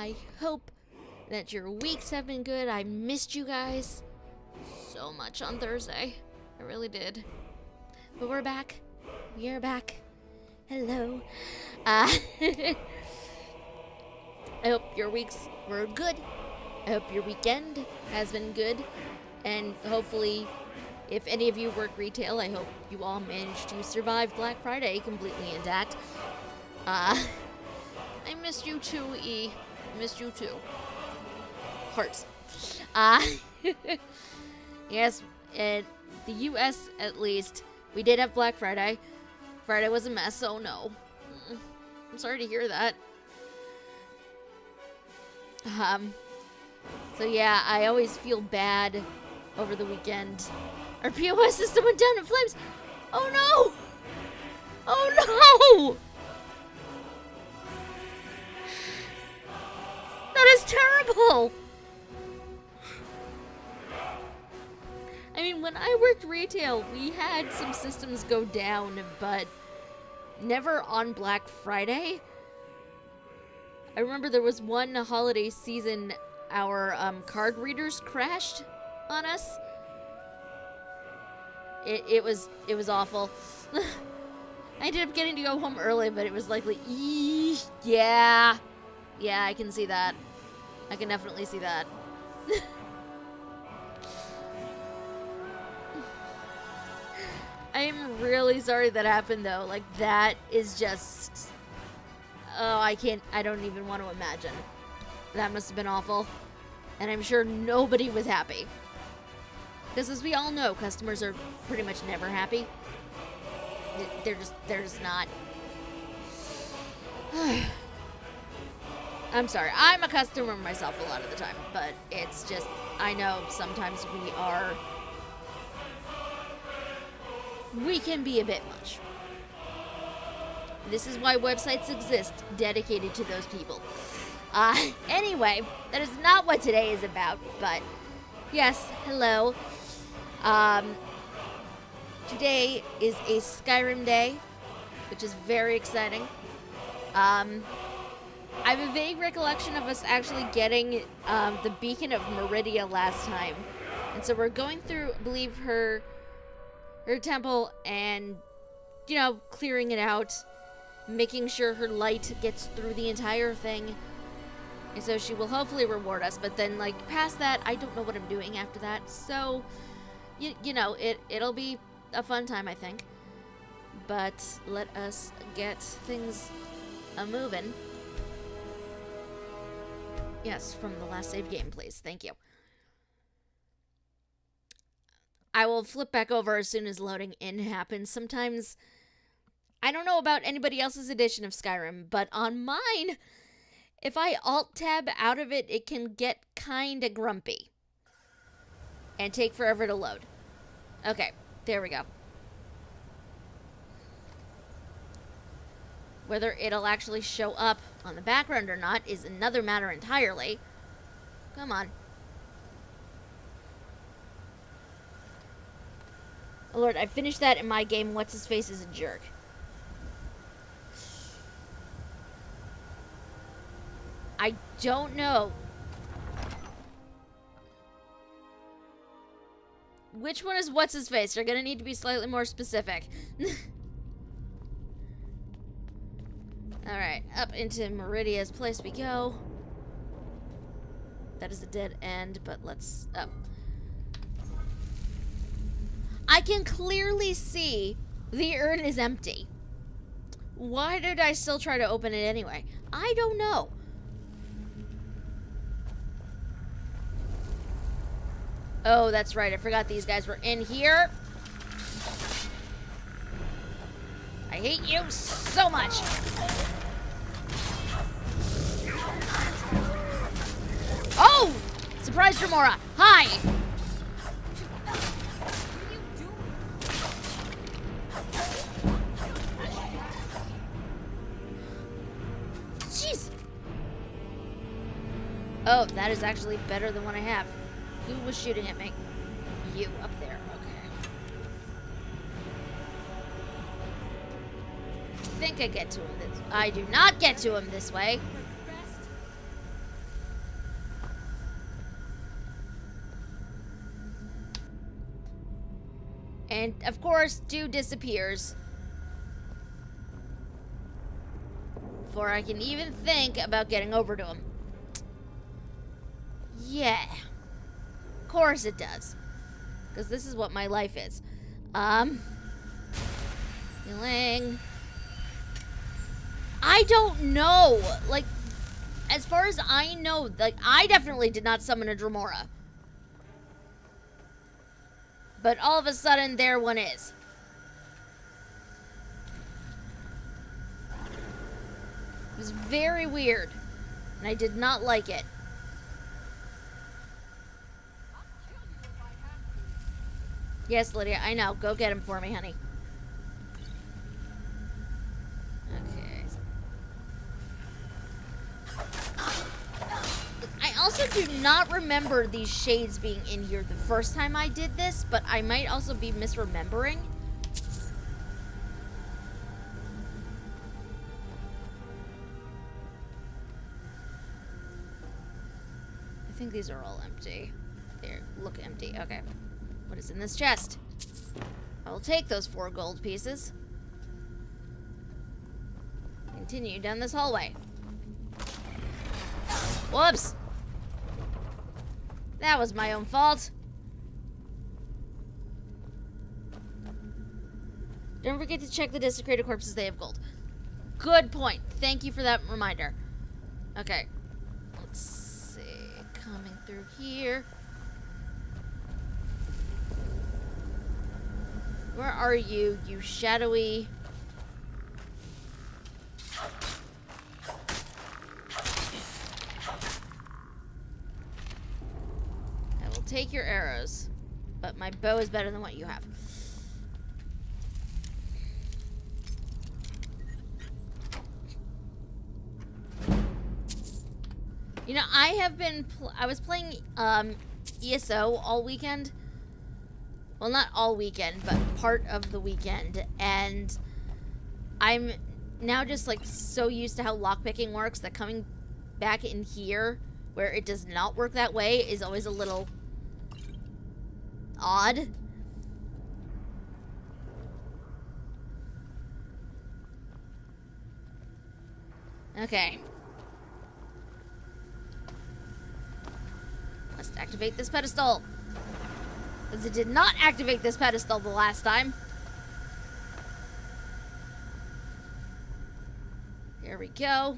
I hope that your weeks have been good. I missed you guys so much on Thursday. I really did. But we're back. We are back. Hello. I hope your weeks were good. I hope your weekend has been good. And hopefully, if any of you work retail, I hope you all managed to survive Black Friday completely intact. I missed you too, E. Missed you too. Hearts. Yes, in the US at least, we did have Black Friday. Friday was a mess, oh no. I'm sorry to hear that. So yeah, I always feel bad over the weekend. Our POS system went down in flames. Oh no! Oh no! That is terrible! I mean, when I worked retail, we had some systems go down, but never on Black Friday. I remember there was one holiday season, our card readers crashed on us. It was awful. I ended up getting to go home early, but it was likely, yeah, I can see that. I can definitely see that. I am really sorry that happened, though. Like, that is just... Oh, I don't even want to imagine. That must have been awful. And I'm sure nobody was happy. Because as we all know, customers are pretty much never happy. They're just not. I'm sorry. I'm a customer myself a lot of the time. But it's just, I know sometimes we can be a bit much. This is why websites exist, dedicated to those people. Anyway, that is not what today is about, but yes, hello. Today is a Skyrim day, which is very exciting. I have a vague recollection of us actually getting the Beacon of Meridia last time. And so we're going through, I believe, her temple and, you know, clearing it out, making sure her light gets through the entire thing. And so she will hopefully reward us, but then, like, past that, I don't know what I'm doing after that. So, you know, it'll be a fun time, I think. But let us get things a-moving. Yes, from the last save game, please. Thank you. I will flip back over as soon as loading in happens. Sometimes, I don't know about anybody else's edition of Skyrim, but on mine, if I alt-tab out of it, it can get kinda grumpy. And take forever to load. Okay, there we go. Whether it'll actually show up on the background or not is another matter entirely. Come on. Oh Lord, I finished that in my game, What's-His-Face is a jerk. I don't know. Which one is What's-His-Face? You're gonna need to be slightly more specific. Alright, up into Meridia's place we go. That is a dead end, but let's... Oh. I can clearly see the urn is empty. Why did I still try to open it anyway? I don't know. Oh, that's right. I forgot these guys were in here. I hate you so much. Oh! Surprise, Dremora. Hi! Jeez! Oh, that is actually better than what I have. Who was shooting at me? You, up there. Okay. I think I get to him this... I do not get to him this way. And, of course, Dew disappears. Before I can even think about getting over to him. Yeah. Of course it does. Because this is what my life is. Healing. I don't know. Like, as far as I know, like, I definitely did not summon a Dremora. But all of a sudden, there one is. It was very weird. And I did not like it. Yes, Lydia, I know. Go get him for me, honey. Okay. I also do not remember these shades being in here the first time I did this, but I might also be misremembering. I think these are all empty. They look empty. Okay. What is in this chest? I will take those 4 gold pieces. Continue down this hallway. Whoops! That was my own fault. Don't forget to check the desecrated corpses, they have gold. Good point. Thank you for that reminder. Okay. Let's see. Coming through here. Where are you, you shadowy... I will take your arrows, but my bow is better than what you have. You know, I was playing ESO all weekend. Well, not all weekend, but part of the weekend. And I'm now just, like, so used to how lockpicking works that coming back in here, where it does not work that way, is always a little odd. Okay. Must activate this pedestal. Because it did not activate this pedestal the last time. There we go.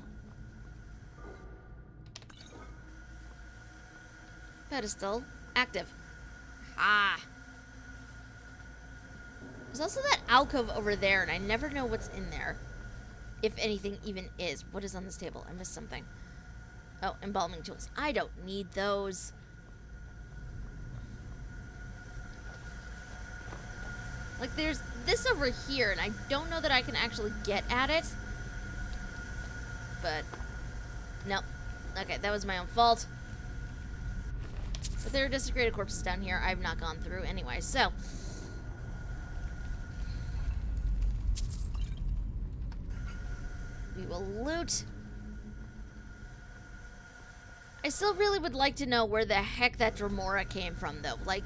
Pedestal active. Ah. There's also that alcove over there, and I never know what's in there. If anything even is. What is on this table? I missed something. Oh, embalming tools. I don't need those. Like, there's this over here, and I don't know that I can actually get at it. But, no. Okay, that was my own fault. But there are desecrated corpses down here I've not gone through anyway, so. We will loot. I still really would like to know where the heck that Dremora came from, though. Like,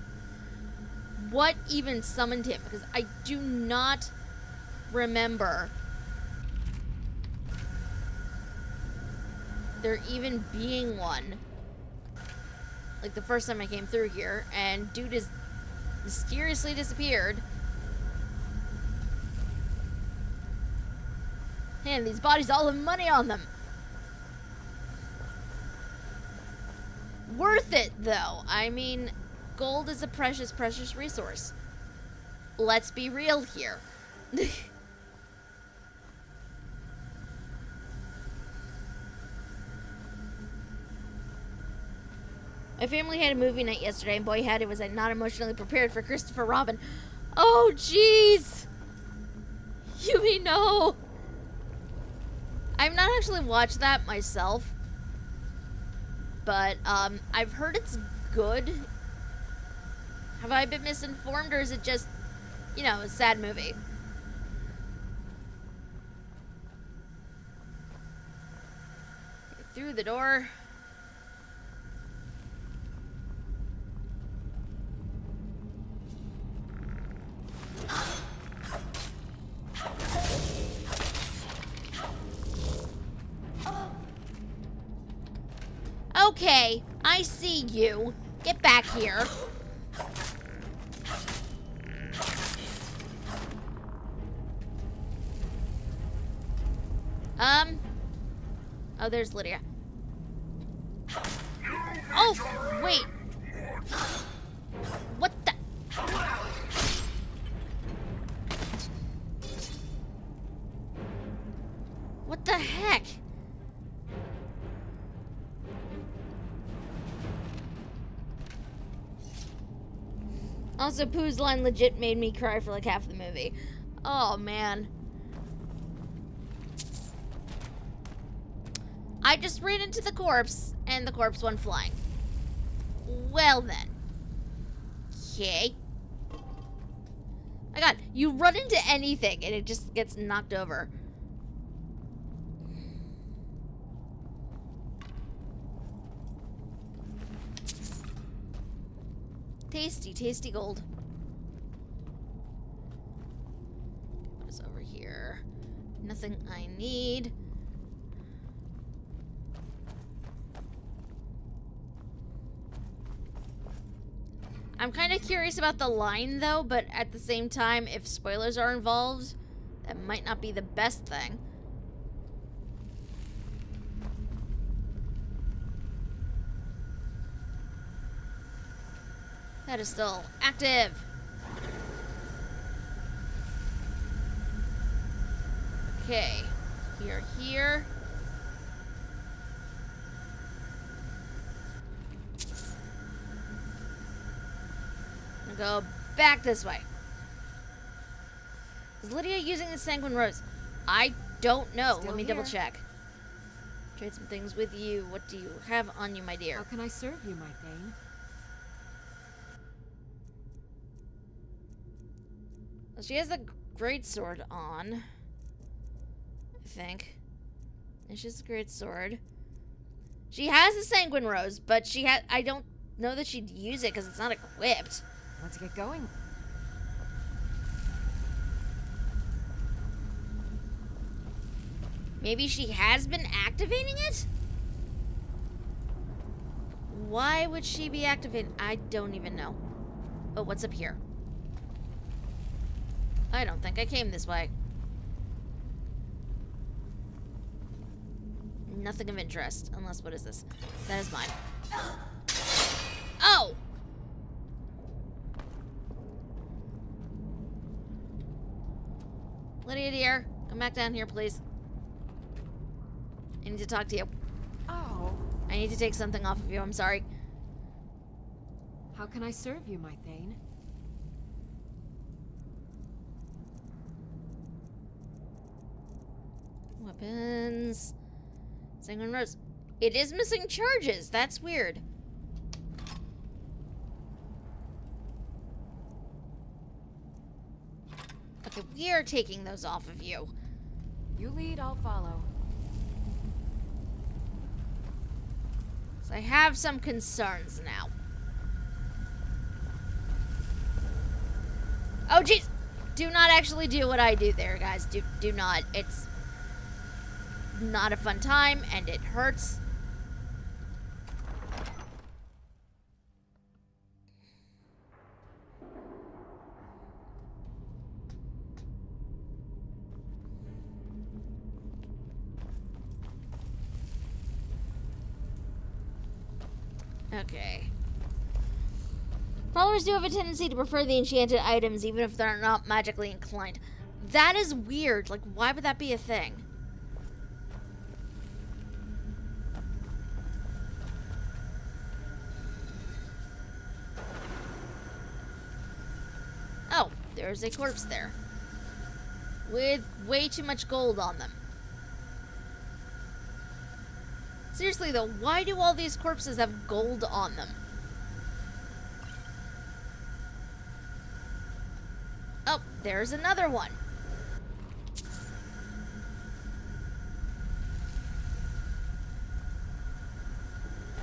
what even summoned him? Because I do not remember there even being one. Like the first time I came through here, and dude is mysteriously disappeared. And these bodies all have money on them. Worth it, though. I mean, gold is a precious, precious resource. Let's be real here. My family had a movie night yesterday, and boy, howdy, was I not emotionally prepared for Christopher Robin. Oh, jeez! You mean no? I've not actually watched that myself, but I've heard it's good. Have I been misinformed, or is it just, you know, a sad movie? Through the door. Okay, I see you. Get back here. Oh, there's Lydia. Oh, wait. What the? What the heck? Also, Pooh's line legit made me cry for like half the movie. Oh, man. I just ran into the corpse, and the corpse went flying. Well, then. Okay. My god, you run into anything, and it just gets knocked over. Tasty, tasty gold. What is over here? Nothing I need. I'm kind of curious about the line, though, but at the same time, if spoilers are involved, that might not be the best thing. That is still active. Okay, here. Go back this way. Is Lydia using the sanguine rose? I don't know. Still Let me here. double check. Trade some things with you. What do you have on you, my dear? How can I serve you, my Thane? Well, she has the great sword on. I think. And she has the great sword. She has the sanguine rose, but I don't know that she'd use it because it's not equipped. Let's get going. Maybe she has been activating it? Why would she be activating? I don't even know. Oh, what's up here? I don't think I came this way. Nothing of interest. Unless, what is this? That is mine. Oh! Lydia, dear, come back down here, please. I need to talk to you. Oh. I need to take something off of you. I'm sorry. How can I serve you, my Thane? Weapons. Sanguine Rose. It is missing charges. That's weird. Okay, we are taking those off of you. You lead, I'll follow. So I have some concerns now. Oh, jeez. Do not actually do what I do there, guys. Do not. It's not a fun time, and it hurts. Okay. Followers do have a tendency to prefer the enchanted items even if they're not magically inclined. That is weird. Like, why would that be a thing? Oh, there's a corpse there. With way too much gold on them. Seriously though, why do all these corpses have gold on them? Oh, there's another one.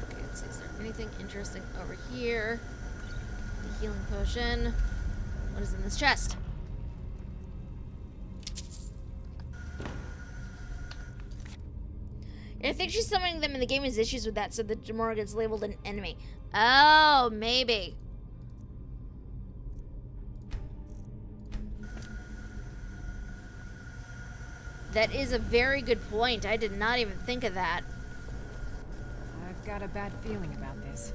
Okay, let's see, is there anything interesting over here? The healing potion. What is in this chest? I think she's summoning them and the game has issues with that, so the Jamora gets labeled an enemy. Oh, maybe. That is a very good point. I did not even think of that. I've got a bad feeling about this.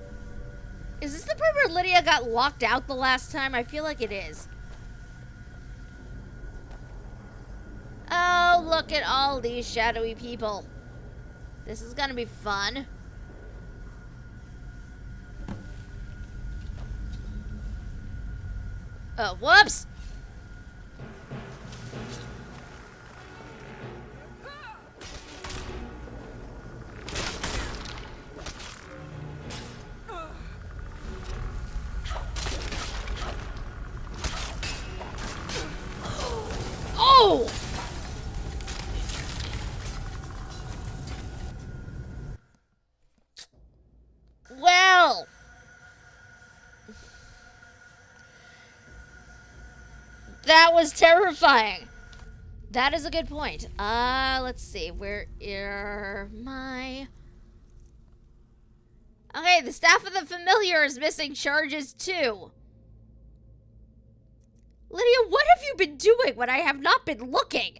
Is this the part where Lydia got locked out the last time? I feel like it is. Oh, look at all these shadowy people. This is gonna be fun. Oh, whoops! Oh! Well, that was terrifying. That is a good point. Let's see. Where are my... Okay, the Staff of the Familiar is missing charges too. Lydia, what have you been doing when I have not been looking?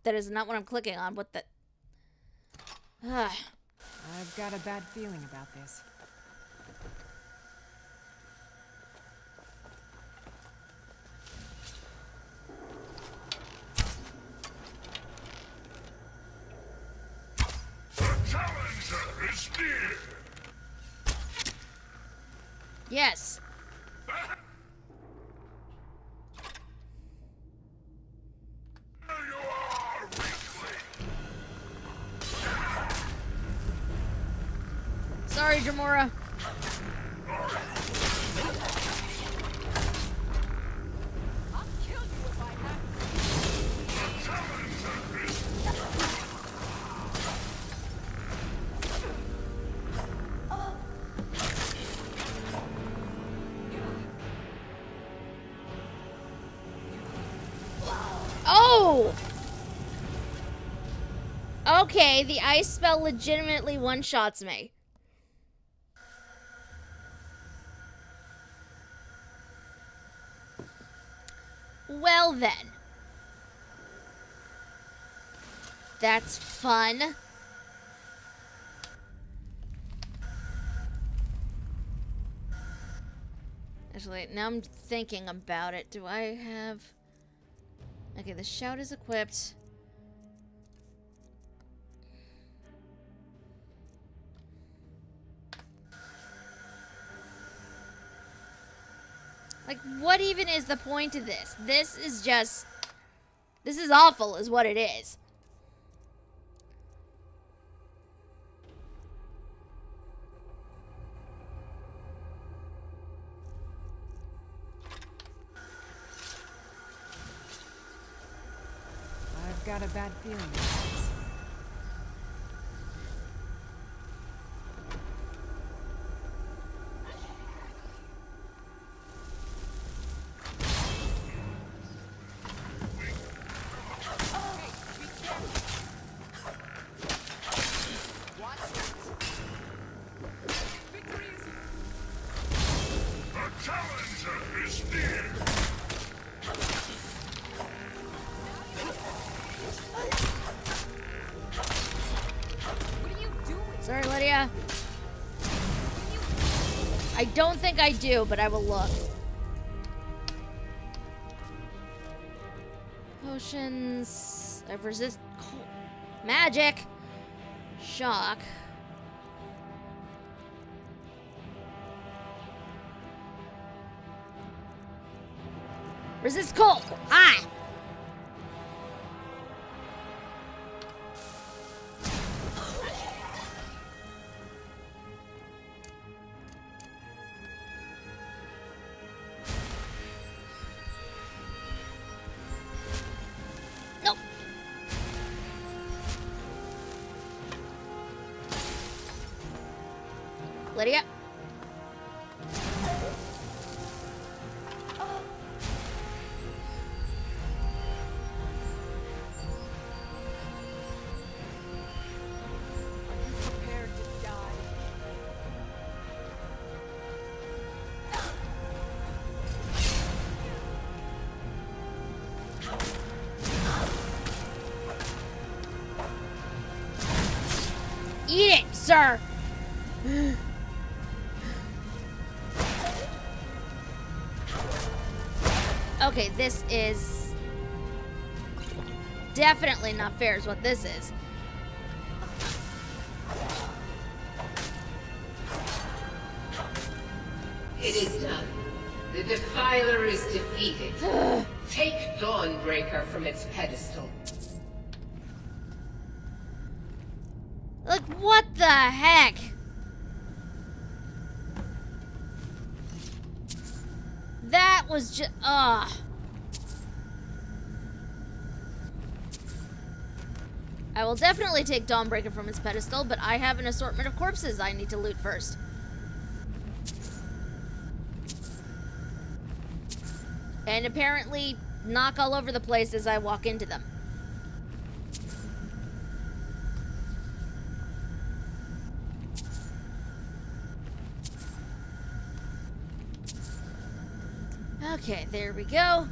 That is not what I'm clicking on. What the... I've got a bad feeling about this. The challenger is near. Yes. There you are, weakling. Sorry, Jamora. I'll kill you if I have The challenger is Oh! Okay, the ice spell legitimately one-shots me. Well then. That's fun. Actually, now I'm thinking about it. Do I have... Okay, the shout is equipped. Like, what even is the point of this? This is just... This is awful, is what it is. I've got a bad feeling about this. the challenger is near. What are you doing? Sorry, Lydia. I don't think I do, but I will look. Potions. I resist magic. Shock. Resist cold. Ah! Lydia. Prepared to die. Eat it, sir! Okay, this is definitely not fair is what this is. It is done. The Defiler is defeated. Take Dawnbreaker from its pedestal. Like, what the heck? That was just, I will definitely take Dawnbreaker from its pedestal, but I have an assortment of corpses I need to loot first. And apparently knock all over the place as I walk into them. Okay, there we go.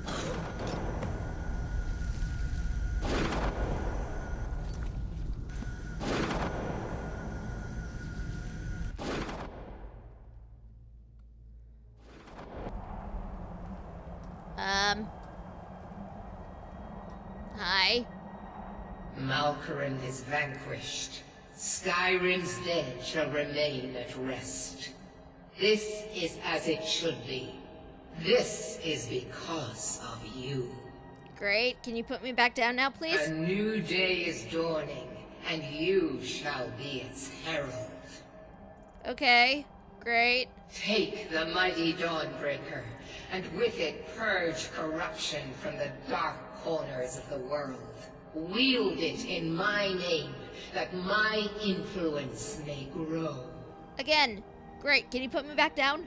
Hi. Malkoran is vanquished. Skyrim's dead shall remain at rest. This is as it should be. This is because of you. Great. Can you put me back down now, please? A new day is dawning, and you shall be its herald. Okay. Great. Take the mighty Dawnbreaker, and with it purge corruption from the dark corners of the world. Wield it in my name, that my influence may grow. Again. Great. Can you put me back down?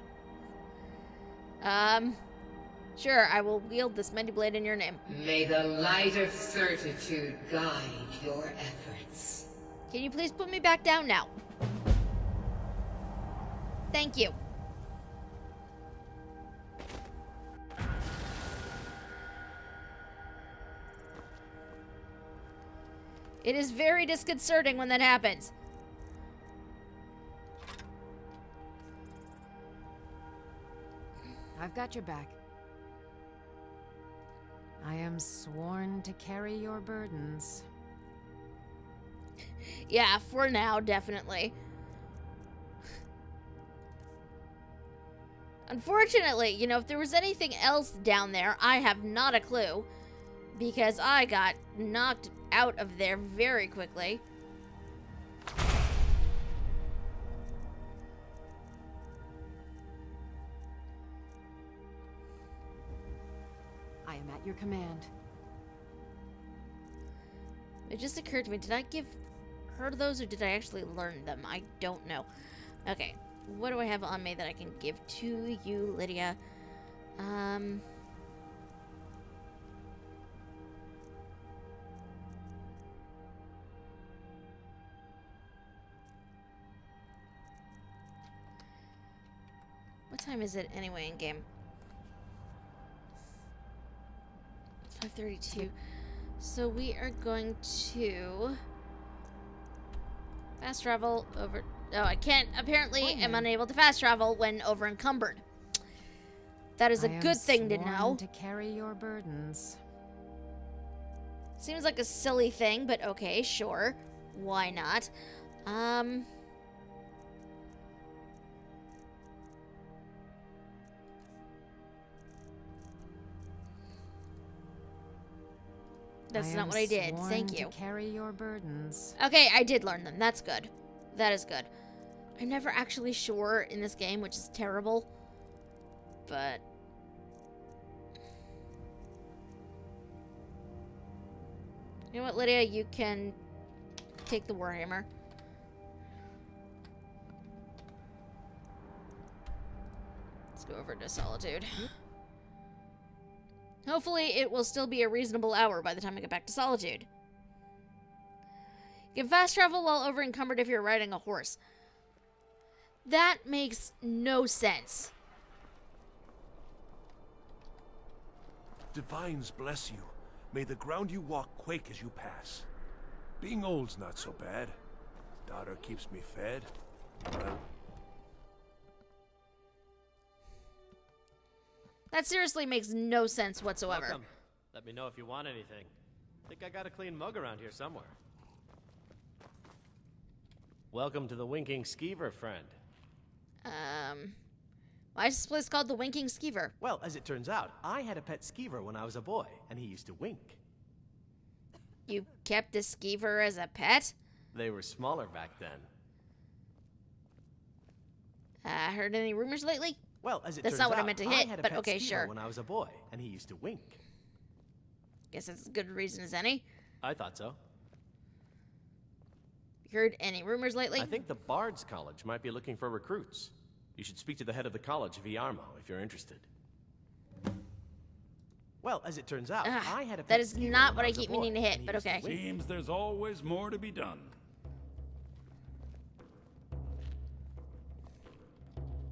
Sure, I will wield this mighty blade in your name. May the light of certitude guide your efforts. Can you please put me back down now? Thank you. It is very disconcerting when that happens. I've got your back. I am sworn to carry your burdens. Yeah, for now, definitely. Unfortunately, you know, if there was anything else down there, I have not a clue. Because I got knocked out of there very quickly. I am at your command. It just occurred to me, did I give her those or did I actually learn them? I don't know. Okay, what do I have on me that I can give to you, Lydia? What time is it anyway in game? 5:32. So we are going to fast travel over. Oh, I can't. Apparently, am unable to fast travel when over encumbered. That is a good thing to know. To carry your burdens. Seems like a silly thing, but okay, sure. Why not? That's not what I did. Thank you. To carry your burdens. Okay, I did learn them. That's good. That is good. I'm never actually sure in this game, which is terrible. But you know what, Lydia? You can take the Warhammer. Let's go over to Solitude. Hopefully it will still be a reasonable hour by the time I get back to Solitude. You can fast travel while over encumbered if you're riding a horse. That makes no sense. Divines bless you. May the ground you walk quake as you pass. Being old's not so bad. Daughter keeps me fed. Well, That seriously makes no sense whatsoever. Welcome. Let me know if you want anything. Think I got a clean mug around here somewhere. Welcome to the Winking Skeever, friend. Why is this place called the Winking Skeever? Well, as it turns out, I had a pet skeever when I was a boy, and he used to wink. You kept a skeever as a pet? They were smaller back then. Heard any rumors lately? Well, as it That's turns not what I out, meant to hit, had a but pet okay, skeever sure. when I was a boy, and he used to wink. Guess that's as good a reason as any. I thought so. You heard any rumors lately? I think the Bard's College might be looking for recruits. You should speak to the head of the college, Viarmo, if you're interested. Well, as it turns out, I had a pet that is skeever not when what I was a keep boy, meaning to and hit, he but used to okay. wink. Seems there's always more to be done.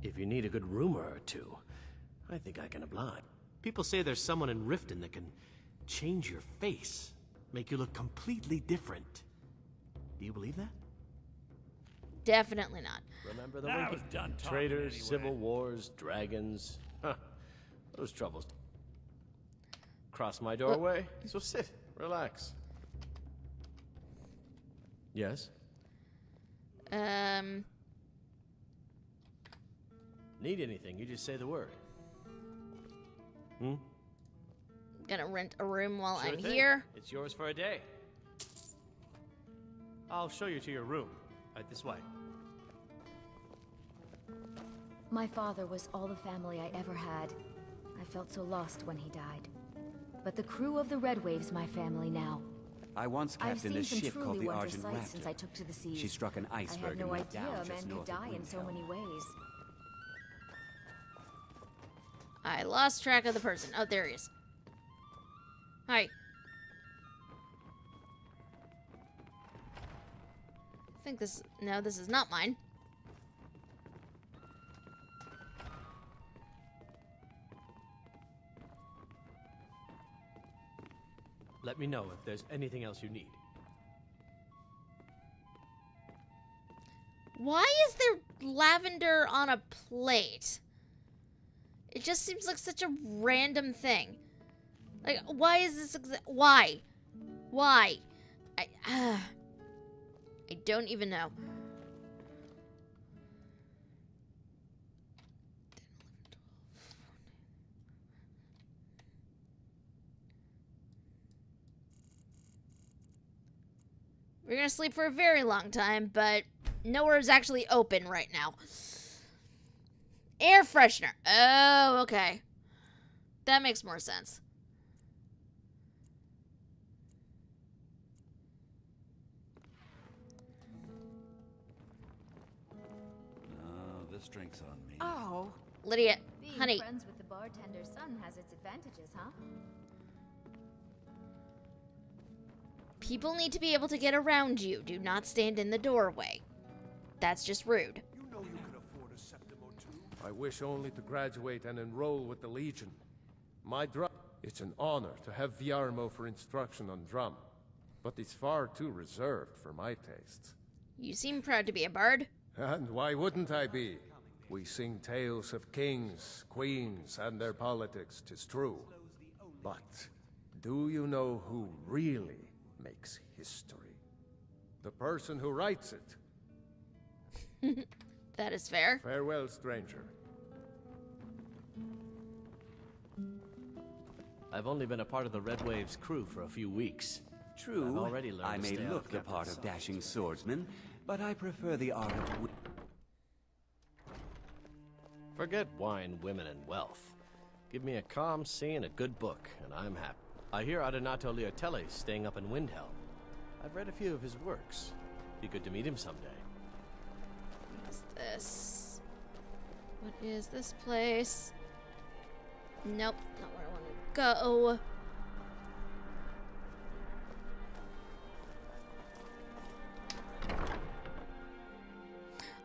If you need a good rumor or two, I think I can oblige. People say there's someone in Riften that can change your face, make you look completely different. Do you believe that? Definitely not. Remember the I winking? was done talking Traitors, anyway. civil wars, dragons. Huh. Those troubles. Cross my doorway, so sit, relax. Yes? Need anything, you just say the word. Gonna rent a room while Sure I'm thing. here. It's yours for a day. I'll show you to your room. Right this way. My father was all the family I ever had. I felt so lost when he died. But the crew of the Red Wave's my family now. I once I've captained a seen some ship called truly the wondrous Argent sights since Raptor. I took to the seas. She struck an I iceberg had no and went idea down a just man could north of die in so Windhelm. many ways. I lost track of the person. Oh, there he is. Hi. I think this... No, this is not mine. Let me know if there's anything else you need. Why is there lavender on a plate? It just seems like such a random thing. Like, why is this why? Why? I don't even know. We're gonna sleep for a very long time, but nowhere is actually open right now. Air freshener. Oh, okay. That makes more sense. Oh, this drink's on me. Oh. Lydia, Being honey, friends with the bartender's son has its advantages, huh? people need to be able to get around you. Do not stand in the doorway. That's just rude. you know you can afford a septim or two. I wish only to graduate and enroll with the Legion. My drum. It's an honor to have Viarmo for instruction on drum, but it's far too reserved for my tastes. You seem proud to be a bard. And why wouldn't I be? We sing tales of kings, queens, and their politics, 'tis true. But do you know who really makes history? The person who writes it. That is fair. Farewell, stranger. I've only been a part of the Red Wave's crew for a few weeks. True, I've already learned I to may stay out look of the Captain part of Solomon's dashing way. swordsman, but I prefer the art of... Forget wine, women, and wealth. Give me a calm sea and a good book, and I'm happy. I hear Adonato Leotelli's staying up in Windhelm. I've read a few of his works. Be good to meet him someday. What's this? What is this place? Nope, not where I want to go.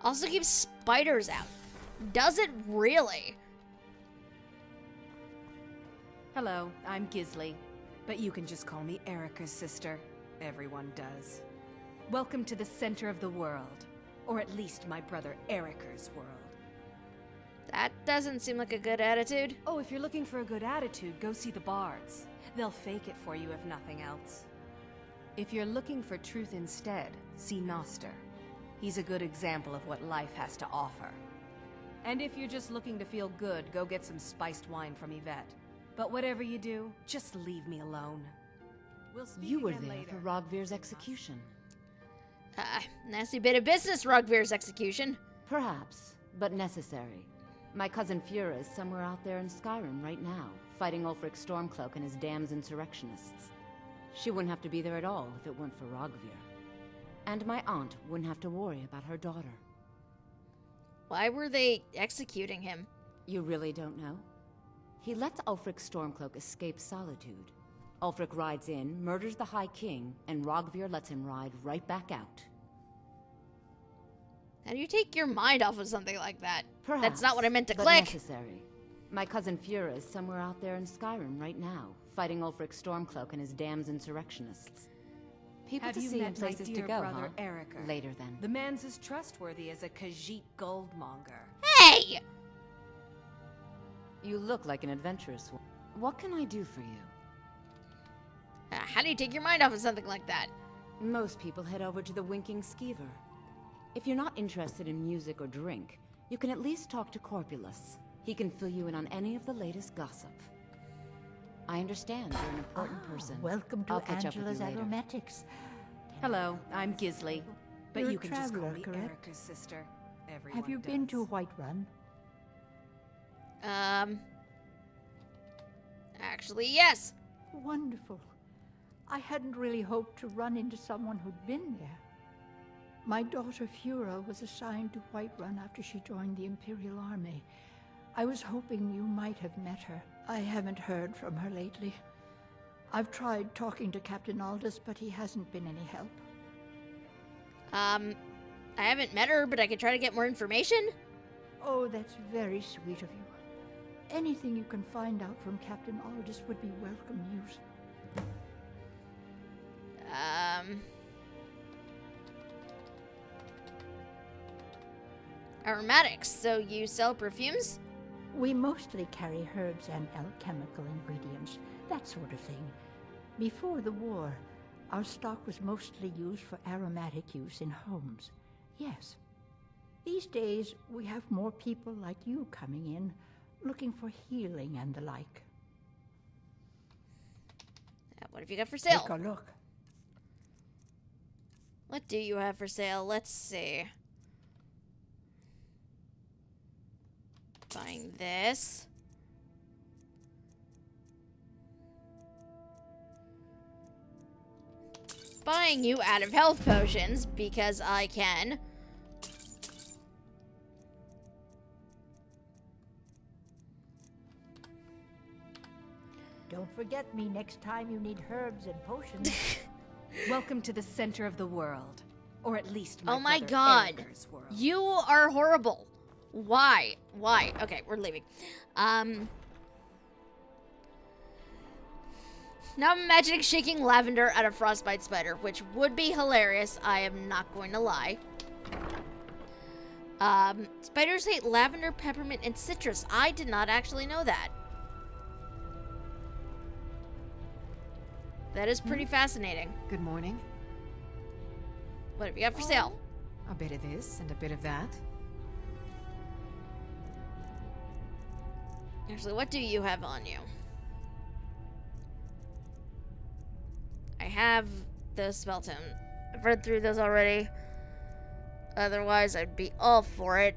Also keeps spiders out. Does it really? Hello, I'm Gisley, but you can just call me Erica's sister. Everyone does. Welcome to the center of the world, or at least my brother Erica's world. That doesn't seem like a good attitude. Oh, if you're looking for a good attitude, go see the bards. They'll fake it for you if nothing else. If you're looking for truth instead, see Noster. He's a good example of what life has to offer. And if you're just looking to feel good, go get some spiced wine from Yvette. But whatever you do, just leave me alone. We'll speak You were again there later. for Rogvir's execution. Nasty bit of business, Rogvir's execution. Perhaps, but necessary. My cousin Fura is somewhere out there in Skyrim right now, fighting Ulfric Stormcloak and his damned insurrectionists. She wouldn't have to be there at all if it weren't for Rogvir. And my aunt wouldn't have to worry about her daughter. Why were they executing him? You really don't know? He lets Ulfric Stormcloak escape solitude. Ulfric rides in, murders the High King, and Rogvir lets him ride right back out. How do you take your mind off of something like that? Perhaps, That's not what I meant to but click. necessary. My cousin Fura is somewhere out there in Skyrim right now, fighting Ulfric Stormcloak and his damned insurrectionists. People Have to you see met and my places to dear go, brother huh? Erica? Later then. The man's as trustworthy as a Khajiit goldmonger. Hey! You look like an adventurous one. What can I do for you? How do you take your mind off of something like that? Most people head over to the Winking Skeever. If you're not interested in music or drink, you can at least talk to Corpulus. He can fill you in on any of the latest gossip. I understand you're an important person. Welcome to I'll catch up with Angela's you later. Aromatics. Hello, I'm Gisley, but You're you a can just call traveler, me correct? Erica's sister. Everyone Have you been to does. Whiterun? Actually, yes. Wonderful. I hadn't really hoped to run into someone who'd been there. My daughter Fura was assigned to Whiterun after she joined the Imperial Army. I was hoping you might have met her. I haven't heard from her lately. I've tried talking to Captain Aldous, but he hasn't been any help. I haven't met her, but I could try to get more information. Oh, that's very sweet of you. Anything you can find out from Captain Aldous would be welcome news. Aromatics, so you sell perfumes? We mostly carry herbs and alchemical ingredients, that sort of thing. Before the war, our stock was mostly used for aromatic use in homes. Yes. These days, we have more people like you coming in, looking for healing and the like. What have you got for sale? Take a look. What do you have for sale? Let's see. Buying this. Buying you out of health potions because I can. Don't forget me next time you need herbs and potions. Welcome to the center of the world, or at least my Oh my brother god. Erica's world. You are horrible. Why? Why? Okay, we're leaving. Now I'm imagining shaking lavender at a frostbite spider, which would be hilarious. I am not going to lie. Spiders hate lavender, peppermint, and citrus. I did not actually know that. That is pretty fascinating. Good morning. What have you got for sale? A bit of this and a bit of that. Actually, what do you have on you? I have the spell tome. I've read through those already. Otherwise, I'd be all for it.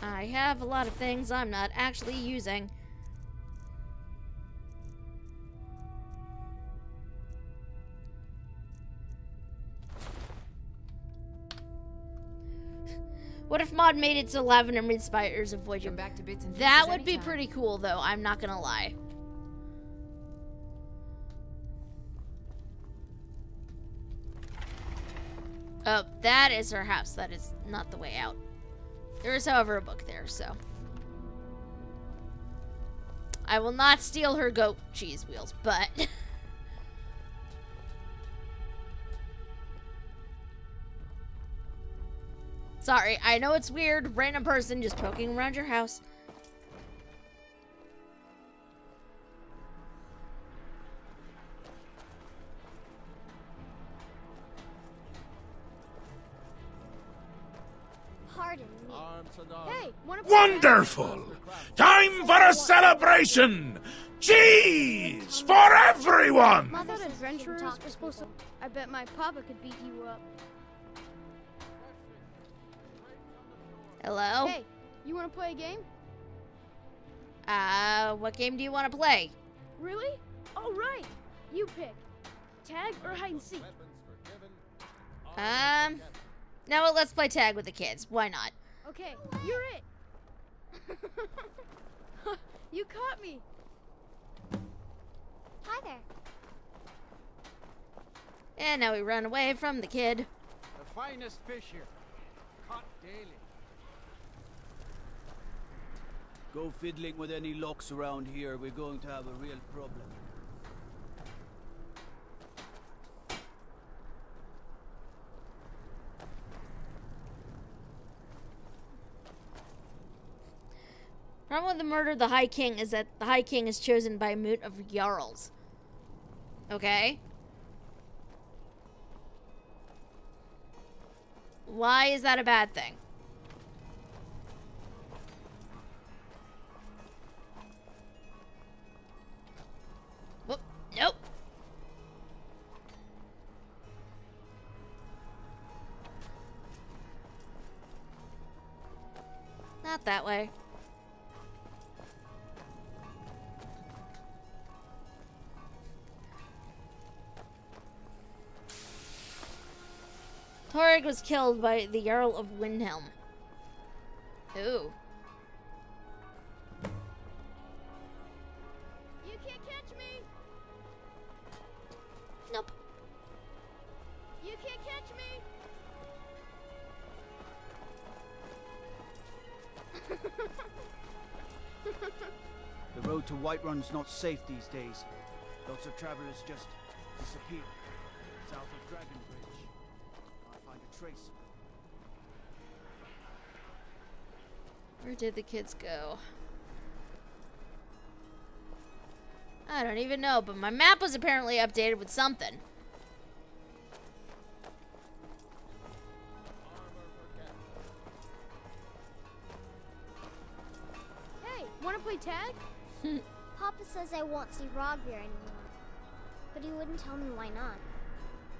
I have a lot of things I'm not actually using. What if mod made it so lavender made spiders avoid you? Come back to bits and That pieces would be anytime. pretty cool, though. I'm not gonna lie. Oh, that is her house. That is not the way out. There is, however, a book there, so. I will not steal her goat cheese wheels, but. Sorry, I know it's weird. Random person just poking around your house. Pardon me. Hey, Wonderful! Time for a celebration! Cheese for everyone! I thought adventurers were supposed to. I bet my papa could beat you up. Hello? Hey, you want to play a game? What game do you want to play? Really? All right. You pick. Tag or hide and seek. Now let's play tag with the kids. Why not? Okay, you're it. You caught me. Hi there. And now we run away from the kid. The finest fish here. Caught daily. Go fiddling with any locks around here, we're going to have a real problem. Problem with the murder of the High King is that the High King is chosen by a moot of Jarls. Okay? Why is that a bad thing? Whoop, nope. Not that way. Torrig was killed by the Jarl of Windhelm. Ooh. You can't catch me. Nope. You can't catch me. The road to Whiterun's not safe these days. Lots of travelers just disappear. South of Dragonbridge. Can't find a trace. Where did the kids go? I don't even know, but my map was apparently updated with something. Hey, wanna play tag? Papa says I won't see Rogvir anymore. But he wouldn't tell me why not.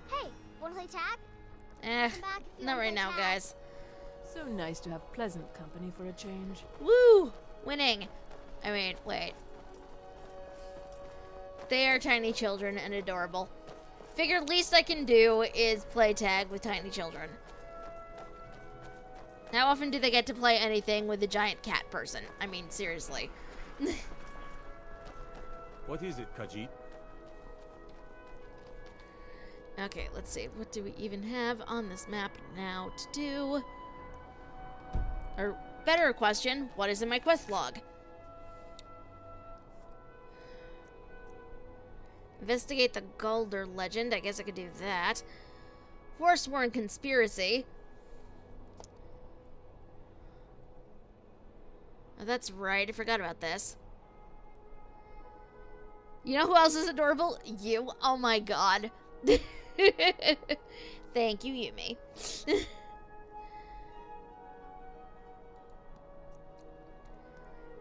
Hey, wanna play tag? Come back if you Not wanna right play now, tag. guys. So nice to have pleasant company for a change. Woo! Winning. I mean, wait. They are tiny children and adorable. Figure least I can do is play tag with tiny children. How often do they get to play anything with a giant cat person? I mean, seriously. What is it, Khajiit? Okay, let's see. What do we even have on this map now to do? Or, better question, what is in my quest log? Investigate the Galder legend. I guess I could do that. Forsworn conspiracy. Oh, that's right. I forgot about this. You know who else is adorable? You. Oh my god. Thank you, Yumi.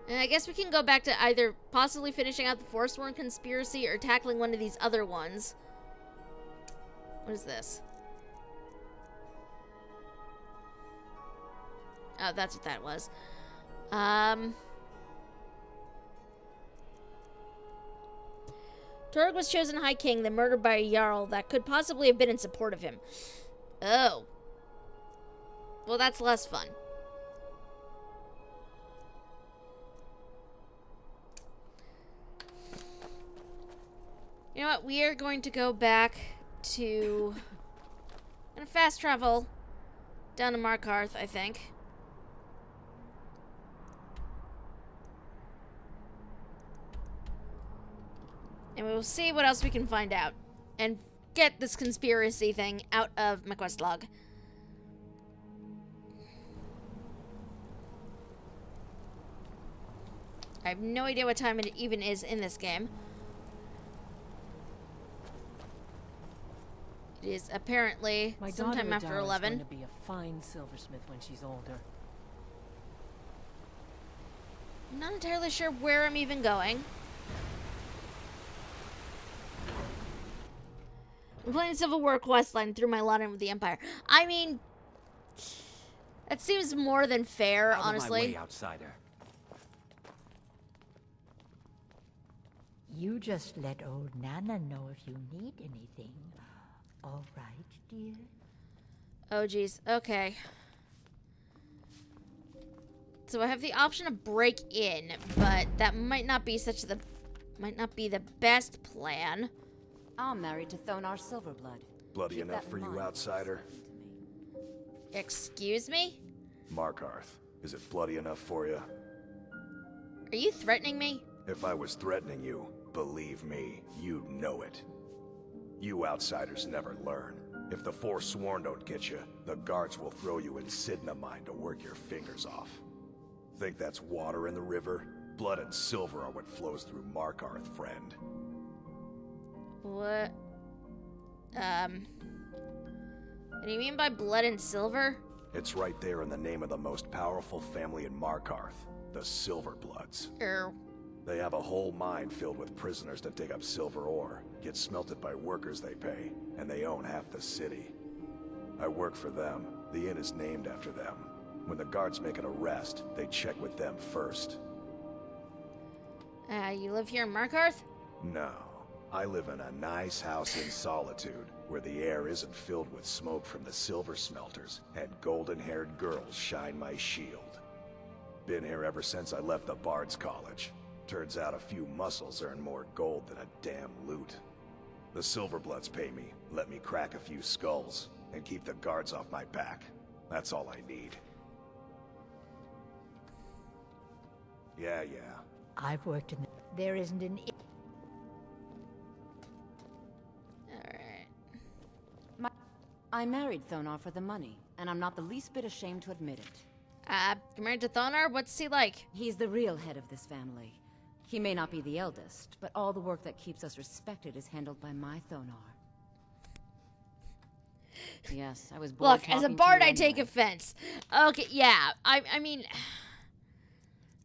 And I guess we can go back to either possibly finishing out the Forsworn conspiracy or tackling one of these other ones. What is this? Oh, that's what that was. Torg was chosen High King, then murdered by a Jarl that could possibly have been in support of him. Oh. Well, that's less fun. You know what? We are going to go back to... I'm gonna fast travel down to Markarth, I think. And we will see what else we can find out. And get this conspiracy thing out of my quest log. I have no idea what time it even is in this game. It is apparently sometime after 11. Going to be a fine silversmith when she's older. I'm not entirely sure where I'm even going. I'm playing Civil War questline through my lot with the Empire. I mean, that seems more than fair, honestly. Out of my way, outsider. You just let old Nana know if you need anything. All right, dear? Oh, geez. Okay. So I have the option of break in, but that might not be the best plan. I'm married to Thonar Silverblood. Bloody Keep enough that in for you, mind. outsider? Excuse me? Markarth, is it bloody enough for you? Are you threatening me? If I was threatening you, believe me, you'd know it. You outsiders never learn. If the Forsworn don't get you, the guards will throw you in Sidna mine to work your fingers off. Think that's water in the river? Blood and silver are what flows through Markarth, friend. What? What do you mean by blood and silver? It's right there in the name of the most powerful family in Markarth, the Silverbloods. They have a whole mine filled with prisoners that dig up silver ore, get smelted by workers they pay, and they own half the city. I work for them. The inn is named after them. When the guards make an arrest, they check with them first. You live here in Markarth? No. I live in a nice house in Solitude, where the air isn't filled with smoke from the silver smelters, and golden-haired girls shine my shield. Been here ever since I left the Bard's College. Turns out a few muscles earn more gold than a damn loot. The Silverbloods pay me, let me crack a few skulls, and keep the guards off my back. That's all I need. Yeah. I've worked in the... There isn't an... I married Thonar for the money, and I'm not the least bit ashamed to admit it. You're married to Thonar? What's he like? He's the real head of this family. He may not be the eldest, but all the work that keeps us respected is handled by my Thonar. Yes, I was born. Look, as a bard, I take offense. Okay, yeah. I mean,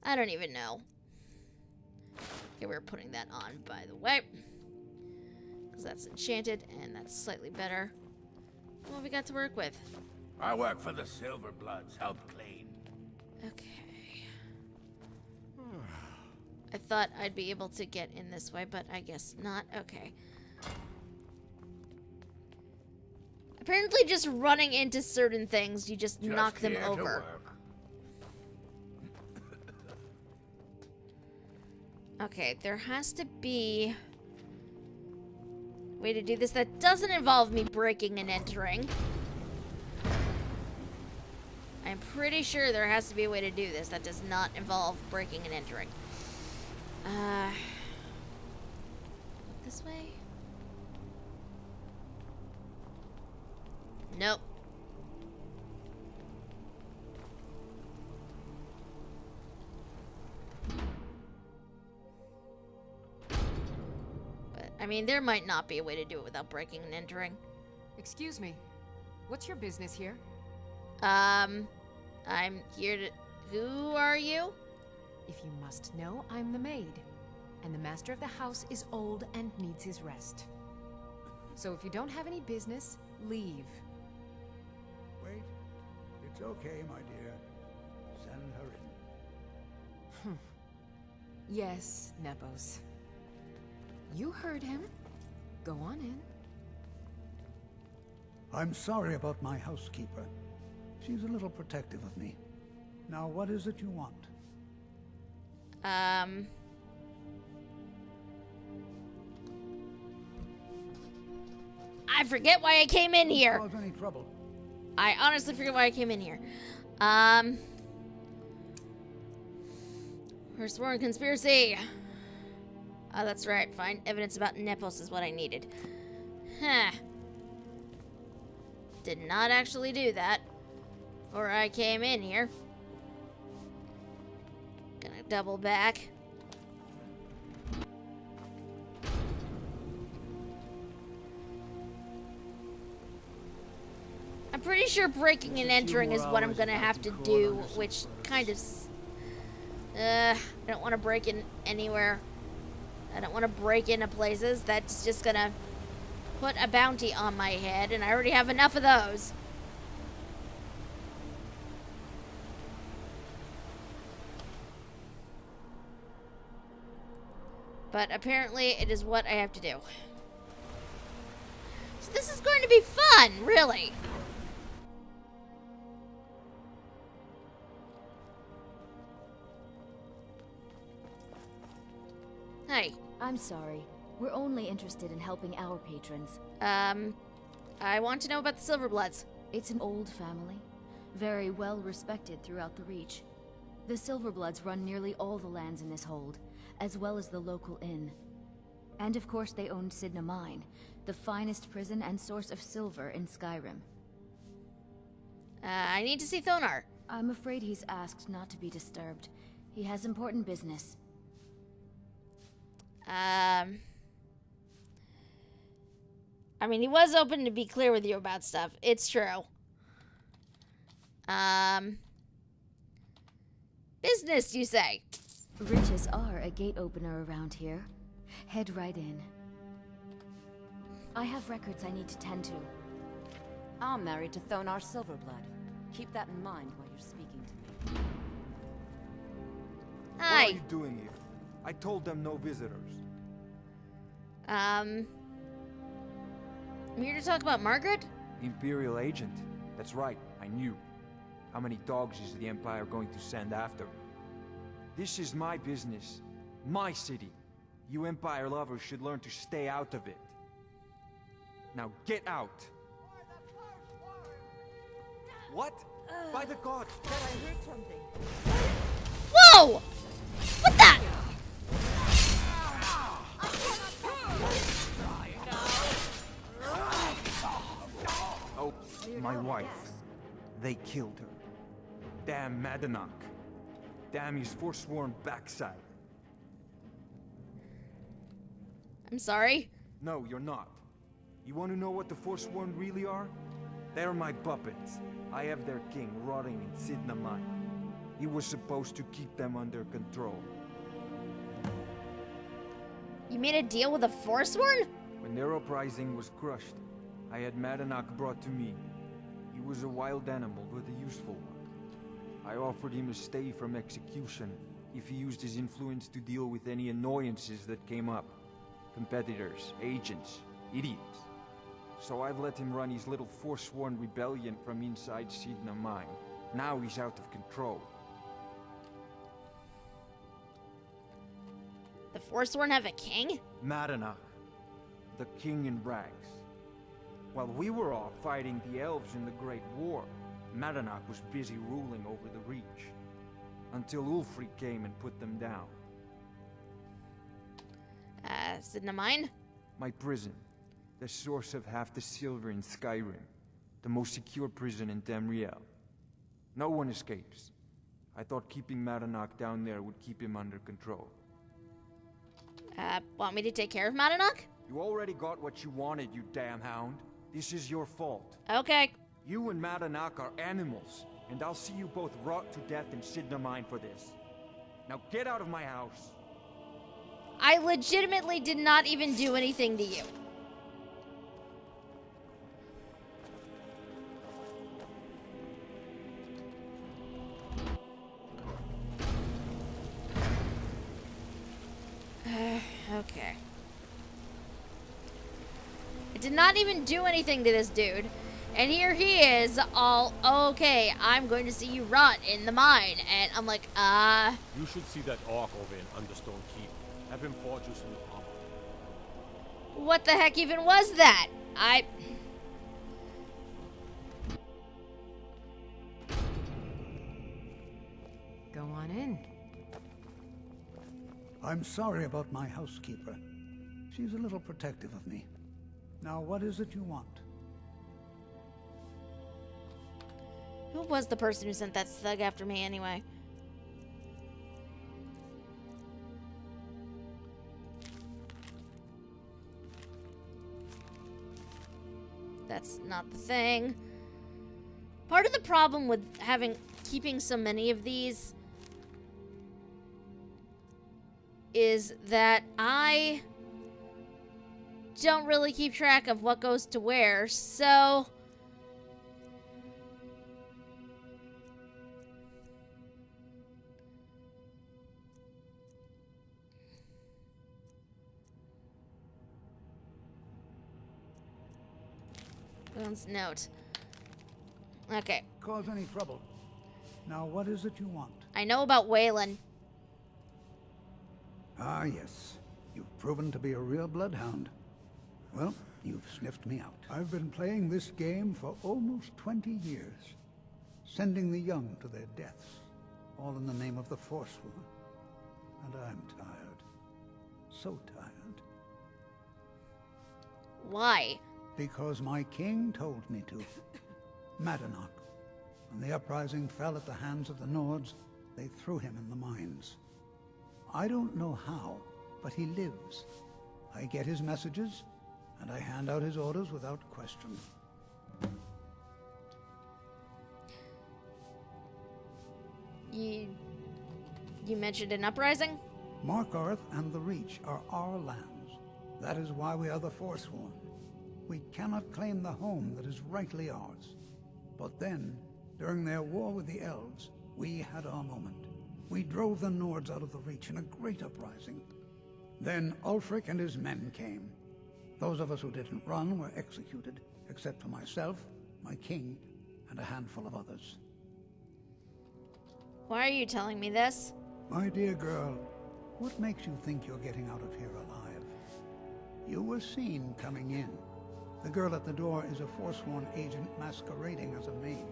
I don't even know. Okay, we're putting that on, by the way, because that's enchanted, and that's slightly better. What we got to work with? I work for the Silverbloods. Help clean. Okay. I thought I'd be able to get in this way, but I guess not. Okay. Apparently just running into certain things, you just knock them over. Okay, there has to be a way to do this that doesn't involve me breaking and entering. I'm pretty sure there has to be a way to do this that does not involve breaking and entering. This way? Nope. But, I mean, there might not be a way to do it without breaking and entering. Excuse me. What's your business here? I'm here to... Who are you? If you must know, I'm the maid. And the master of the house is old and needs his rest. So if you don't have any business, leave. Wait. It's okay, my dear. Send her in. Yes, Nepos. You heard him. Go on in. I'm sorry about my housekeeper. She's a little protective of me. Now, what is it you want? I forget why I came in here. Cause any trouble? I honestly forget why I came in here. Forsworn conspiracy. Oh, that's right. Find evidence about Nepos is what I needed. Huh. Did not actually do that before I came in here. Gonna double back. I'm pretty sure breaking and entering is what I'm gonna have to do, which kind of... I don't want to break in anywhere. I don't want to break into places. That's just gonna put a bounty on my head, and I already have enough of those. But apparently it is what I have to do. So this is going to be fun, really. Hey. I'm sorry. We're only interested in helping our patrons. I want to know about the Silverbloods. It's an old family, very well respected throughout the Reach. The Silverbloods run nearly all the lands in this hold, as well as the local inn. And of course they owned Sidna Mine, the finest prison and source of silver in Skyrim. I need to see Thonar. I'm afraid he's asked not to be disturbed. He has important business. I mean, he was open to be clear with you about stuff. It's true. Business, you say? Riches are a gate opener around here. Head right in. I have records I need to tend to. I'm married to Thonar Silverblood. Keep that in mind while you're speaking to me. Hi. What are you doing here? I told them no visitors. I'm here to talk about Margaret? Imperial agent. That's right, I knew. How many dogs is the Empire going to send after me? This is my business. My city. You Empire lovers should learn to stay out of it. Now get out! What? By the gods! Dad, I heard something. Whoa! What the? Oh, my wife. They killed her. Damn Madanach. Damn his forsworn backside. I'm sorry? No, you're not. You want to know what the Forsworn really are? They're my puppets. I have their king rotting in Sidna Mine. He was supposed to keep them under control. You made a deal with a Forsworn? When their uprising was crushed, I had Madanach brought to me. He was a wild animal, but a useful one. I offered him a stay from execution if he used his influence to deal with any annoyances that came up. Competitors, agents, idiots. So I've let him run his little Forsworn rebellion from inside Sidna Mine. Now he's out of control. The Forsworn have a king? Madanach, the king in rags. While we were all fighting the elves in the Great War, Madanach was busy ruling over the Reach. Until Ulfric came and put them down. Sidna Mine? My prison. The source of half the silver in Skyrim. The most secure prison in Tamriel. No one escapes. I thought keeping Madanach down there would keep him under control. Want me to take care of Madanach? You already got what you wanted, you damn hound. This is your fault. Okay. You and Madanach are animals, and I'll see you both rot to death in Sidna Mine for this. Now get out of my house. I legitimately did not even do anything to you. Okay. I did not even do anything to this dude. And here he is, all, okay, I'm going to see you rot in the mine. And I'm like, You should see that orc over in Understone Keep. Have him forge you some armor. What the heck even was that? Go on in. I'm sorry about my housekeeper. She's a little protective of me. Now, what is it you want? Who was the person who sent that thug after me anyway? That's not the thing. Part of the problem with keeping so many of these is that I don't really keep track of what goes to where, so note. Okay. Cause any trouble. Now, what is it you want? I know about Waylon. Ah, yes. You've proven to be a real bloodhound. Well, you've sniffed me out. I've been playing this game for almost 20 years, sending the young to their deaths, all in the name of the Forsworn. And I'm tired. So tired. Why? Because my king told me to. Madanach. When the uprising fell at the hands of the Nords, they threw him in the mines. I don't know how, but he lives. I get his messages, and I hand out his orders without question. You mentioned an uprising? Markarth and the Reach are our lands. That is why we are the Forsworn. We cannot claim the home that is rightly ours. But then, during their war with the Elves, we had our moment. We drove the Nords out of the Reach in a great uprising. Then Ulfric and his men came. Those of us who didn't run were executed, except for myself, my king, and a handful of others. Why are you telling me this? My dear girl, what makes you think you're getting out of here alive? You were seen coming in. The girl at the door is a Forsworn agent masquerading as a maid.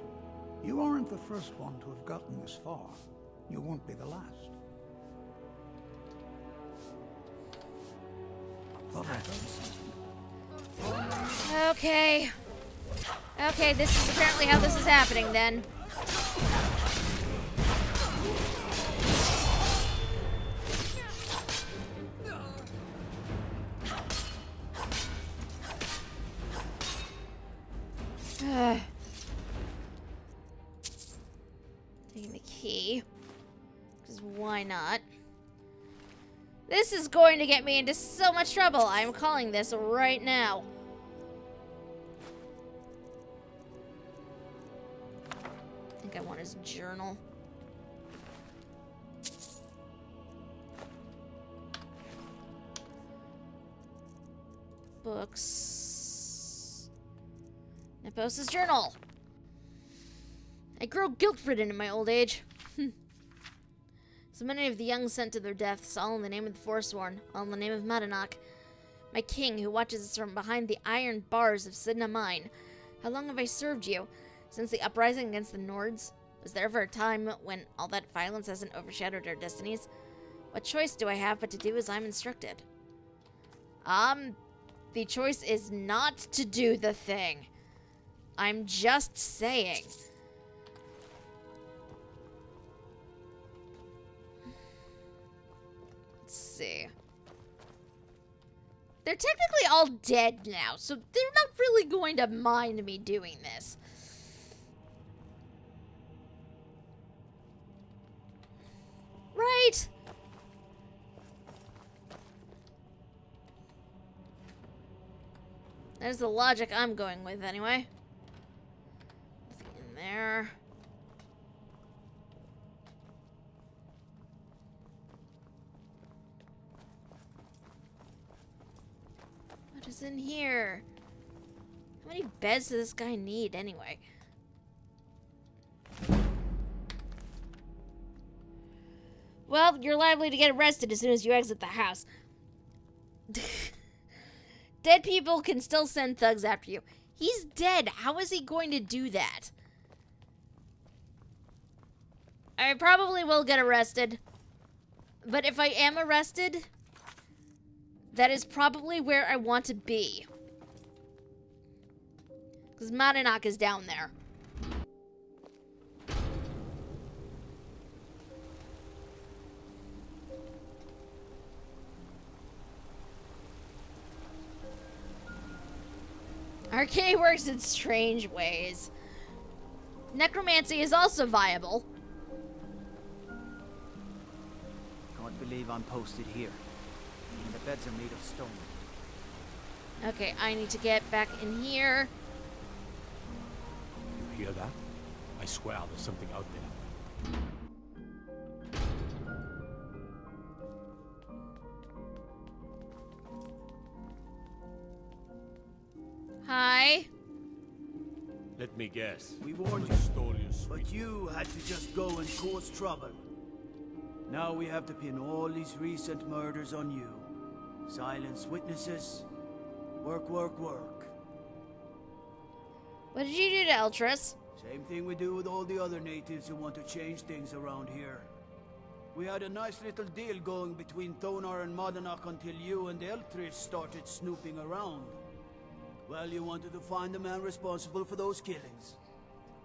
You aren't the first one to have gotten this far. You won't be the last. Thought I heard something. Okay. Okay, this is apparently how this is happening then. Taking the key. Because why not? This is going to get me into so much trouble. I'm calling this right now. I think I want his journal. Books. Nepos' journal. I grow guilt-ridden in my old age. So many of the young sent to their deaths, all in the name of the Forsworn, all in the name of Madanach, my king who watches us from behind the iron bars of Sidna Mine. How long have I served you? Since the uprising against the Nords? Was there ever a time when all that violence hasn't overshadowed our destinies? What choice do I have but to do as I'm instructed? The choice is not to do the thing. I'm just saying. Let's see. They're technically all dead now, so they're not really going to mind me doing this. Right? There's the logic I'm going with, anyway. Nothing in there. is in here? How many beds does this guy need anyway? Well, you're liable to get arrested as soon as you exit the house. Dead people can still send thugs after you. He's dead. How is he going to do that? I probably will get arrested. But if I am arrested, that is probably where I want to be. Because Madanak is down there. Arcade works in strange ways. Necromancy is also viable. Can't believe I'm posted here. And the beds are made of stone. Okay, I need to get back in here. You hear that? I swear there's something out there. Hi. Let me guess. We warned you, Stole your sweet. but you had to just go and cause trouble. Now we have to pin all these recent murders on you. Silence witnesses. Work, work, work. What did you do to Eltrus? Same thing we do with all the other natives who want to change things around here. We had a nice little deal going between Thonar and Madanak until you and Eltrus started snooping around. Well, you wanted to find the man responsible for those killings.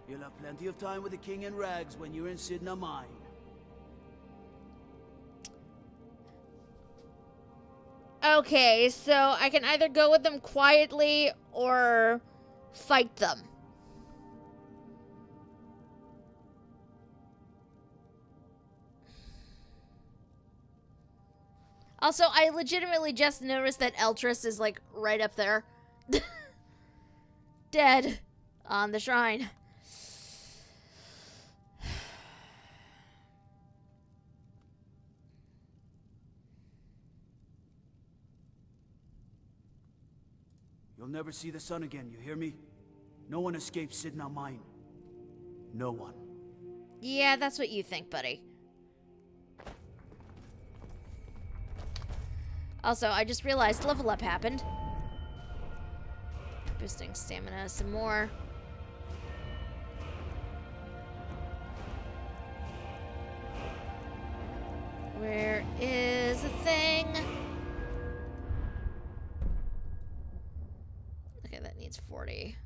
You'll have plenty of time with the king in rags when you're in Sidna Mine. Okay, so I can either go with them quietly or fight them. Also, I legitimately just noticed that Eltrus is, like, right up there. Dead on the shrine. You'll never see the sun again, you hear me? No one escapes Sidna Mine. No one. Yeah, that's what you think, buddy. Also, I just realized level up happened. Boosting stamina some more. Where is the thing? Okay, that needs 40.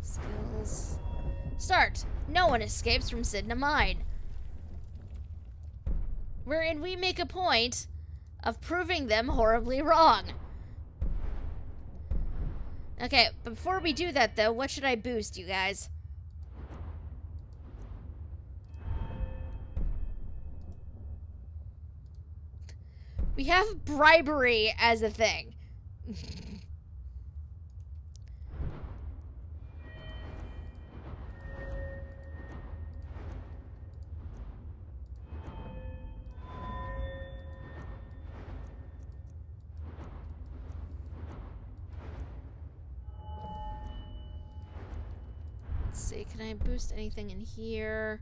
Skills. Start. No one escapes from Sidna Mine. Wherein we make a point of proving them horribly wrong. Okay, before we do that though, what should I boost, you guys? We have bribery as a thing. Let's see, can I boost anything in here?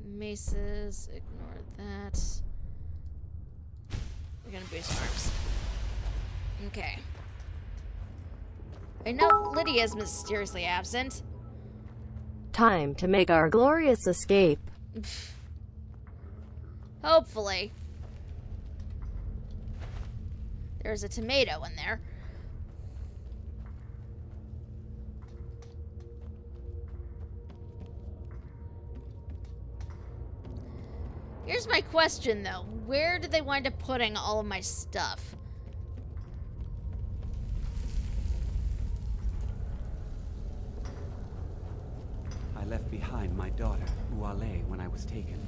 Maces, ignore that. We're gonna boost arms. Okay. I know Lydia's mysteriously absent. Time to make our glorious escape. Hopefully. There's a tomato in there. Here's my question, though. Where did they wind up putting all of my stuff? I left behind my daughter, Uale, when I was taken.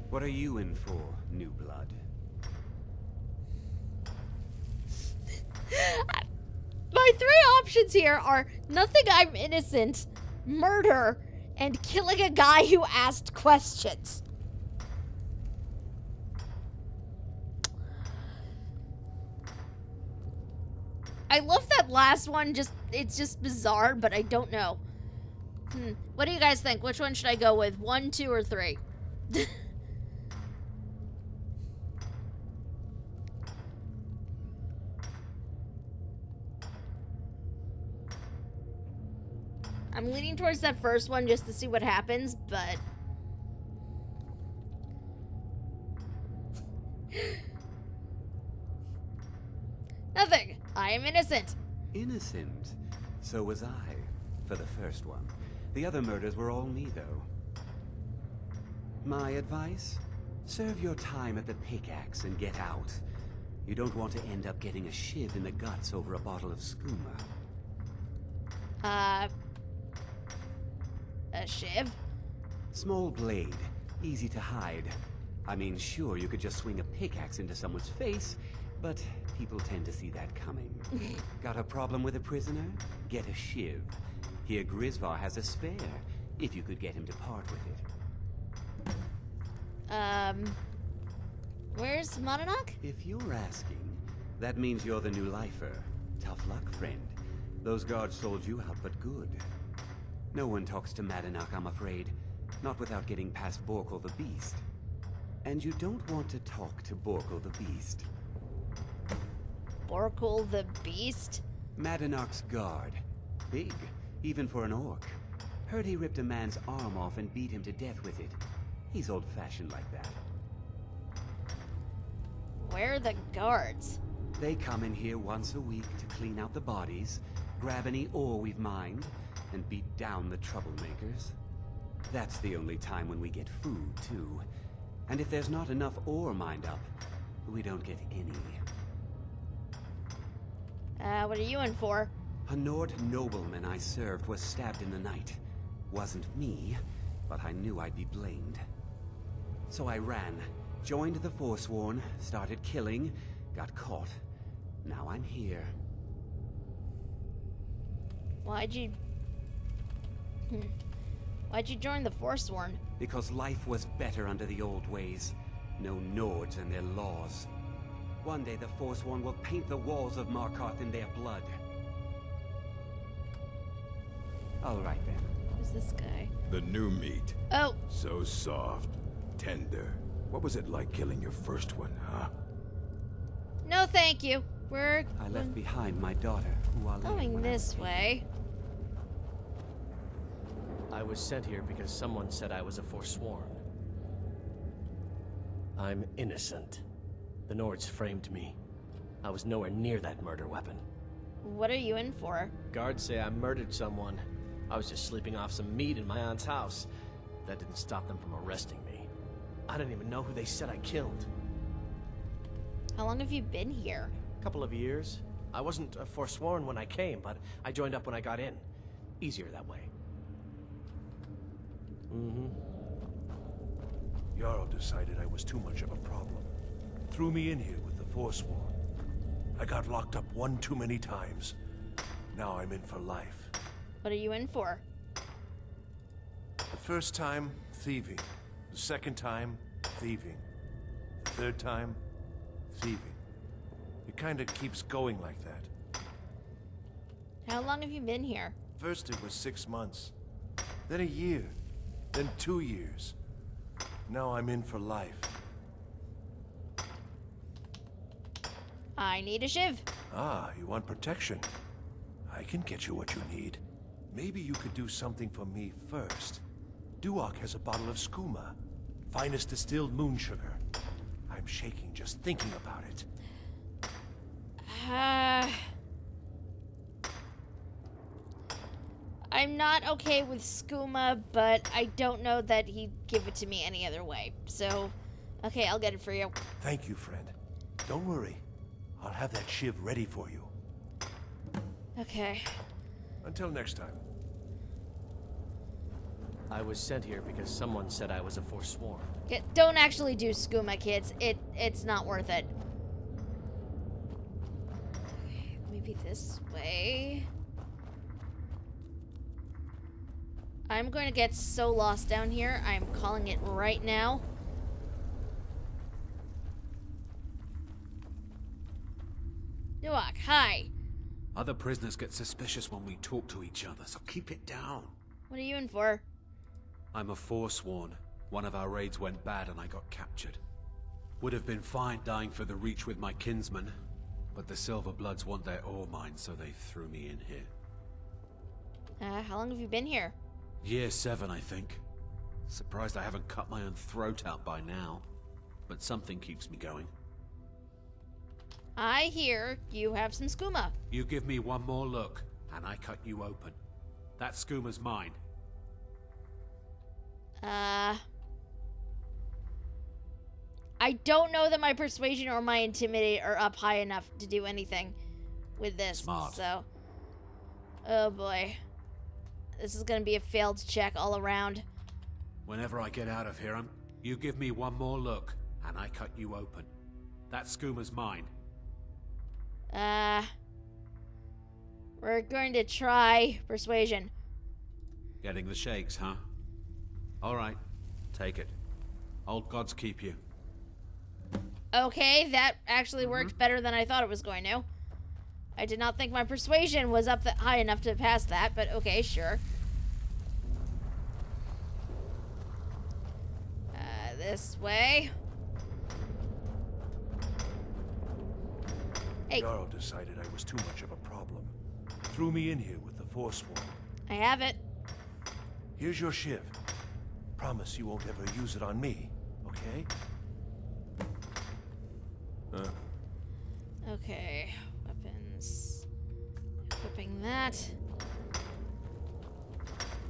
What are you in for, new blood? My three options here are nothing I'm innocent, murder, and killing a guy who asked questions. I love that last one, it's just bizarre, but I don't know. What do you guys think? Which one should I go with? 1, 2, or 3? I'm leaning towards that first one just to see what happens, but... Nothing. I am innocent. Innocent? So was I, for the first one. The other murders were all me, though. My advice? Serve your time at the pickaxe and get out. You don't want to end up getting a shiv in the guts over a bottle of skooma. A shiv? Small blade. Easy to hide. I mean, sure, you could just swing a pickaxe into someone's face, but people tend to see that coming. Got a problem with a prisoner? Get a shiv. Here Grisvar has a spare, if you could get him to part with it. Where's Monadnock? If you're asking, that means you're the new lifer. Tough luck, friend. Those guards sold you out, but good. No one talks to Madanach, I'm afraid. Not without getting past Borkul the Beast. And you don't want to talk to Borkul the Beast. Borkul the Beast? Madanach's guard. Big, even for an orc. Heard he ripped a man's arm off and beat him to death with it. He's old-fashioned like that. Where are the guards? They come in here once a week to clean out the bodies, grab any ore we've mined, and beat down the troublemakers. That's the only time when we get food, too. And if there's not enough ore mined up, we don't get any. What are you in for? A Nord nobleman I served was stabbed in the night. Wasn't me, but I knew I'd be blamed. So I ran, joined the Forsworn, started killing, got caught. Now I'm here. Why'd you join the Forsworn? Because life was better under the old ways. No Nords and their laws. One day the Forsworn will paint the walls of Markarth in their blood. All right then. Who's this guy? The new meat. Oh. So soft, tender. What was it like killing your first one, huh? No, thank you. We're I left behind my daughter, Uale. Going this way. I was sent here because someone said I was a Forsworn. I'm innocent. The Nords framed me. I was nowhere near that murder weapon. What are you in for? Guards say I murdered someone. I was just sleeping off some meat in my aunt's house. That didn't stop them from arresting me. I didn't even know who they said I killed. How long have you been here? A couple of years. I wasn't a Forsworn when I came, but I joined up when I got in. Easier that way. Jarl decided I was too much of a problem. Threw me in here with the Forsworn. I got locked up one too many times. Now I'm in for life. What are you in for? The first time, thieving. The second time, thieving. The third time, thieving. It kinda keeps going like that. How long have you been here? First it was 6 months. Then a year. Then 2 years. Now I'm in for life. I need a shiv. Ah, you want protection? I can get you what you need. Maybe you could do something for me first. Duok has a bottle of skooma. Finest distilled moon sugar. I'm shaking just thinking about it. I'm not okay with skooma, but I don't know that he'd give it to me any other way. So, okay, I'll get it for you. Thank you, friend. Don't worry. I'll have that shiv ready for you. Okay. Until next time. I was sent here because someone said I was a Forsworn. Don't actually do skooma, kids. It's not worth it. Okay, let me maybe this way. I'm going to get so lost down here. I'm calling it right now. Nuak, hi. Other prisoners get suspicious when we talk to each other, so keep it down. What are you in for? I'm a Forsworn. One of our raids went bad and I got captured. Would have been fine dying for the Reach with my kinsmen, but the Silverbloods want their ore mine, so they threw me in here. How long have you been here? Year 7, I think. Surprised I haven't cut my own throat out by now. But something keeps me going. I hear you have some skooma. You give me one more look, and I cut you open. That skooma's mine. I don't know that my persuasion or my intimidate are up high enough to do anything with this. Smart. So, oh boy. This is gonna be a failed check all around. Whenever I get out of here, you give me one more look, and I cut you open. That skooma's mine. We're going to try persuasion. Getting the shakes, huh? Alright, take it. Old gods keep you. Okay, that actually worked better than I thought it was going to. I did not think my persuasion was up high enough to pass that, but okay, sure. This way. Hey. Jarl decided I was too much of a problem. Threw me in here with the Forsworn. I have it. Here's your shiv. Promise you won't ever use it on me, okay? Okay, weapons. Equipping that.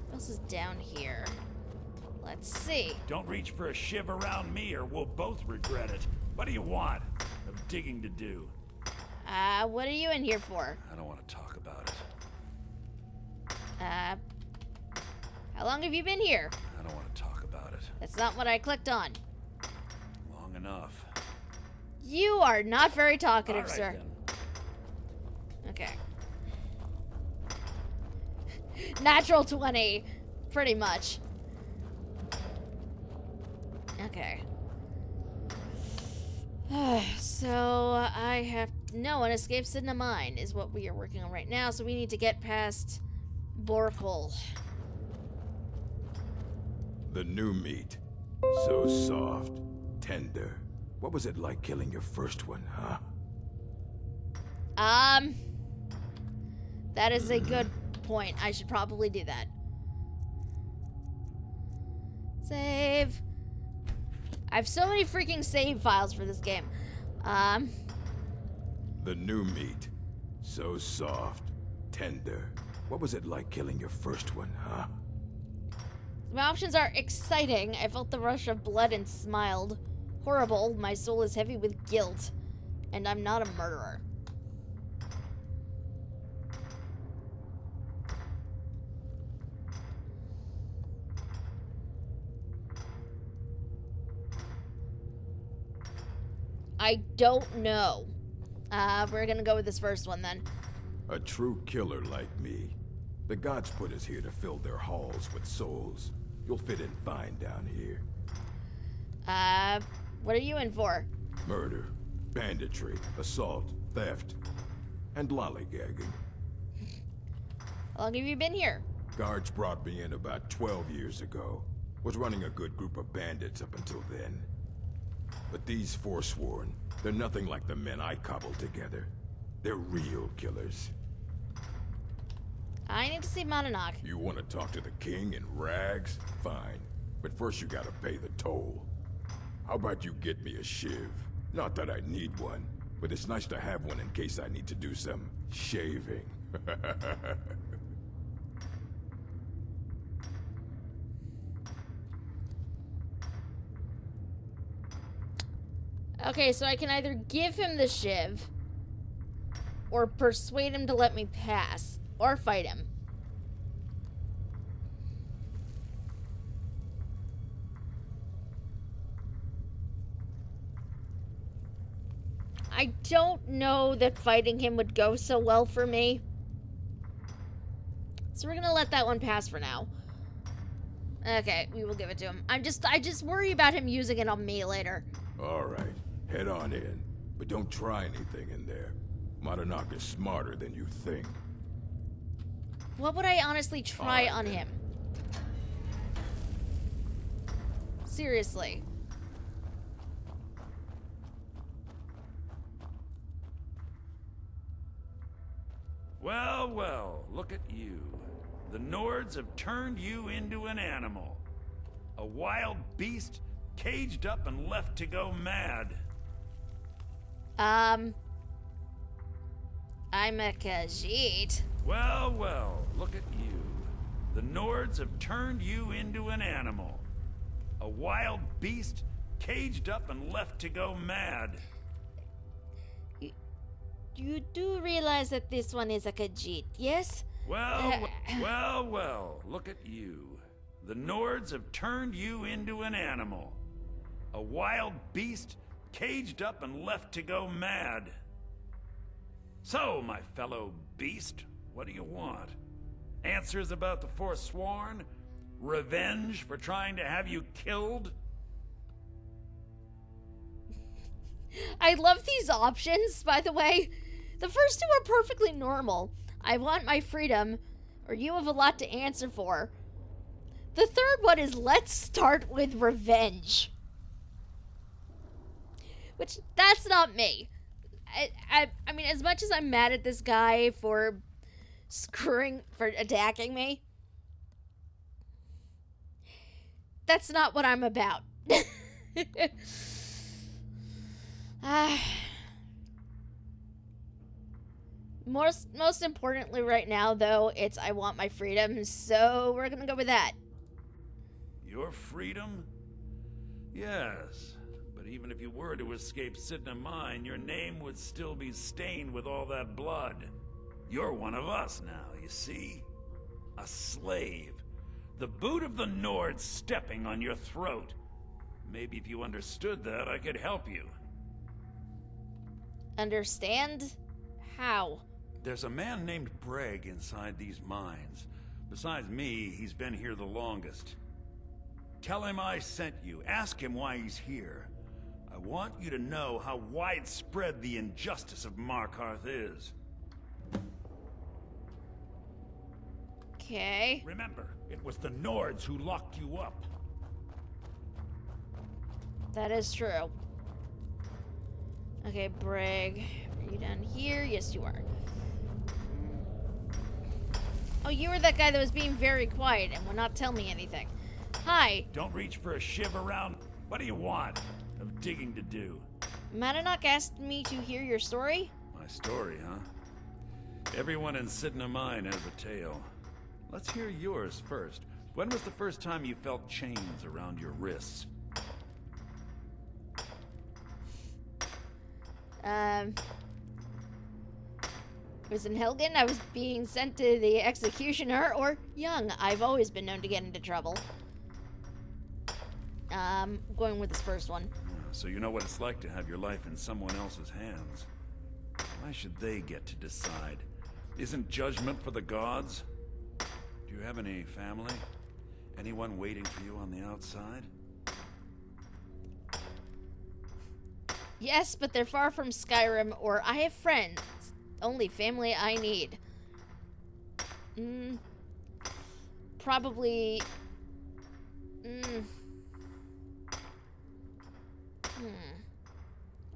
What else is down here? Let's see. Don't reach for a shiv around me or we'll both regret it. What do you want? I'm digging to do. What are you in here for? I don't want to talk about it. How long have you been here? I don't want to talk about it. That's not what I clicked on. Long enough. You are not very talkative, All right, sir. then. Okay. Natural 20. Pretty much. Okay. So, I have... No, an escape Sidna Mine is what we are working on right now, so we need to get past Borkul. The new meat. So soft, tender. What was it like killing your first one, huh? That is a good point. I should probably do that. Save. I have so many freaking save files for this game. The new meat. So soft, tender. What was it like killing your first one, huh? My options are exciting. I felt the rush of blood and smiled. Horrible. My soul is heavy with guilt. And I'm not a murderer. I don't know. We're gonna go with this first one then. A true killer like me. The gods put us here to fill their halls with souls. You'll fit in fine down here. What are you in for? Murder, banditry, assault, theft, and lollygagging. How long have you been here? Guards brought me in about 12 years ago. Was running a good group of bandits up until then. But these Forsworn, they're nothing like the men I cobbled together. They're real killers. I need to see Mononok. You want to talk to the king in rags? Fine. But first you gotta pay the toll. How about you get me a shiv? Not that I need one, but it's nice to have one in case I need to do some shaving. Okay, so I can either give him the shiv, or persuade him to let me pass, or fight him. I I don't know that fighting him would go so well for me. So we're gonna let that one pass for now. Okay, we will give it to him. I just worry about him using it on me later. Alright, head on in. But don't try anything in there. Madanak is smarter than you think. What would I honestly try on him? Seriously. Well, well, look at you. The Nords have turned you into an animal. A wild beast, caged up and left to go mad. I'm a Khajiit. Well, well, look at you. The Nords have turned you into an animal. A wild beast, caged up and left to go mad. You do realize that this one is a Khajiit, yes? Well, well, well, look at you. The Nords have turned you into an animal. A wild beast, caged up and left to go mad. So, my fellow beast, what do you want? Answers about the Forsworn? Revenge for trying to have you killed? I love these options, by the way. The first two are perfectly normal. I want my freedom, or you have a lot to answer for. The third one is let's start with revenge. Which, that's not me. I mean, as much as I'm mad at this guy for attacking me, that's not what I'm about. Most importantly right now, though, it's I want my freedom, so we're gonna go with that. Your freedom? Yes, but even if you were to escape Sidna Mine, your name would still be stained with all that blood. You're one of us now, you see? A slave. The boot of the Nord stepping on your throat. Maybe if you understood that, I could help you. Understand? How? There's a man named Breg inside these mines. Besides me, he's been here the longest. Tell him I sent you. Ask him why he's here. I want you to know how widespread the injustice of Markarth is. Okay. Remember, it was the Nords who locked you up. That is true. Okay, Breg. Are you down here? Yes, you are. Oh, you were that guy that was being very quiet and would not tell me anything. Hi. Don't reach for a shiv around. What do you want? Of digging to do. Madanak asked me to hear your story? My story, huh? Everyone in Sidna Mine has a tale. Let's hear yours first. When was the first time you felt chains around your wrists? It was in Helgen. I was being sent to the executioner, or young. I've always been known to get into trouble. Going with this first one. So you know what it's like to have your life in someone else's hands. Why should they get to decide? Isn't judgment for the gods? Do you have any family? Anyone waiting for you on the outside? Yes, but they're far from Skyrim, or I have friends. Only family I need. Probably...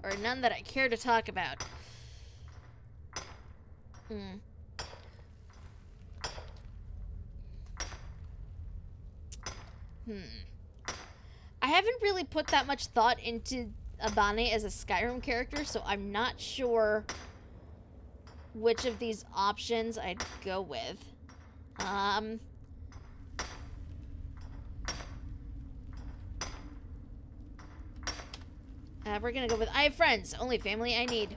Or none that I care to talk about. I haven't really put that much thought into Abane as a Skyrim character, so I'm not sure which of these options I'd go with. We're gonna go with I have friends, only family I need.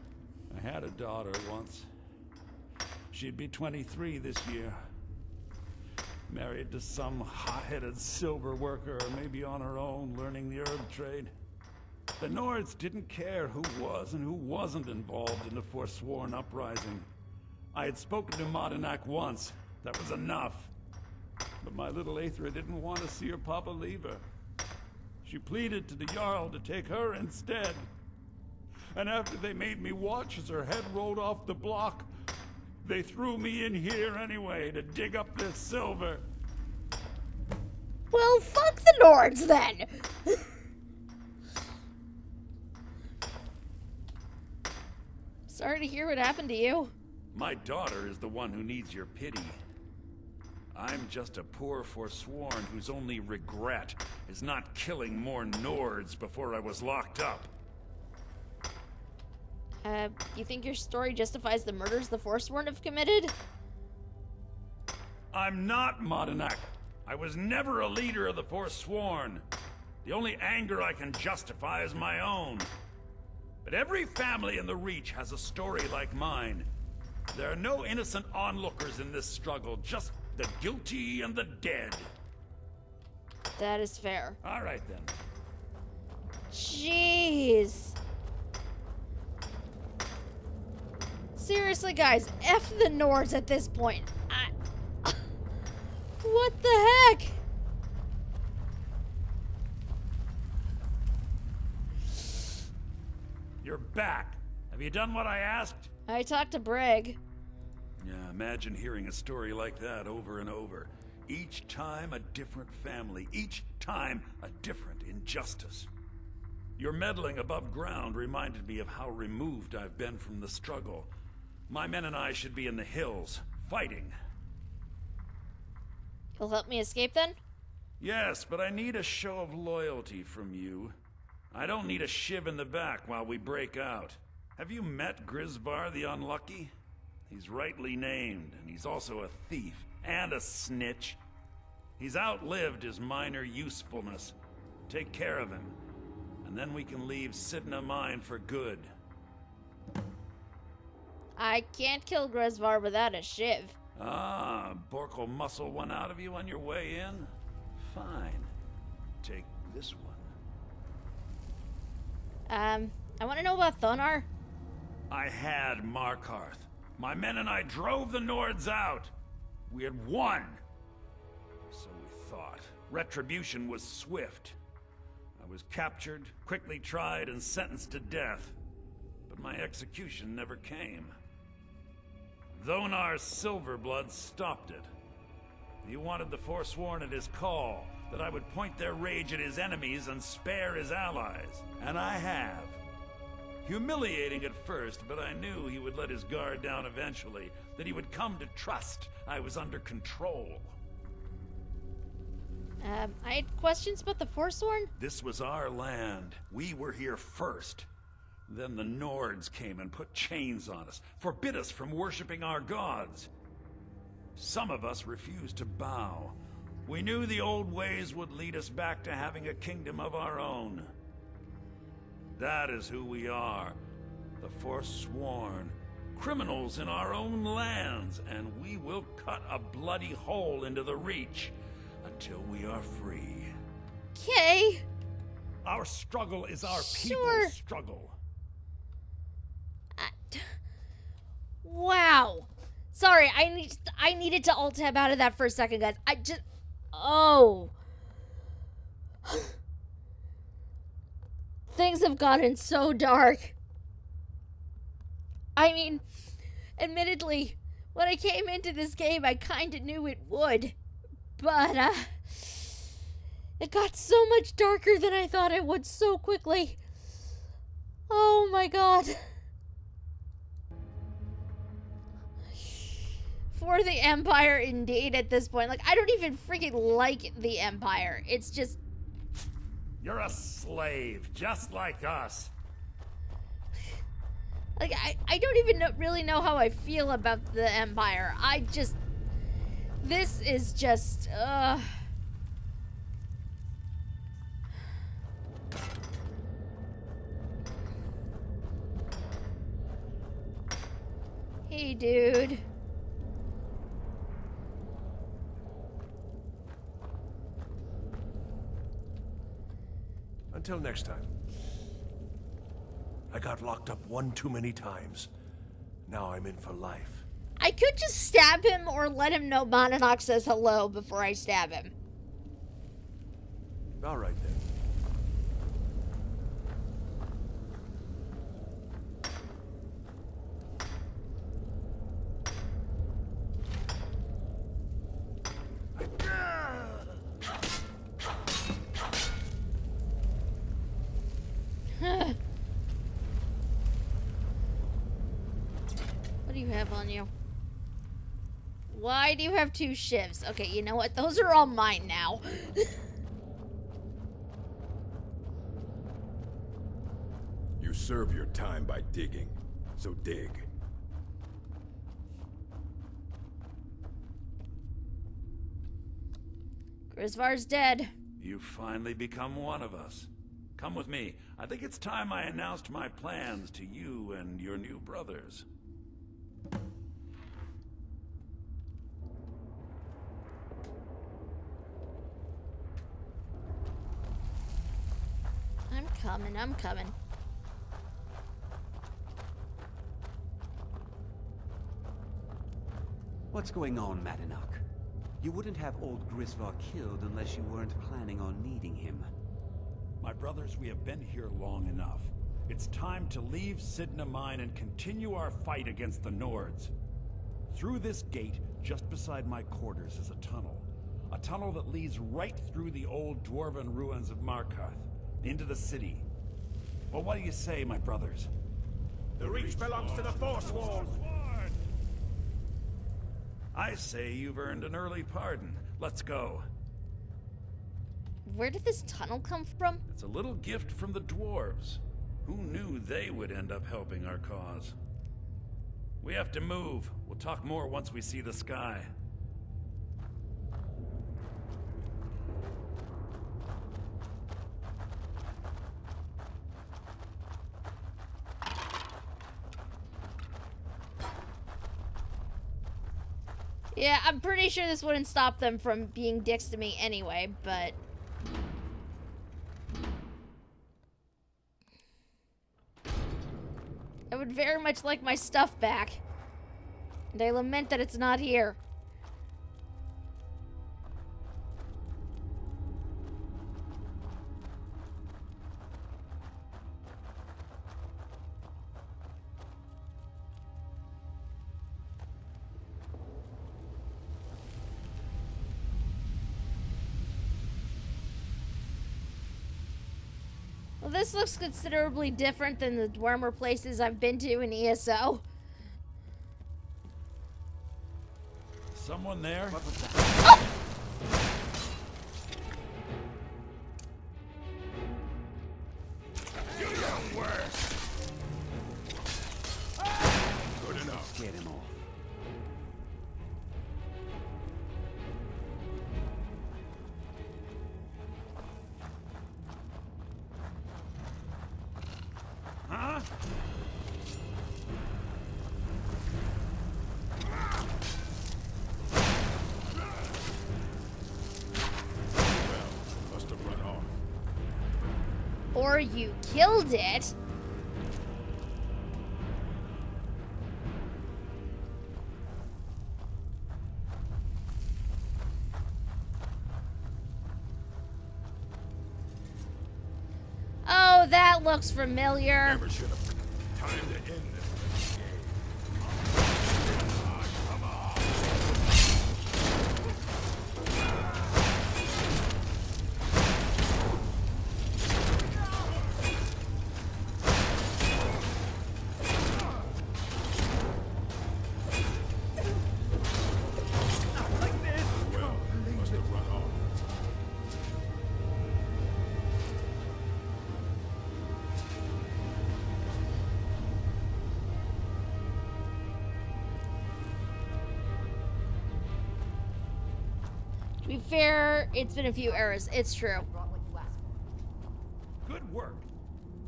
I had a daughter once. She'd be 23 this year. Married to some hot-headed silver worker, or maybe on her own, learning the herb trade. The Nords didn't care who was and who wasn't involved in the Forsworn uprising. I had spoken to Madanak once. That was enough. But my little Aethra didn't want to see her papa leave her. She pleaded to the Jarl to take her instead. And after they made me watch as her head rolled off the block, they threw me in here anyway to dig up this silver. Well, fuck the Nords then! Sorry to hear what happened to you. My daughter is the one who needs your pity. I'm just a poor Forsworn whose only regret is not killing more Nords before I was locked up. You think your story justifies the murders the Forsworn have committed? I'm not Madanak. I was never a leader of the Forsworn. The only anger I can justify is my own. But every family in the Reach has a story like mine. There are no innocent onlookers in this struggle, just the guilty and the dead. That is fair. All right, then. Jeez. Seriously, guys, F the Nords at this point. What the heck? You're back. Have you done what I asked? I talked to Brig. Yeah, imagine hearing a story like that over and over. Each time a different family, each time a different injustice. Your meddling above ground reminded me of how removed I've been from the struggle. My men and I should be in the hills, fighting. You'll help me escape then? Yes, but I need a show of loyalty from you. I don't need a shiv in the back while we break out. Have you met Grisvar the Unlucky? He's rightly named, and he's also a thief and a snitch. He's outlived his minor usefulness. Take care of him, and then we can leave Sidna Mine for good. I can't kill Grisvar without a shiv. Ah, Bork will muscle one out of you on your way in? Fine. Take this one. I want to know about Thonar. I had Markarth. My men and I drove the Nords out. We had won. So we thought. Retribution was swift. I was captured, quickly tried, and sentenced to death. But my execution never came. Thonar's Silverbloods stopped it. He wanted the Forsworn at his call, that I would point their rage at his enemies and spare his allies. And I have. Humiliating at first, but I knew he would let his guard down eventually, that he would come to trust I was under control. I had questions about the Forsworn? This was our land. We were here first. Then the Nords came and put chains on us, forbid us from worshipping our gods. Some of us refused to bow. We knew the old ways would lead us back to having a kingdom of our own. That is who we are, the Forsworn, criminals in our own lands, and we will cut a bloody hole into the Reach until we are free. Okay. Our struggle is our people's struggle. Wow. Sorry, I needed to alt-tab out of that for a second, guys. Oh. Things have gotten so dark. I mean, admittedly, when I came into this game, I kinda knew it would. But, it got so much darker than I thought it would so quickly. Oh my god. For the Empire, indeed, at this point. Like, I don't even freaking like the Empire. It's just... You're a slave, just like us. Like, I don't even really know how I feel about the Empire. This is just, Hey, dude. Until next time. I got locked up one too many times. Now I'm in for life. I could just stab him or let him know Monadnock says hello before I stab him. All right then. What do you have on you? Why do you have 2 shivs? Okay, you know what? Those are all mine now. You serve your time by digging, so dig. Grisvar's dead. You've finally become one of us. Come with me. I think it's time I announced my plans to you and your new brothers. I'm coming. What's going on, Madanach? You wouldn't have old Grisvar killed unless you weren't planning on needing him. My brothers, we have been here long enough. It's time to leave Sidna Mine and continue our fight against the Nords. Through this gate, just beside my quarters, is a tunnel. A tunnel that leads right through the old dwarven ruins of Markarth, into the city. Well, what do you say, my brothers? The Reach belongs to the Forsworn! I say you've earned an early pardon. Let's go. Where did this tunnel come from? It's a little gift from the dwarves. Who knew they would end up helping our cause? We have to move. We'll talk more once we see the sky. Yeah, I'm pretty sure this wouldn't stop them from being dicks to me anyway, but... I would very much like my stuff back. And I lament that it's not here. Well, this looks considerably different than the warmer places I've been to in ESO. Someone there? Oh! Do your worst. Good enough. Get him off. Huh? Must have run off. Or you killed it. Oh, that looks familiar. Never should have. Time to end this game. Come on. Well, must have run off. To be fair, it's been a few eras. It's true. Good work.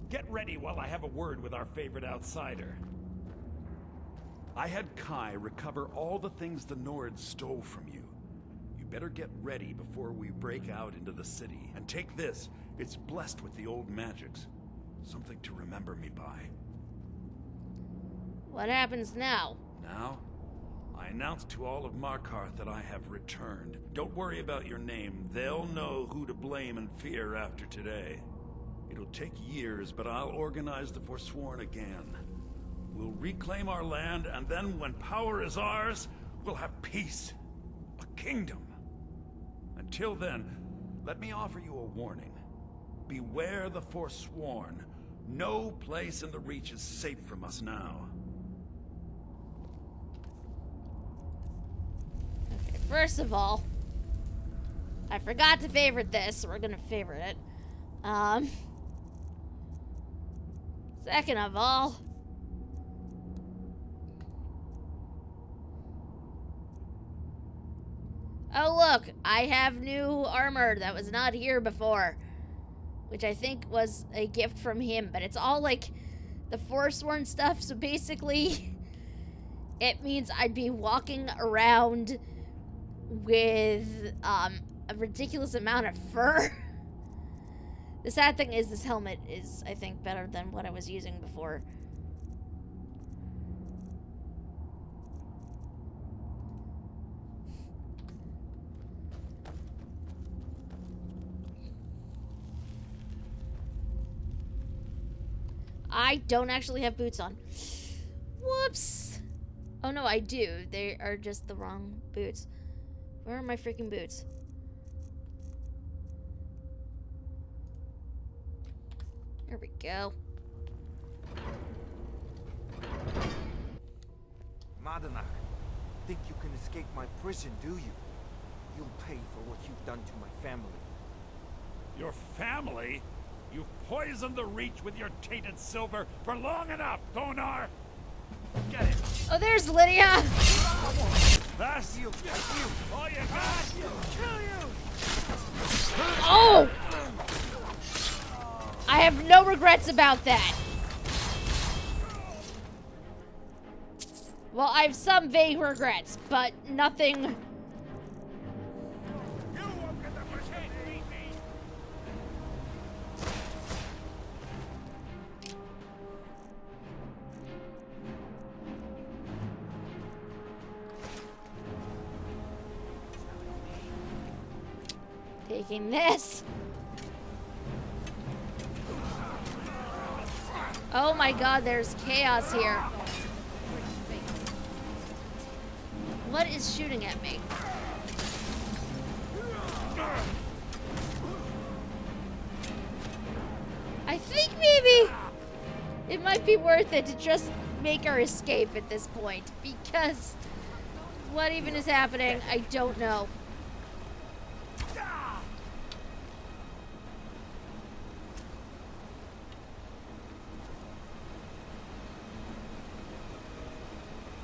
Get ready while I have a word with our favorite outsider. I had Kai recover all the things the Nords stole from you. You better get ready before we break out into the city. And take this. It's blessed with the old magics. Something to remember me by. What happens now? Now, I announce to all of Markarth that I have returned. Don't worry about your name. They'll know who to blame and fear after today. It'll take years, but I'll organize the Forsworn again. We'll reclaim our land, and then when power is ours, we'll have peace. A kingdom. Until then, let me offer you a warning. Beware the Forsworn. No place in the Reach is safe from us now. Okay, first of all, I forgot to favorite this, so we're gonna favorite it. Second of all, oh look, I have new armor that was not here before, which I think was a gift from him, but it's all like the Forsworn stuff, so basically it means I'd be walking around with a ridiculous amount of fur. The sad thing is this helmet is, I think, better than what I was using before. I don't actually have boots on. Whoops. Oh no, I do. They are just the wrong boots. Where are my freaking boots? There we go. Madanach, think you can escape my prison, do you? You'll pay for what you've done to my family. Your family? You've poisoned the Reach with your tainted silver for long enough, Thonar! Get it! Oh, there's Lydia! That's you! Oh, you got you! Kill you! Oh! I have no regrets about that. Well, I have some vague regrets, but nothing. Taking this. Oh my god, there's chaos here. What is shooting at me? I think maybe it might be worth it to just make our escape at this point, because what even is happening, I don't know.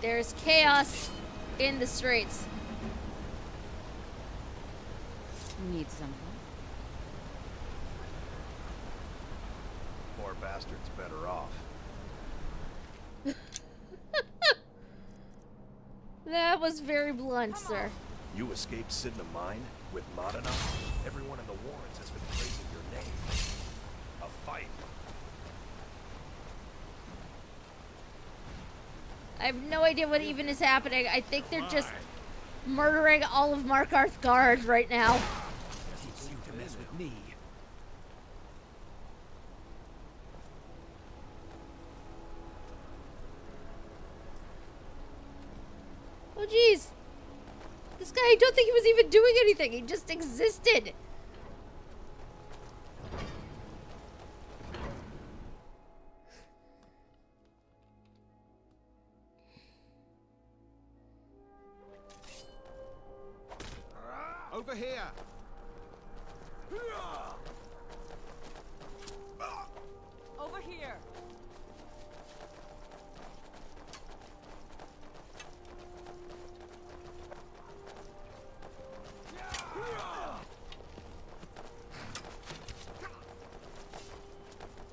There's chaos in the streets. Need something? Poor bastard's better off. That was very blunt, sir. You escaped Sidna Mine with Madana? Everyone in the Warrens has been praising your name. A fight. I have no idea what even is happening. I think they're just murdering all of Markarth guards right now. Teach you to mess with me. Oh, jeez. This guy, I don't think he was even doing anything. He just existed. Over here! Over here!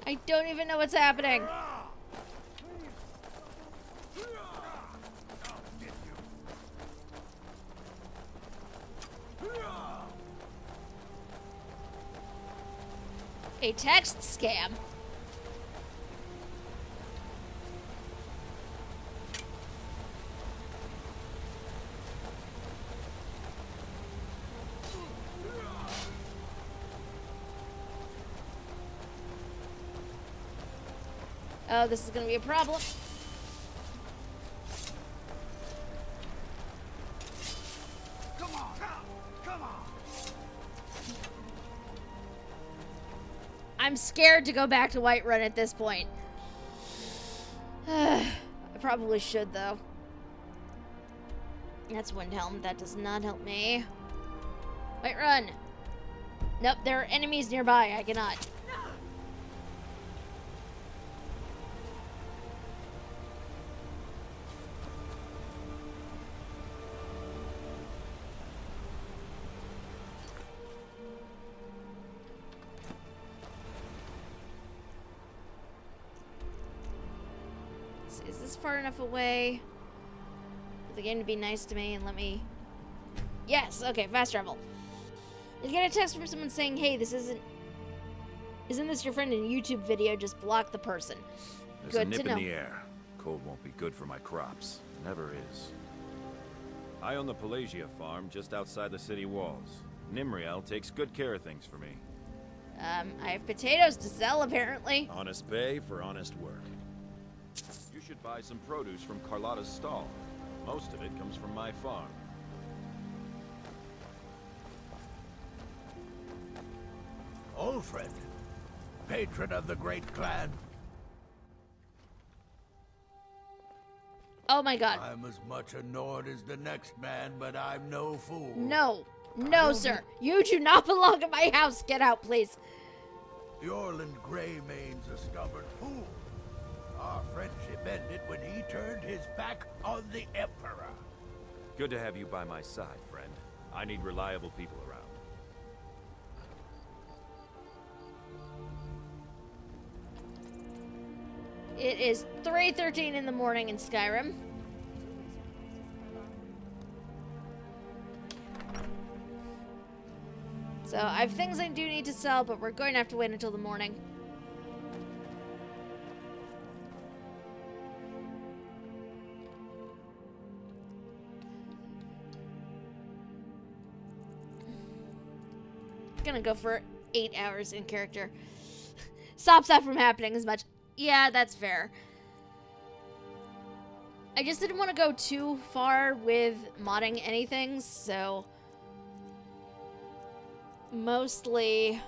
I don't even know what's happening. A text scam? Oh, this is gonna be a problem. Come on! Come on! I'm scared to go back to Whiterun at this point. I probably should, though. That's Windhelm. That does not help me. Whiterun! Nope, there are enemies nearby. I cannot. Is this far enough away for the game to be nice to me and let me... Yes, okay, fast travel. You get a text from someone saying, hey, this isn't this your friend in a YouTube video? Just block the person. There's Good a nip to know. in the air. Cold won't be good for my crops. Never is. I own the Pelagia farm just outside the city walls. Nimriel takes good care of things for me. I have potatoes to sell, apparently. Honest pay for honest work. You should buy some produce from Carlotta's stall. Most of it comes from my farm. Ulfred, patron of the great clan. Oh my god. I'm as much a Nord as the next man, but I'm no fool. No. No, sir. You do not belong in my house. Get out, please. The Orland Greymane's a stubborn fool. Our friendship ended when he turned his back on the Emperor. Good to have you by my side, friend. I need reliable people around. It is 3:13 in the morning in Skyrim. So I have things I do need to sell, but we're going to have to wait until the morning. Gonna go for 8 hours in character. Stops that from happening as much. Yeah, that's fair. I just didn't want to go too far with modding anything, so mostly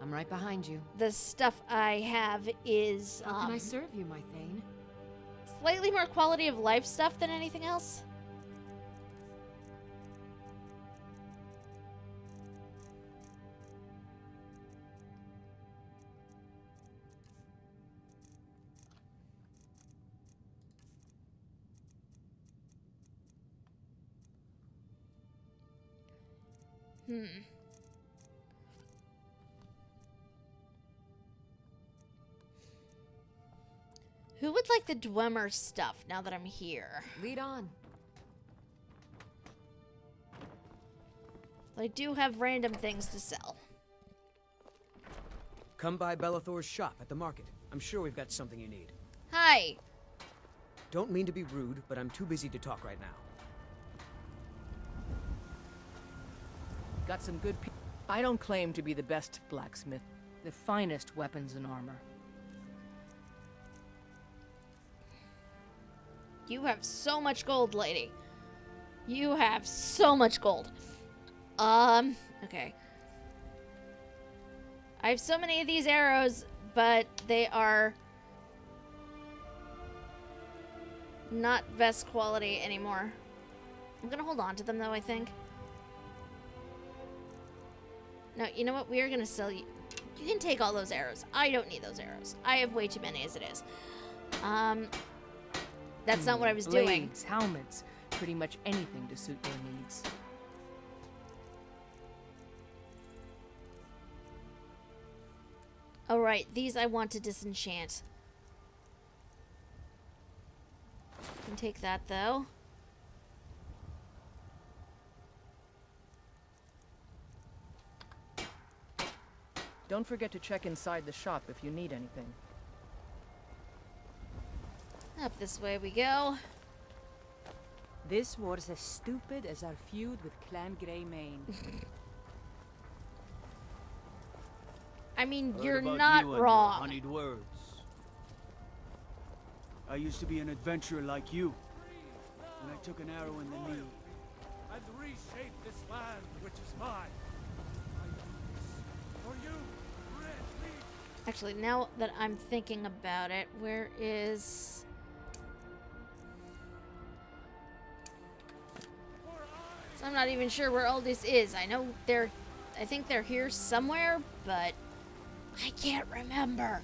I'm right behind you. the stuff I have is How can I serve you, my Thane? slightly more quality of life stuff than anything else. Who would like the Dwemer stuff now that I'm here? Lead on. I do have random things to sell. Come by Bellathor's shop at the market. I'm sure we've got something you need. Hi. Don't mean to be rude, but I'm too busy to talk right now. Got some good I don't claim to be the best blacksmith, the finest weapons and armor. You have so much gold, lady. You have so much gold. Okay. I have so many of these arrows, but they are not best quality anymore. I'm gonna hold on to them, though, I think. No, you know what? We are gonna sell you. You can take all those arrows. I don't need those arrows. I have way too many as it is. That's not what I was doing. Blades, helmets, pretty much anything to suit your needs. Alright, these I want to disenchant. Can take that, though. Don't forget to check inside the shop if you need anything. Up this way we go. This was as stupid as our feud with Clan Greymane. I mean, Heard you're about not you and your wrong. honeyed words. I used to be an adventurer like you, and I took an arrow in the knee. And reshape this land, which is mine. For you, Red Leaf. Actually, now that I'm thinking about it, where is... So I'm not even sure where all this is. I know they're... I think they're here somewhere, but I can't remember.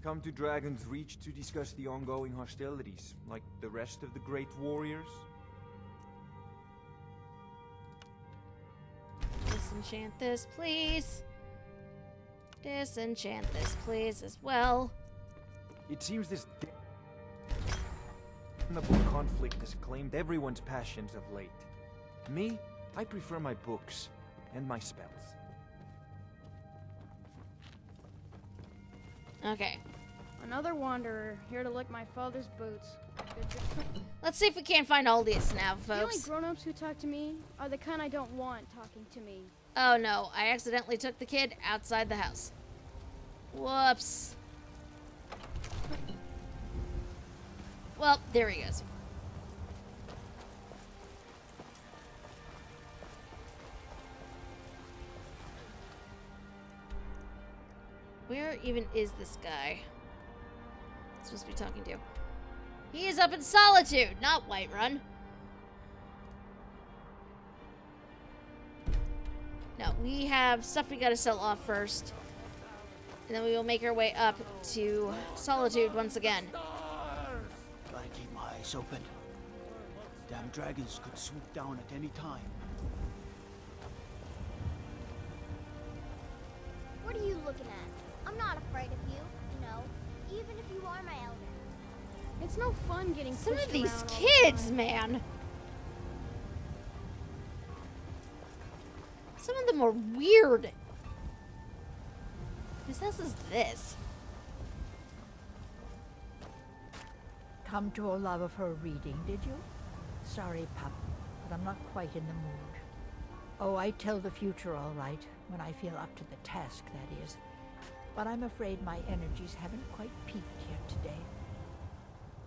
Come to Dragon's Reach to discuss the ongoing hostilities, like the rest of the great warriors? Disenchant this, please. Disenchant this, please, as well. It seems this damnable conflict has claimed everyone's passions of late. Me, I prefer my books and my spells. Okay. Another wanderer, here to lick my father's boots. Let's see if we can't find all these now, The only folks. grown-ups who talk to me are the kind I don't want talking to me. Oh no, I accidentally took the kid outside the house. Whoops. Well, there he goes. Where even is this guy? I'm supposed to be talking to. He is up in Solitude, not Whiterun. No, we have stuff we gotta sell off first. And then we will make our way up to Solitude once again. Gotta keep my eyes open. Damn dragons could swoop down at any time. What are you looking at? I'm not afraid of you, you know, even if you are my elder. It's no fun getting Some pushed of these around all the kids, time. man. Some of them are weird. Whose house is this? Come to Olava for a reading, did you? Sorry, pup, but I'm not quite in the mood. Oh, I tell the future all right, when I feel up to the task, that is. But I'm afraid my energies haven't quite peaked yet today.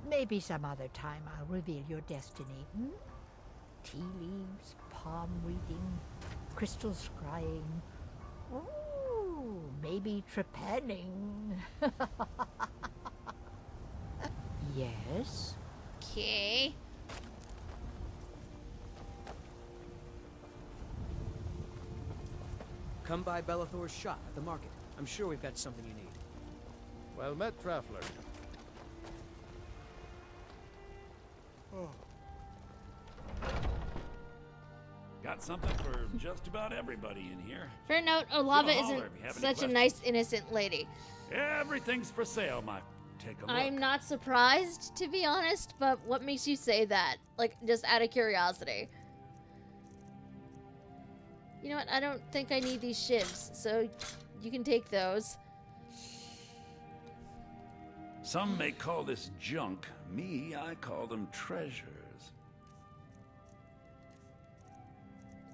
Maybe some other time I'll reveal your destiny, hmm? Tea leaves, palm reading, crystal scrying. Ooh, maybe trepanning. Yes? Okay. Come by Bellathor's shop at the market. I'm sure we've got something you need. Well met, traveler. Got something for just about everybody in here. Fair note, Give a Olava holler isn't if you have any such a questions. nice, innocent lady. Everything's for sale, my. Take a look. I'm not surprised, to be honest, but what makes you say that? Like, just out of curiosity. You know what? I don't think I need these shivs, so you can take those. Some may call this junk. Me, I call them treasures.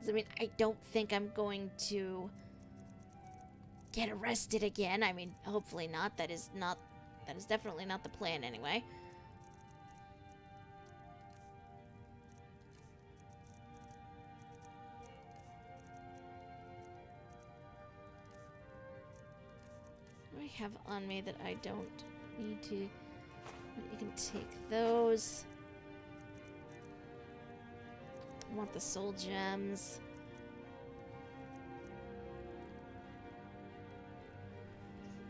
I mean, I don't think I'm going to get arrested again. I mean, hopefully not. That is definitely not the plan anyway. What do I have on me that I don't need to? You can take those. I want the soul gems.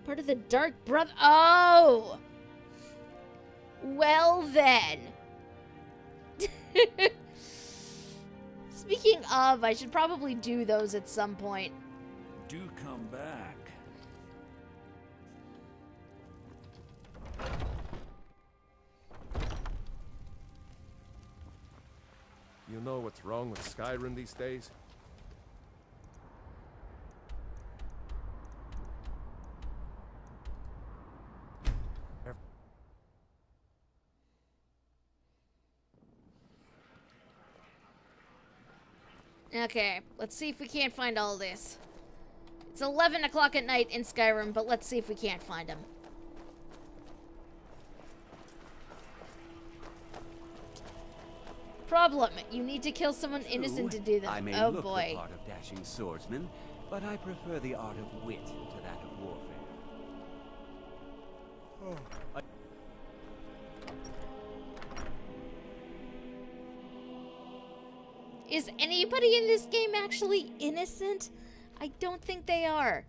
Part of the Dark Brother. Oh! Well then. Speaking of, I should probably do those at some point. Do come back. You know what's wrong with Skyrim these days? Okay, let's see if we can't find all this. It's 11 o'clock at night in Skyrim, but let's see if we can't find him. Problem, you need to kill someone innocent to do I them. may Oh look boy. the part of dashing swordsman, but I prefer the art of wit to that of warfare. Is anybody in this game actually innocent? I don't think they are.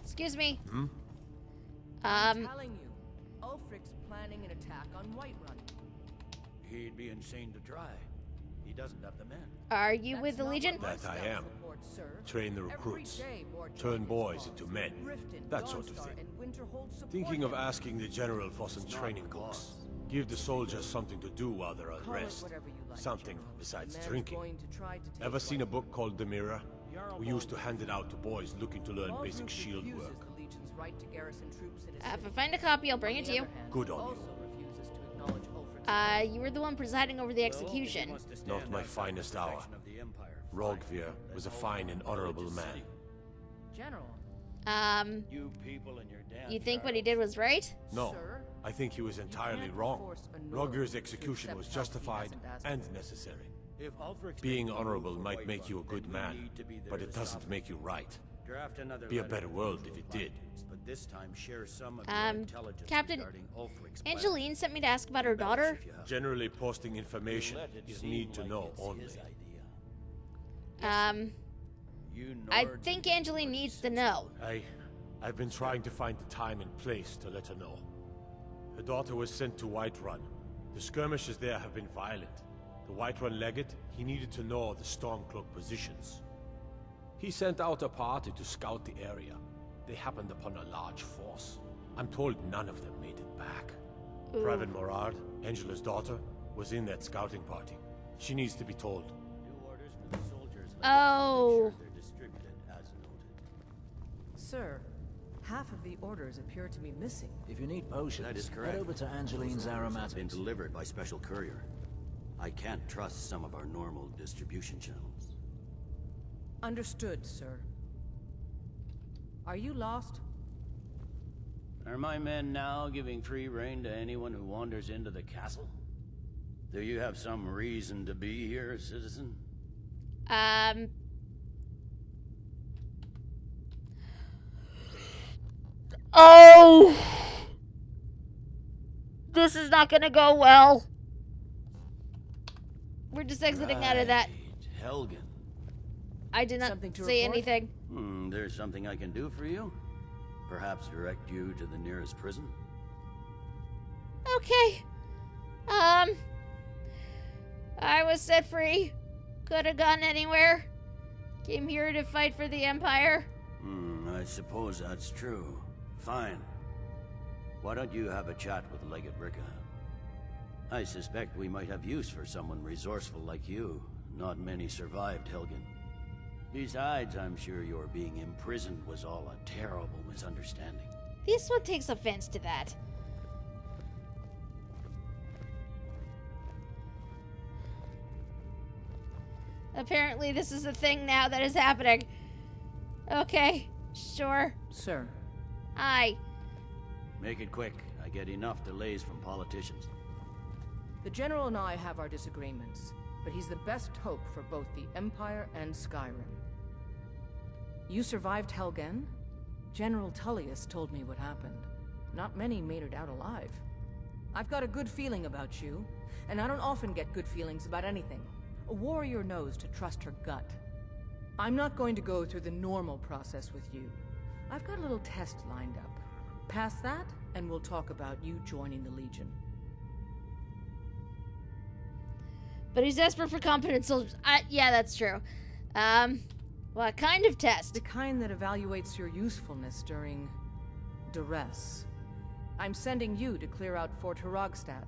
Excuse me. I'm telling you, Ulfric's planning an attack on Whiterun. He'd be insane to try. He doesn't have the men. Are you with the Legion? That I am. Train the recruits. Turn boys into men. That sort of thing. Thinking of asking the General for some training books. Give the soldiers something to do while they're at rest. Something besides drinking. Ever seen a book called The Mirror? We used to hand it out to boys looking to learn basic shield work. If I find a copy, I'll bring it to you. Good on you. You were the one presiding over the execution. Not my finest hour. Rogvir was a fine and honorable man. General. You think what he did was right? No, I think he was entirely wrong. Rogvir's execution was justified and necessary. Being honorable might make you a good man, but it doesn't make you right. Be a better world if it did. But this time share some of your intelligence Captain, regarding Ulfric's plan. Angeline sent me to ask about her daughter. Generally, posting information is need to know only. I think Angeline needs to know. I've been trying to find the time and place to let her know. Her daughter was sent to Whiterun. The skirmishes there have been violent. The Whiterun legate, he needed to know the Stormcloak positions. He sent out a party to scout the area. They happened upon a large force. I'm told none of them made it back. Ooh. Private Morard, Angela's daughter, was in that scouting party. She needs to be told. Oh. Sir, half of the orders appear to be missing. If you need potions, That is head correct. over to Angeline's aromatics. Been delivered by special courier. I can't trust some of our normal distribution channels. Understood, sir. Are you lost? Are my men now giving free rein to anyone who wanders into the castle? Do you have some reason to be here, citizen? Oh! This is not gonna go well. We're just exiting out of that. Helgen. I did not say anything. There's something I can do for you? Perhaps direct you to the nearest prison? Okay. I was set free. Could have gone anywhere. Came here to fight for the Empire. I suppose that's true. Fine. Why don't you have a chat with Legate Ricca? I suspect we might have use for someone resourceful like you. Not many survived Helgen. Besides, I'm sure your being imprisoned was all a terrible misunderstanding. This one takes offense to that. Apparently this is a thing now that is happening. Okay, sure. Sir. Hi. Make it quick. I get enough delays from politicians. The General and I have our disagreements, but he's the best hope for both the Empire and Skyrim. You survived Helgen? General Tullius told me what happened. Not many made it out alive. I've got a good feeling about you, and I don't often get good feelings about anything. A warrior knows to trust her gut. I'm not going to go through the normal process with you. I've got a little test lined up. Pass that, and we'll talk about you joining the Legion. But he's desperate for competent soldiers. Yeah, that's true. What kind of test? The kind that evaluates your usefulness during duress. I'm sending you to clear out Fort Hrogstad.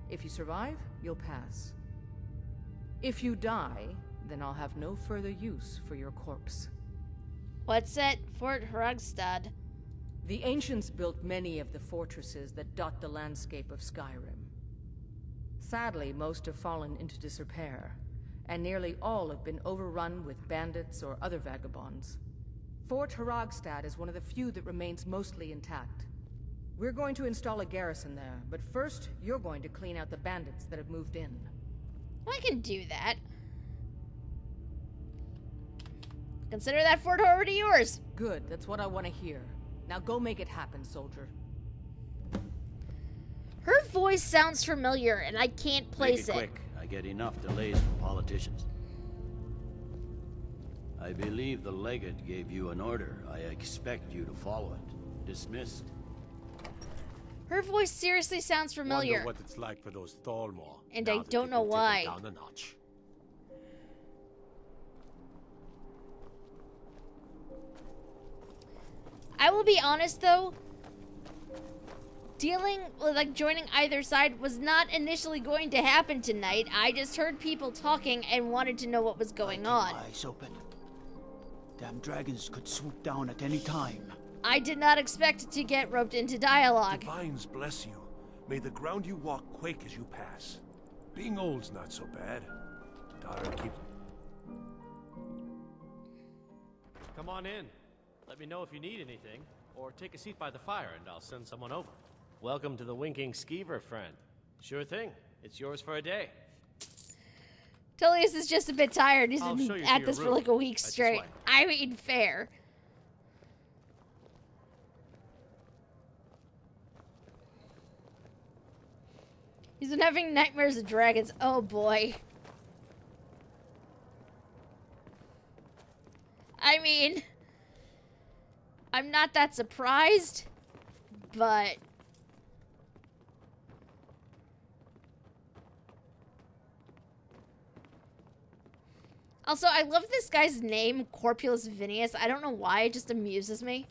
If you survive, you'll pass. If you die, then I'll have no further use for your corpse. What's at Fort Hrogstad? The ancients built many of the fortresses that dot the landscape of Skyrim. Sadly, most have fallen into disrepair, and nearly all have been overrun with bandits or other vagabonds. Fort Hrogstad is one of the few that remains mostly intact. We're going to install a garrison there, but first, you're going to clean out the bandits that have moved in. I can do that. Consider that fort already yours. Good, that's what I want to hear. Now go make it happen, soldier. Her voice sounds familiar, and I can't place Make it quick. I get enough delays from politicians. I believe the legate gave you an order. I expect you to follow it. Dismissed. Her voice seriously sounds familiar. Wonder what it's like for those Thalmor. And I don't know why. Down a notch. I will be honest though, dealing with like joining either side was not initially going to happen tonight. I just heard people talking and wanted to know what was going on. Eyes open. Damn dragons could swoop down at any time. I did not expect to get roped into dialogue. Divines bless you. May the ground you walk quake as you pass. Being old's not so bad. Daughter, keep... Come on in. Let me know if you need anything, or take a seat by the fire and I'll send someone over. Welcome to the Winking Skeever, friend. Sure thing. It's yours for a day. Tullius is just a bit tired. He's I'll been show you to at your this for room. like a week That's straight. just I mean, fair. He's been having nightmares of dragons. Oh boy. I mean, I'm not that surprised, but also, I love this guy's name, Corpulus Vinius. I don't know why, it just amuses me.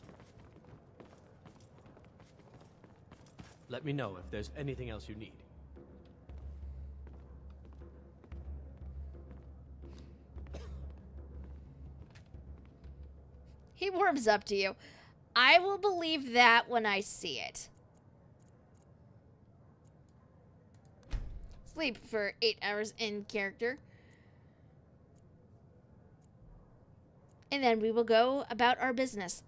Let me know if there's anything else you need. He warms up to you. I will believe that when I see it. Sleep for 8 hours in character. And then we will go about our business.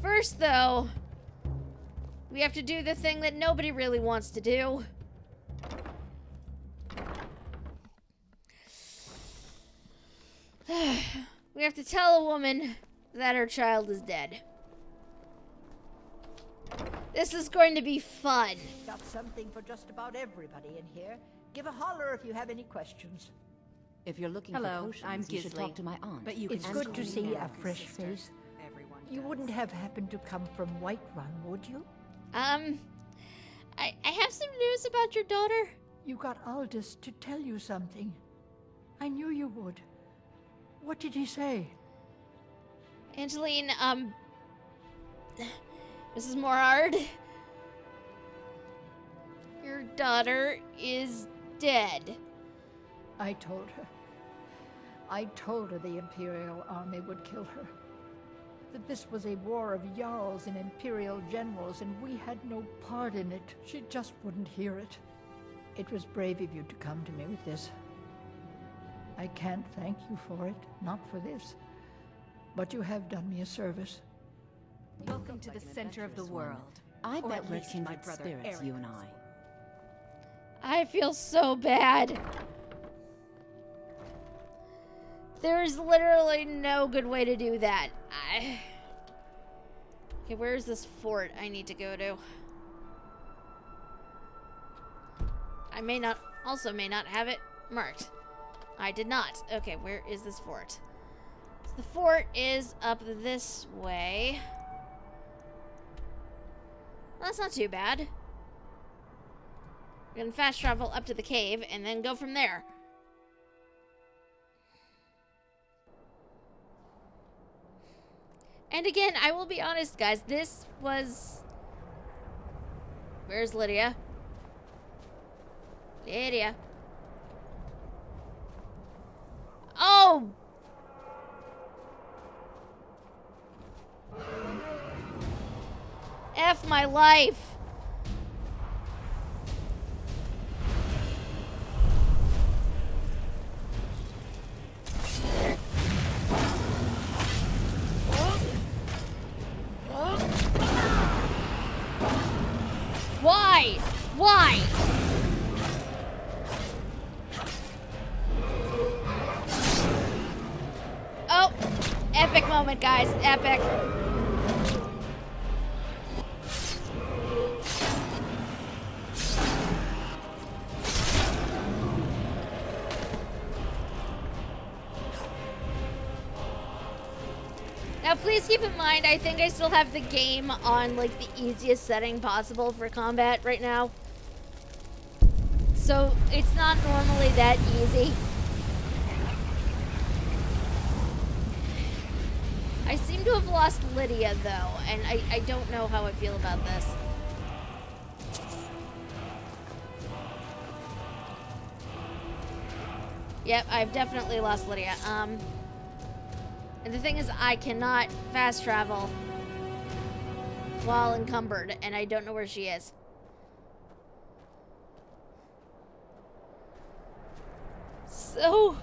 First, though, we have to do the thing that nobody really wants to do. We have to tell a woman that her child is dead. This is going to be fun. Got something for just about everybody in here. Give a holler if you have any questions. If you're looking Hello, for potions, I'm you should Gisli. talk to my aunt. But you It's can good to ask me see now, a fresh sister. face. Everyone You does. wouldn't have happened to come from Whiterun, would you? I have some news about your daughter. You got Aldous to tell you something. I knew you would. What did he say? Angeline, Mrs. Morard, your daughter is dead. I told her. I told her the Imperial army would kill her. That this was a war of Jarls and Imperial generals, and we had no part in it. She just wouldn't hear it. It was brave of you to come to me with this. I can't thank you for it, not for this. But you have done me a service. Welcome to the center of the world. I Or bet at we're least my kindred brother spirits, Eric you and was I. I feel so bad. There's literally no good way to do that. Okay, where is this fort I need to go to? I may not have it marked. I did not. Okay, where is this fort? So the fort is up this way. Well, that's not too bad. We can fast travel up to the cave and then go from there. And again, I will be honest, guys, this was... Where's Lydia? Lydia. Oh! F my life. Why? Why? Oh, epic moment, guys. Epic. Now, please keep in mind, I think I still have the game on, like, the easiest setting possible for combat right now. So, it's not normally that easy. I seem to have lost Lydia, though, and I don't know how I feel about this. Yep, I've definitely lost Lydia. And the thing is, I cannot fast travel while encumbered, and I don't know where she is. So...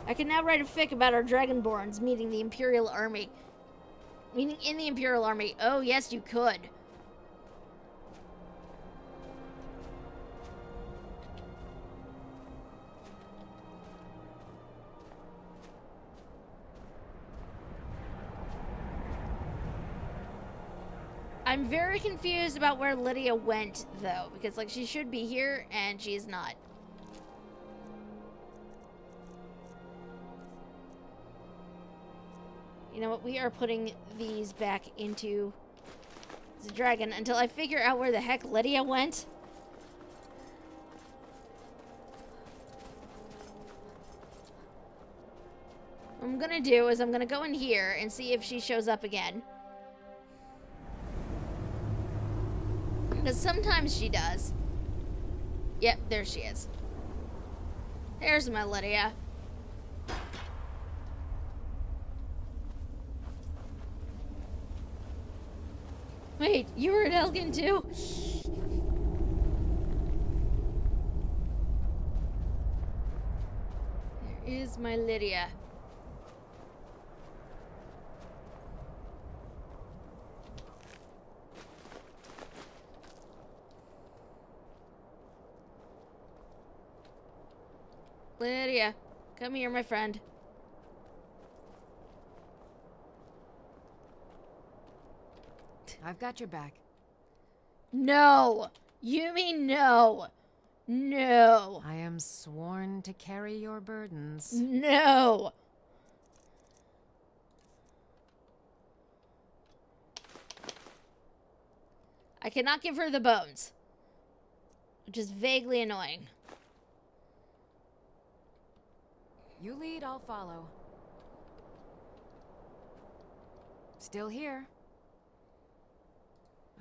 I can now write a fic about our Dragonborns meeting the Imperial Army. Meeting in the Imperial Army. Oh, yes, you could. I'm very confused about where Lydia went, though, because, like, she should be here, and she is not. You know what? We are putting these back into the dragon until I figure out where the heck Lydia went. What I'm gonna do is I'm gonna go in here and see if she shows up again. Because sometimes she does. Yep, there she is. There's my Lydia. Wait, you were an Elgin too? There is my Lydia. Lydia, come here, my friend. I've got your back. No! You mean no! No! I am sworn to carry your burdens. No! I cannot give her the bones. Which is vaguely annoying. You lead, I'll follow. Still here.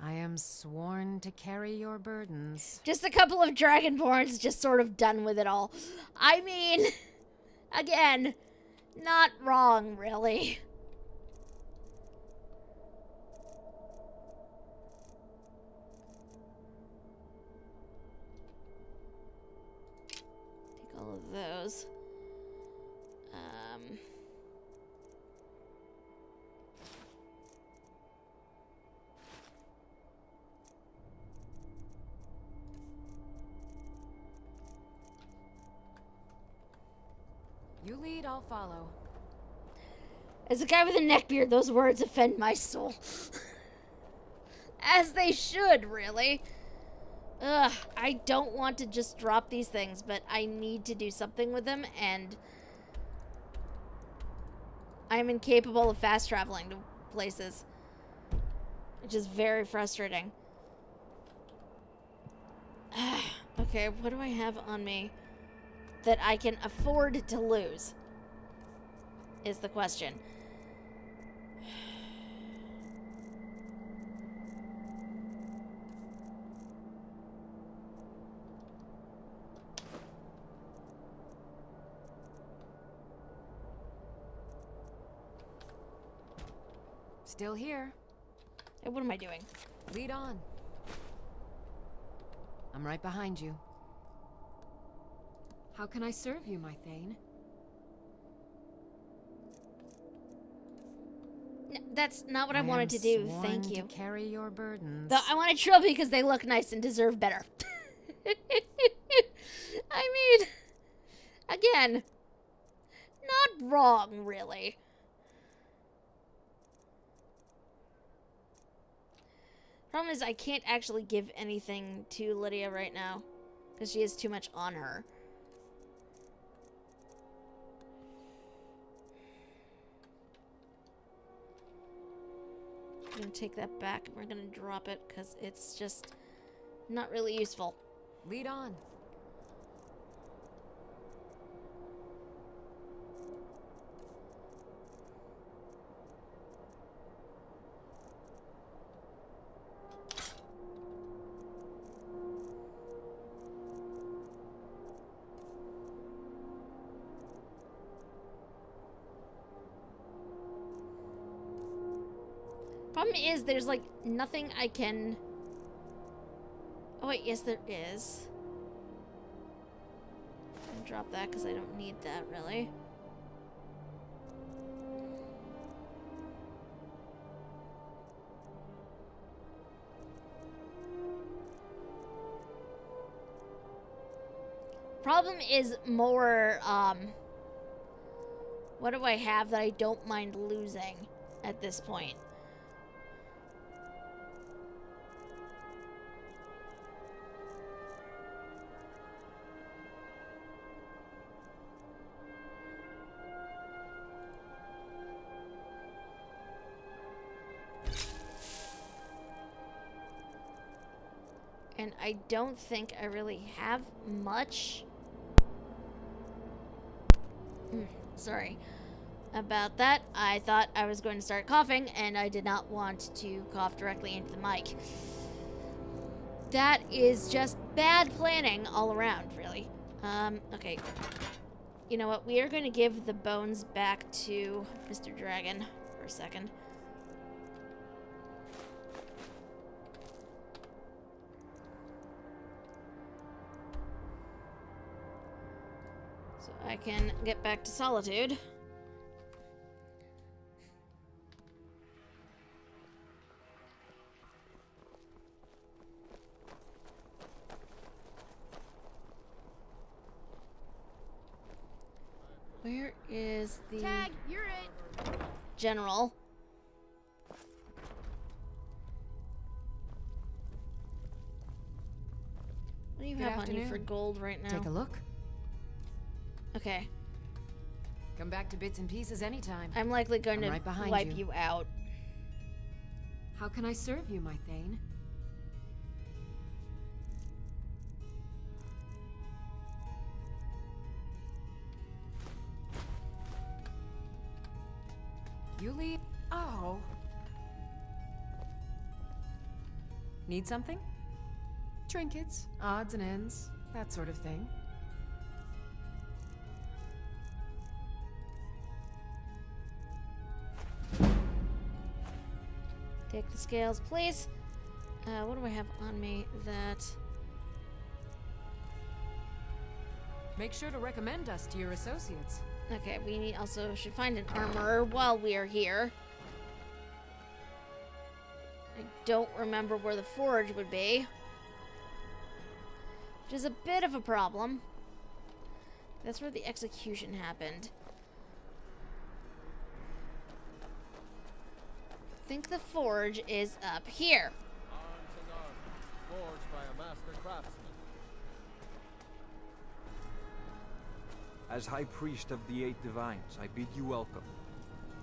I am sworn to carry your burdens. Just a couple of Dragonborns just sort of done with it all. I mean, again, not wrong, really. Take all of those. You lead, I'll follow. As a guy with a neckbeard, those words offend my soul. As they should, really. Ugh, I don't want to just drop these things, but I need to do something with them, and I'm incapable of fast traveling to places, which is very frustrating. Okay, what do I have on me that I can afford to lose? is the question. Still here. Hey, what am I doing? Lead on. I'm right behind you. How can I serve you, my Thane? That's not what I wanted to do. Thank you. To carry your burdens. Though I want a trophy because they look nice and deserve better. I mean, again, not wrong, really. Problem is, I can't actually give anything to Lydia right now because she has too much on her. I'm gonna take that back and we're gonna drop it because it's just not really useful. Lead on. Problem is, there's like nothing I can... Oh wait, yes there is. I'll drop that because I don't need that really. Problem is more, what do I have that I don't mind losing at this point? And I don't think I really have much. Sorry about that. I thought I was going to start coughing, and I did not want to cough directly into the mic. That is just bad planning all around, really. Okay. You know what? We are going to give the bones back to Mr. Dragon for a second. I can get back to Solitude. Where is the Tag, you're it. general? What do you have on you for gold right now? Take a look. Okay. Come back to bits and pieces anytime. I'm likely going to right wipe you out. How can I serve you, my Thane? You leave. Oh. Need something? Trinkets, odds and ends, that sort of thing. Take the scales, please. What do I have on me that... Make sure to recommend us to your associates. Okay, we also should find an armorer while we are here. I don't remember where the forge would be. Which is a bit of a problem. That's where the execution happened. I think the forge is up here. Arms and armor, forged by a master craftsman. As High Priest of the Eight Divines, I bid you welcome.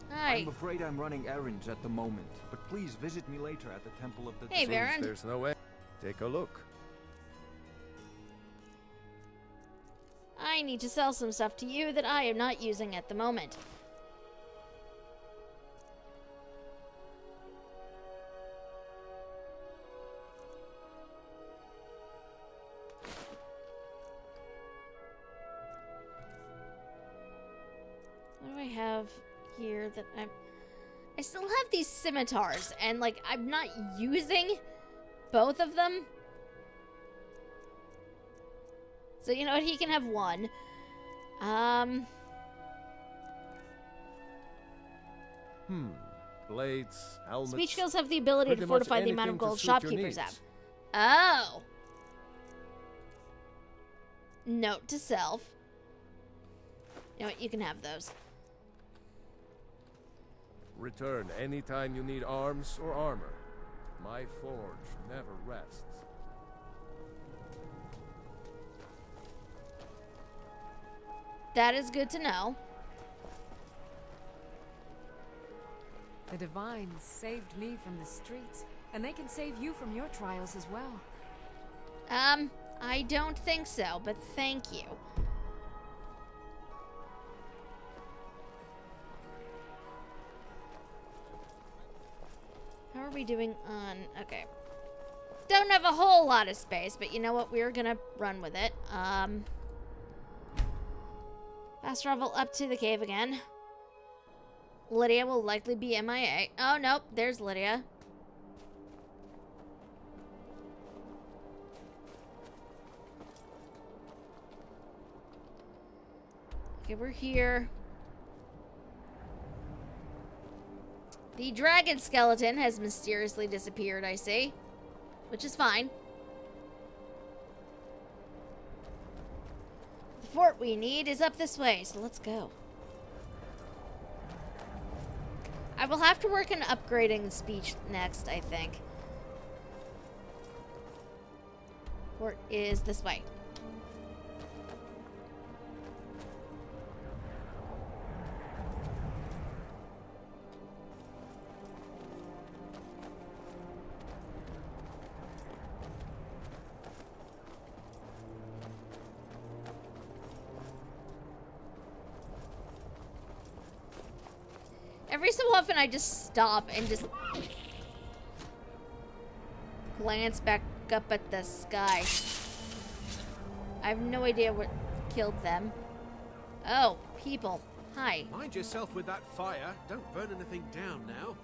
Hi. I'm afraid I'm running errands at the moment, but please visit me later at the Temple of the... Hey, Baron. There's no way. Take a look. I need to sell some stuff to you that I am not using at the moment. have here that I still have these scimitars, and like I'm not using both of them. So you know what? He can have one. Blades, helmets. Speech skills have the ability to fortify the amount of gold shopkeepers have. Oh. Note to self. You know what? You can have those. Return anytime you need arms or armor. My forge never rests. That is good to know. The Divines saved me from the streets, and they can save you from your trials as well. I don't think so, but thank you. How are we doing on... Okay. Don't have a whole lot of space, but you know what? We're gonna run with it. Fast travel up to the cave again. Lydia will likely be MIA. Oh, nope. There's Lydia. Okay, we're here. The dragon skeleton has mysteriously disappeared, I see. Which is fine. The fort we need is up this way, so let's go. I will have to work on upgrading the speech next, I think. Fort is this way. Every so often I just stop and just glance back up at the sky. I have no idea what killed them. Oh, people. Hi. Mind yourself with that fire. Don't burn anything down now.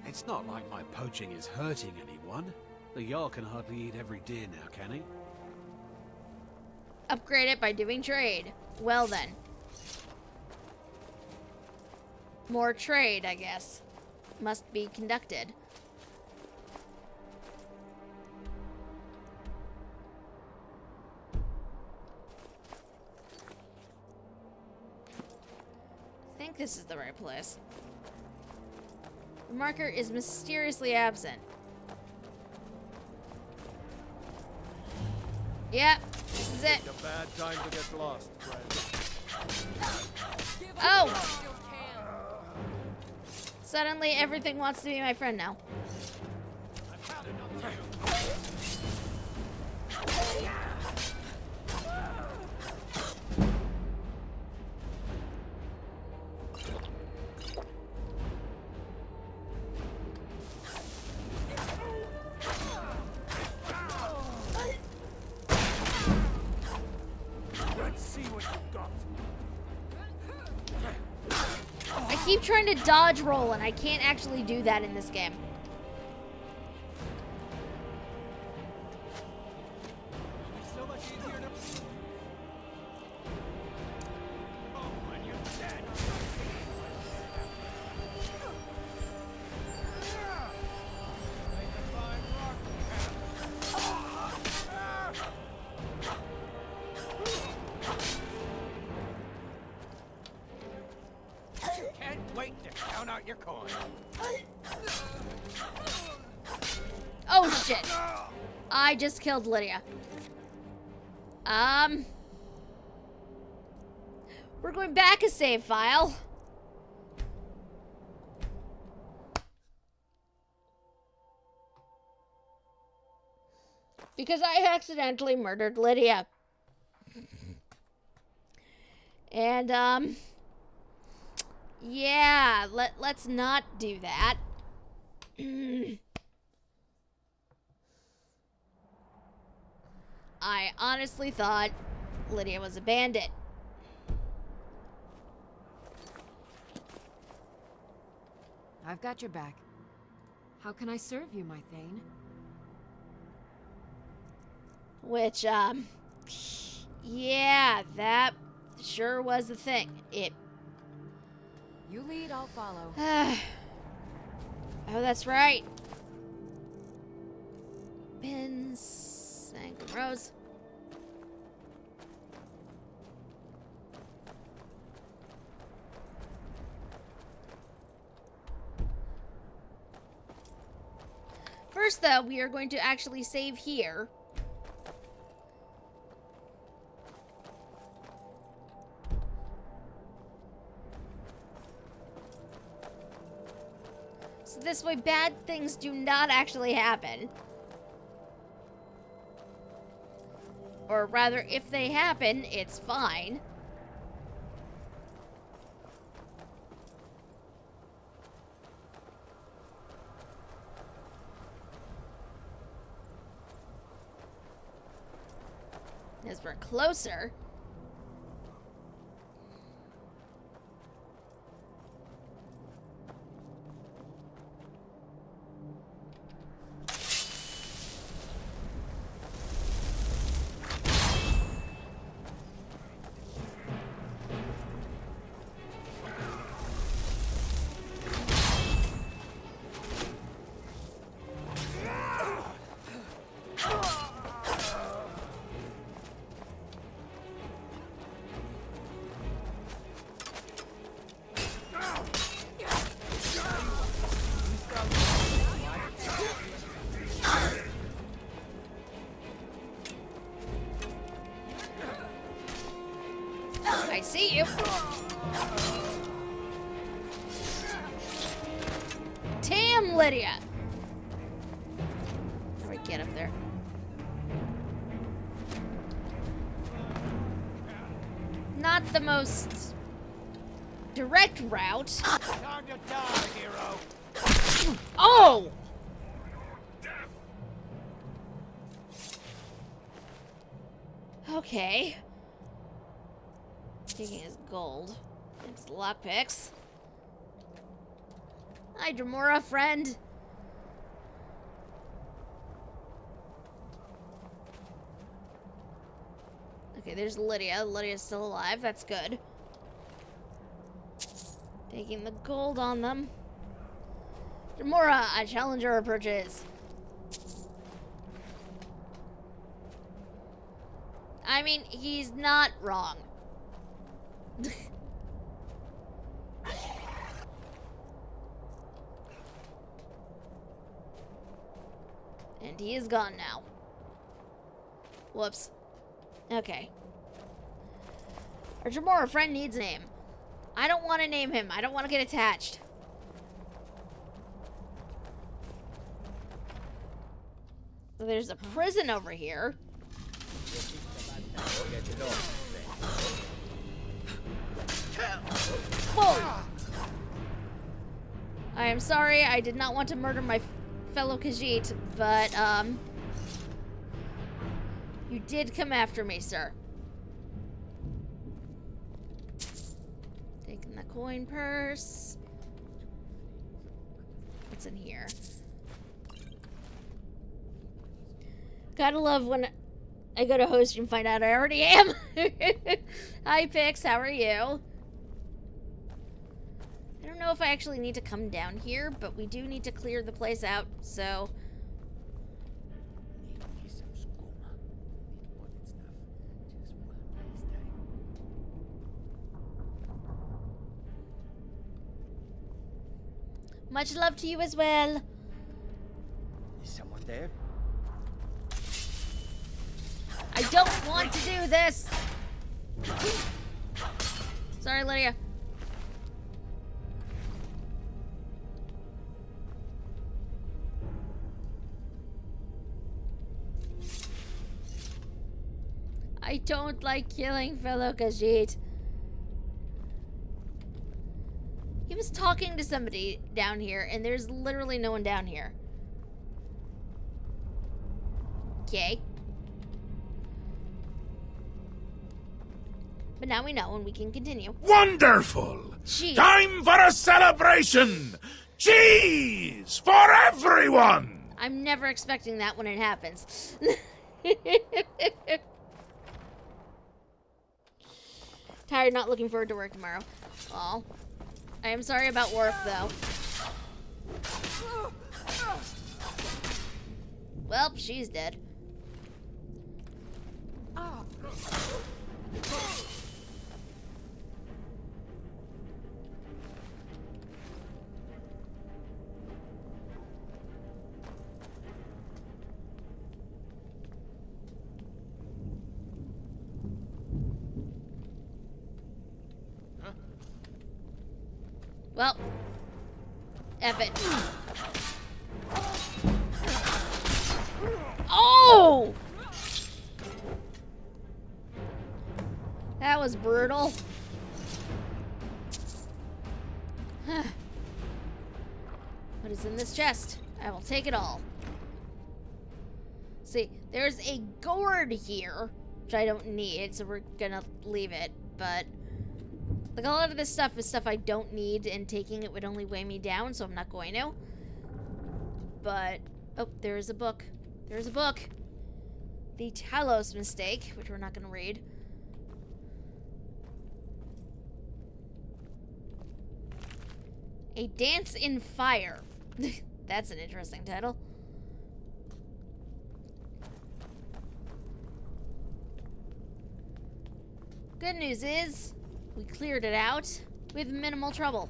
It's not like my poaching is hurting anyone. The Jarl can hardly eat every deer now, can he? Upgrade it by doing trade. Well then. More trade, I guess, must be conducted. I think this is the right place. The marker is mysteriously absent. Yep, this is it. A bad time to get lost, friend. Oh! Suddenly, everything wants to be my friend now. Let's see what you've got. I keep trying to dodge roll, and I can't actually do that in this game. So much easier to... Oh, and you're dead. Can't wait to count out your coin. Oh shit. I just killed Lydia. We're going back a save file. Because I accidentally murdered Lydia. And, yeah, let's not do that. I honestly thought Lydia was a bandit. I've got your back. How can I serve you, my Thane? Which, yeah, that sure was the thing. You lead, I'll follow. Oh, that's right. Pins, Sankum Rose. First, though, we are going to actually save here. So this way, bad things do not actually happen. Or rather, if they happen, it's fine. As we're closer. I see you. Damn, Lydia. How do I get up there? Not the most direct route. Time to die, hero. Oh! Okay. Taking his gold. And his lockpicks. Hi, Dremora, friend. Okay, there's Lydia. Lydia's still alive. That's good. Taking the gold on them. Dremora, a challenger approaches. I mean, he's not wrong. And he is gone now. Whoops. Okay. Our Dremora friend needs a name. I don't want to name him. I don't want to get attached. There's a prison over here. Whoa! I am sorry, I did not want to murder my fellow Khajiit, but, you did come after me, sir. Taking the coin purse. What's in here? Gotta love when I go to host and find out I already am. Hi, Pix, how are you? I don't know if I actually need to come down here, but we do need to clear the place out, so... Much love to you as well. Is someone there? I don't want to do this! Sorry, Lydia. I don't like killing fellow Khajiit. He was talking to somebody down here, and there's literally no one down here. Okay. But now we know, and we can continue. Wonderful! Jeez. Time for a celebration! Cheese for everyone! I'm never expecting that when it happens. Tired, not looking forward to work tomorrow. Aw. I am sorry about work, though. Well, she's dead. Well, F it. Oh! That was brutal. What is in this chest? I will take it all. See, there's a gourd here, which I don't need, so we're gonna leave it, but like a lot of this stuff is stuff I don't need, and taking it would only weigh me down, so I'm not going to. But, oh, there is a book. There's a book. The Talos Mistake, which we're not going to read. A Dance in Fire. That's an interesting title. Good news is, we cleared it out with minimal trouble.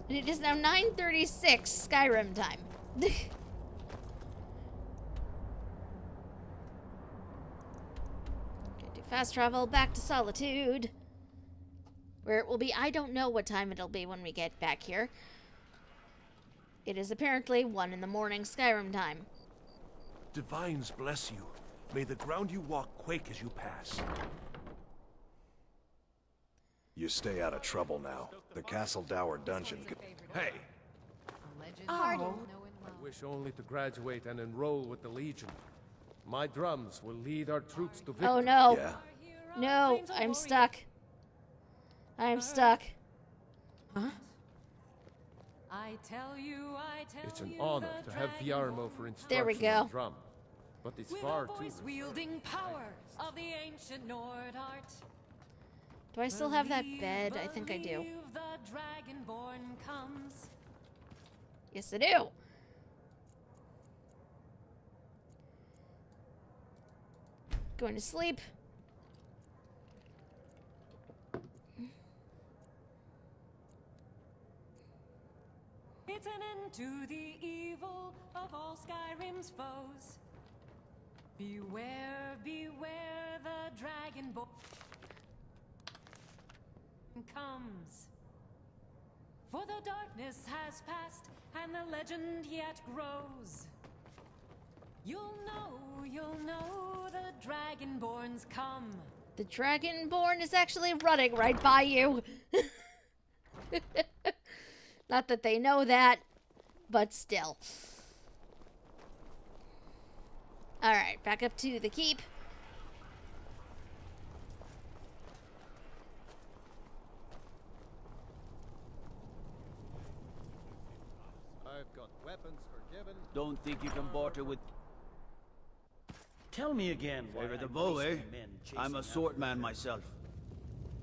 And it is now 9:36 Skyrim time. Okay, do fast travel back to Solitude. Where it will be, I don't know what time it'll be when we get back here. It is apparently 1 in the morning Skyrim time. Divines bless you. May the ground you walk quake as you pass. You stay out of trouble now. The Castle Dower dungeon could... Hey! I wish only to graduate and enroll with the Legion. My drums will lead our troops to victory. Oh no. Yeah. No, I'm stuck. I'm stuck. Huh? It's an honor to have Viarmo for instruction There we go. on drum, but it's far too... wielding power of the ancient Nord art. Do I still have that bed? I think I do. The Dragonborn comes. Yes, I do. Going to sleep. It's an end to the evil of all Skyrim's foes. Beware, beware, the Dragonborn comes. For the darkness has passed, and the legend yet grows. You'll know the Dragonborn's come. The Dragonborn is actually running right by you. Not that they know that, but still. Alright, back up to the keep. I've got weapons forgiven. Don't think you can barter with... Tell me again why Favor the I'm bow, eh? wasting men chasing I'm a after swordman myself.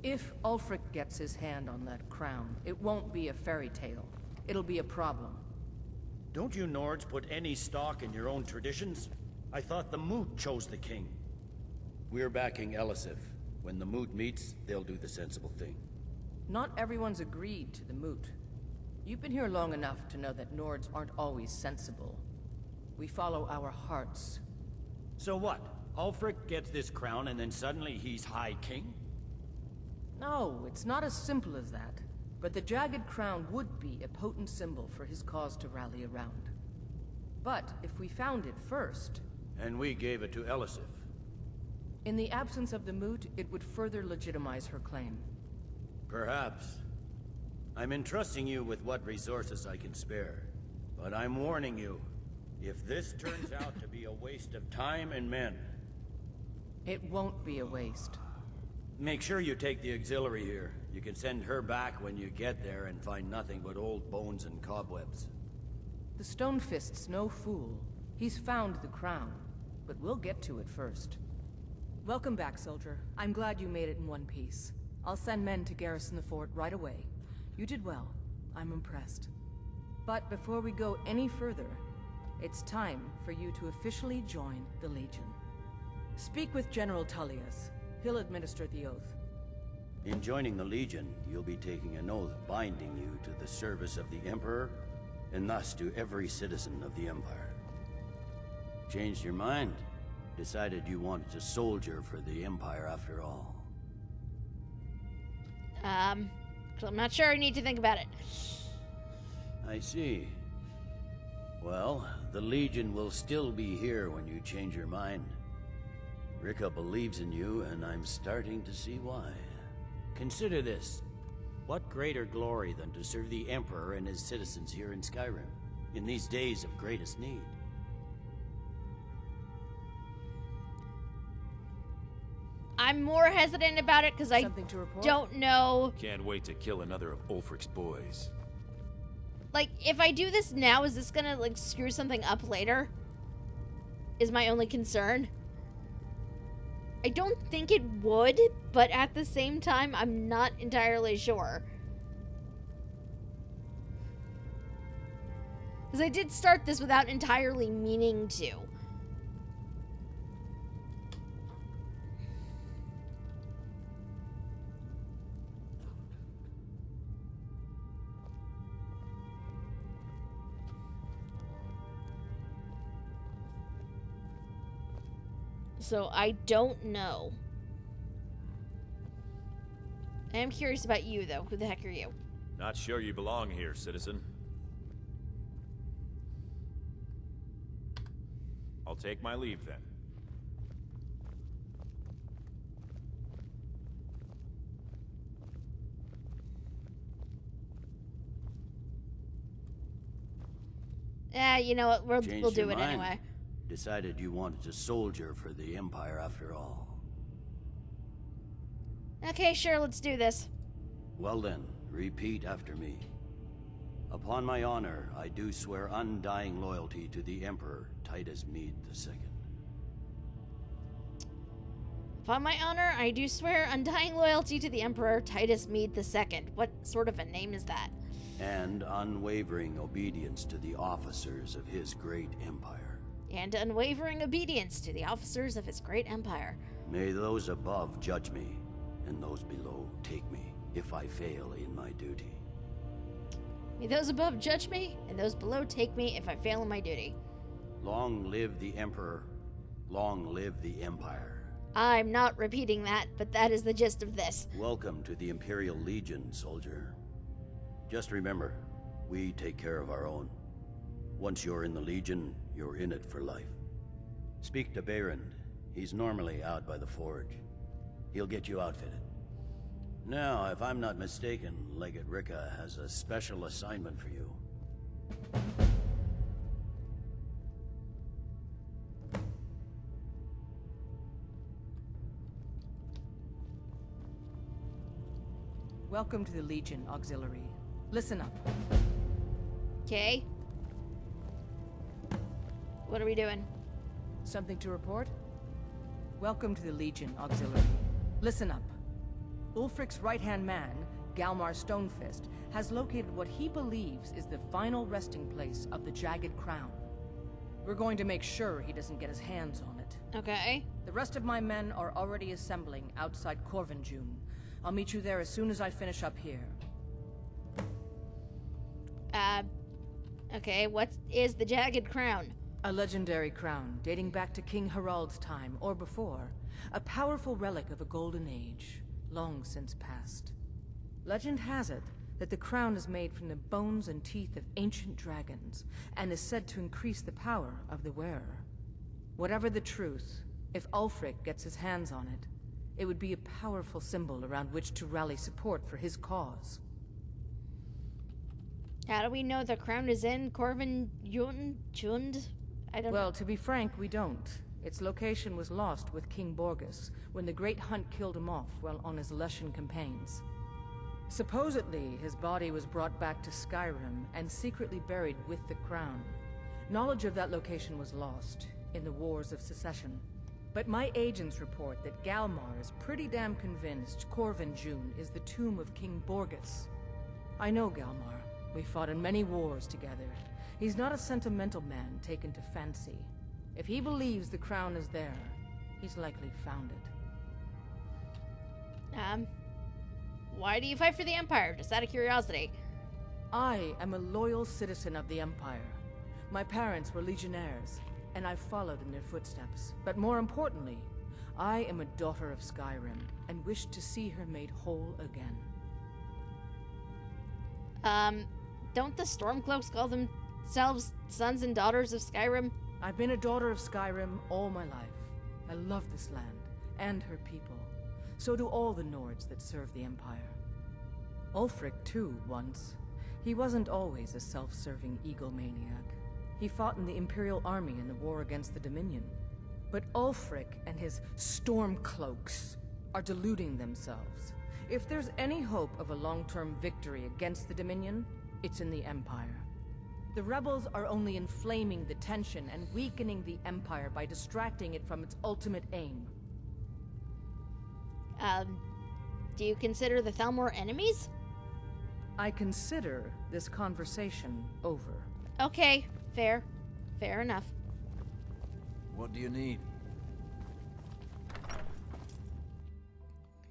If Ulfric gets his hand on that crown, it won't be a fairy tale. It'll be a problem. Don't you Nords put any stock in your own traditions? I thought the Moot chose the king. We're backing Elisif. When the Moot meets, they'll do the sensible thing. Not everyone's agreed to the moot. You've been here long enough to know that Nords aren't always sensible. We follow our hearts. So what? Ulfric gets this crown and then suddenly he's High King? No, it's not as simple as that. But the Jagged Crown would be a potent symbol for his cause to rally around. But if we found it first... And we gave it to Elisif. In the absence of the moot, it would further legitimize her claim. Perhaps. I'm entrusting you with what resources I can spare. But I'm warning you, if this turns out to be a waste of time and men... It won't be a waste. Make sure you take the auxiliary here. You can send her back when you get there and find nothing but old bones and cobwebs. The Stonefist's no fool. He's found the crown, but we'll get to it first. Welcome back, soldier. I'm glad you made it in one piece. I'll send men to garrison the fort right away. You did well. I'm impressed. But before we go any further, it's time for you to officially join the Legion. Speak with General Tullius. He'll administer the oath. In joining the Legion, you'll be taking an oath binding you to the service of the Emperor, and thus to every citizen of the Empire. Changed your mind? Decided you wanted to soldier for the Empire after all? I'm not sure. I need to think about it. I see. Well, the Legion will still be here when you change your mind. Rika believes in you, and I'm starting to see why. Consider this. What greater glory than to serve the Emperor and his citizens here in Skyrim, in these days of greatest need? I'm more hesitant about it because I don't know. Can't wait to kill another of Ulfric's boys. Like, if I do this now, is this gonna, like, screw something up later? Is my only concern. I don't think it would, but at the same time, I'm not entirely sure. Because I did start this without entirely meaning to. So I don't know. I am curious about you, though. Who the heck are you? Not sure you belong here, citizen. I'll take my leave then. You know what? We'll do it anyway. Decided you wanted to soldier for the Empire after all. Okay, sure, let's do this. Well then, repeat after me. Upon my honor, I do swear undying loyalty to the Emperor Titus Mede II. Upon my honor, I do swear undying loyalty to the Emperor Titus Mede II. What sort of a name is that? And unwavering obedience to the officers of his great empire. And unwavering obedience to the officers of his great empire. May those above judge me, and those below take me, if I fail in my duty. May those above judge me, and those below take me if I fail in my duty. Long live the Emperor. Long live the Empire. I'm not repeating that, but that is the gist of this. Welcome to the Imperial Legion, soldier. Just remember, we take care of our own. Once you're in the Legion, you're in it for life. Speak to Behrend. He's normally out by the forge. He'll get you outfitted. Now, if I'm not mistaken, Legate Rika has a special assignment for you. Welcome to the Legion, Auxiliary. Listen up. Okay. What are we doing? Something to report? Welcome to the Legion, Auxiliary. Listen up. Ulfric's right-hand man, Galmar Stonefist, has located what he believes is the final resting place of the Jagged Crown. We're going to make sure he doesn't get his hands on it. Okay. The rest of my men are already assembling outside Corvinjune. I'll meet you there as soon as I finish up here. Okay, what is the Jagged Crown? A legendary crown dating back to King Harald's time, or before. A powerful relic of a golden age, long since past. Legend has it that the crown is made from the bones and teeth of ancient dragons, and is said to increase the power of the wearer. Whatever the truth, if Ulfric gets his hands on it, it would be a powerful symbol around which to rally support for his cause. How do we know the crown is in Corvin Jund? I don't know. Well, to be frank, we don't. Its location was lost with King Borgus when the Great Hunt killed him off while on his Lushan campaigns. Supposedly, his body was brought back to Skyrim and secretly buried with the crown. Knowledge of that location was lost in the Wars of Secession. But my agents report that Galmar is pretty damn convinced Corvin June is the tomb of King Borgus. I know Galmar. We fought in many wars together. He's not a sentimental man taken to fancy. If he believes the crown is there, he's likely found it. Why do you fight for the Empire? Just out of curiosity. I am a loyal citizen of the Empire. My parents were legionnaires, and I followed in their footsteps. But more importantly, I am a daughter of Skyrim, and wish to see her made whole again. Don't the Stormcloaks call themselves sons and daughters of Skyrim? I've been a daughter of Skyrim all my life. I love this land, and her people. So do all the Nords that serve the Empire. Ulfric, too, once. He wasn't always a self-serving egomaniac. He fought in the Imperial Army in the war against the Dominion. But Ulfric and his Stormcloaks are deluding themselves. If there's any hope of a long-term victory against the Dominion, it's in the Empire. The rebels are only inflaming the tension and weakening the Empire by distracting it from its ultimate aim. Do you consider the Thalmor enemies? I consider this conversation over. Okay, fair. Fair enough. What do you need?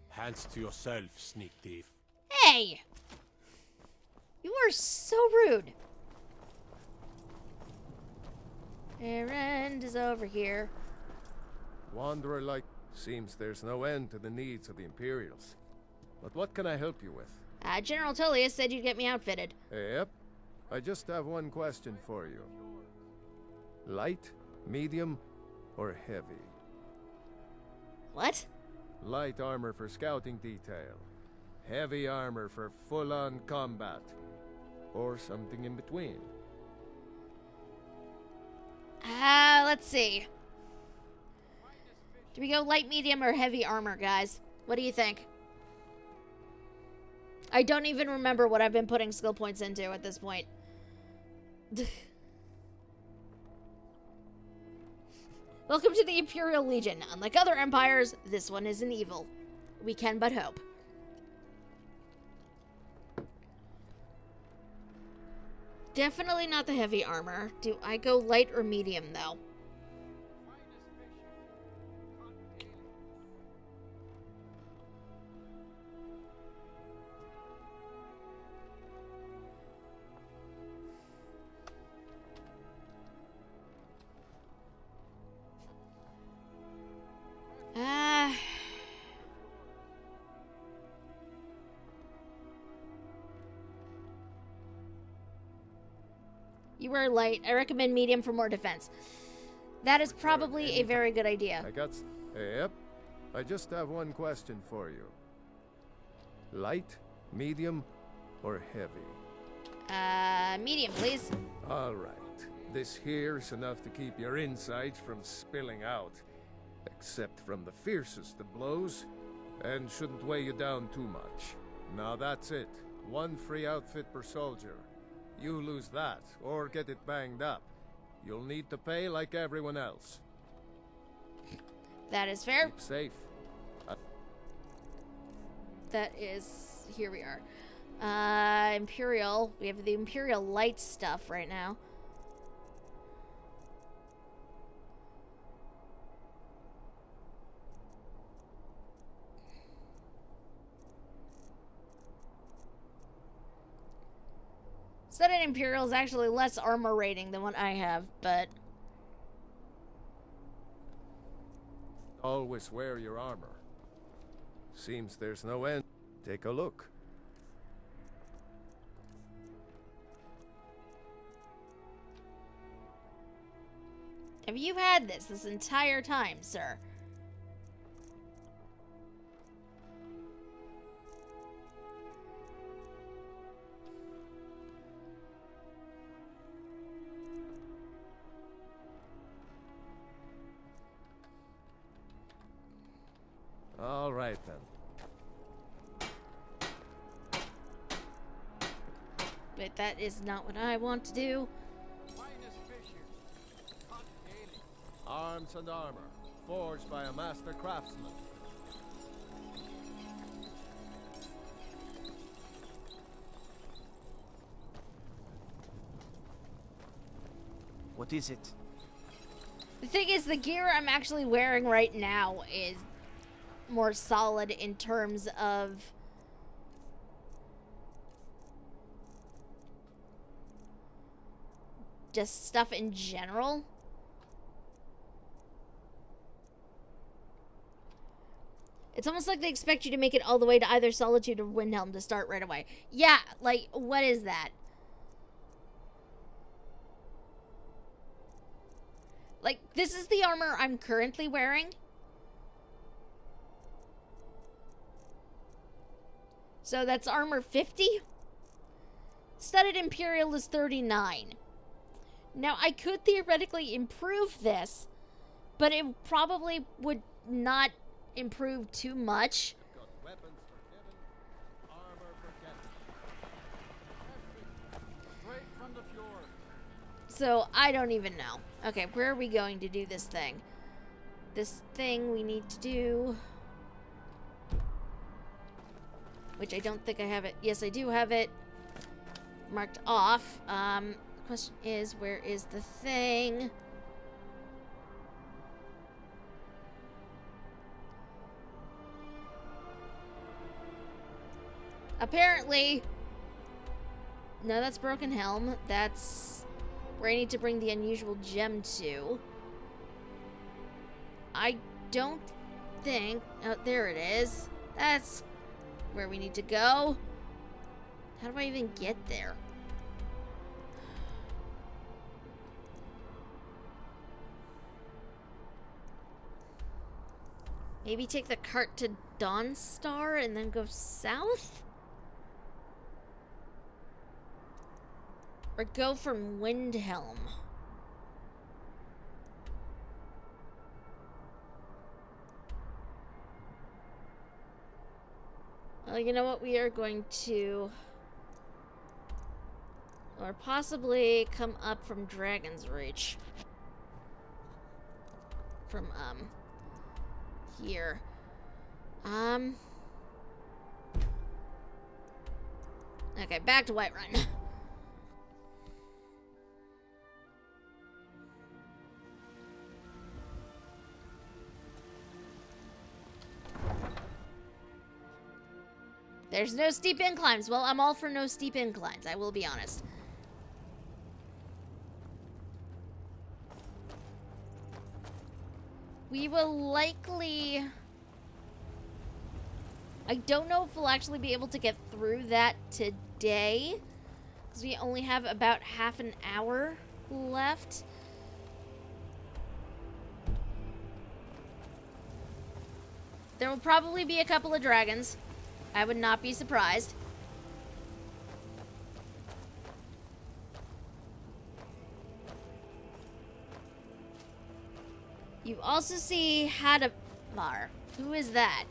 Hands to yourself, sneak thief. Hey! You are so rude. Errand is over here. Wanderer like. Seems there's no end to the needs of the Imperials. But what can I help you with? General Tullius said you'd get me outfitted. Yep. I just have one question for you. Light, medium, or heavy? What? Light armor for scouting detail. Heavy armor for full-on combat. Or something in between. Let's see. Do we go light, medium, or heavy armor, guys? What do you think? I don't even remember what I've been putting skill points into at this point. Welcome to the Imperial Legion. Unlike other empires, this one isn't evil. We can but hope. Definitely not the heavy armor. Do I go light or medium, though? You were light. I recommend medium for more defense. That is probably a very good idea. Yep. I just have one question for you. Light, medium, or heavy? Medium, please. All right. This here is enough to keep your insides from spilling out. Except from the fiercest of blows, and shouldn't weigh you down too much. Now that's it. One free outfit per soldier. You lose that, or get it banged up. You'll need to pay like everyone else. That is fair. Keep safe. That is... Here we are. Imperial. We have the Imperial light stuff right now. Senate Imperial is actually less armor rating than what I have, but... Always wear your armor. Seems there's no end. Take a look. Have you had this entire time, sir? But that is not what I want to do. Arms and armor, forged by a master craftsman. What is it? The thing is, the gear I'm actually wearing right now is more solid in terms of just stuff in general. It's almost like they expect you to make it all the way to either Solitude or Windhelm to start right away. Yeah, like, what is that? Like, this is the armor I'm currently wearing. So that's armor 50. Studded Imperial is 39. Now, I could theoretically improve this, but it probably would not improve too much. So, I don't even know. Okay, where are we going to do this thing? This thing we need to do, which I don't think I have it. Yes, I do have it marked off. Question is, where is the thing? Apparently, no, that's Broken Helm. That's where I need to bring the unusual gem to. I don't think... Oh, there it is. That's where we need to go. How do I even get there? Maybe take the cart to Dawnstar and then go south? Or go from Windhelm? Well, you know what? We are going to... Or possibly come up from Dragon's Reach. From, here. Okay, back to Whiterun. There's no steep inclines. Well, I'm all for no steep inclines, I will be honest. We will likely... I don't know if we'll actually be able to get through that today, because we only have about half an hour left. There will probably be a couple of dragons. I would not be surprised. You also see Hadamar. Who is that?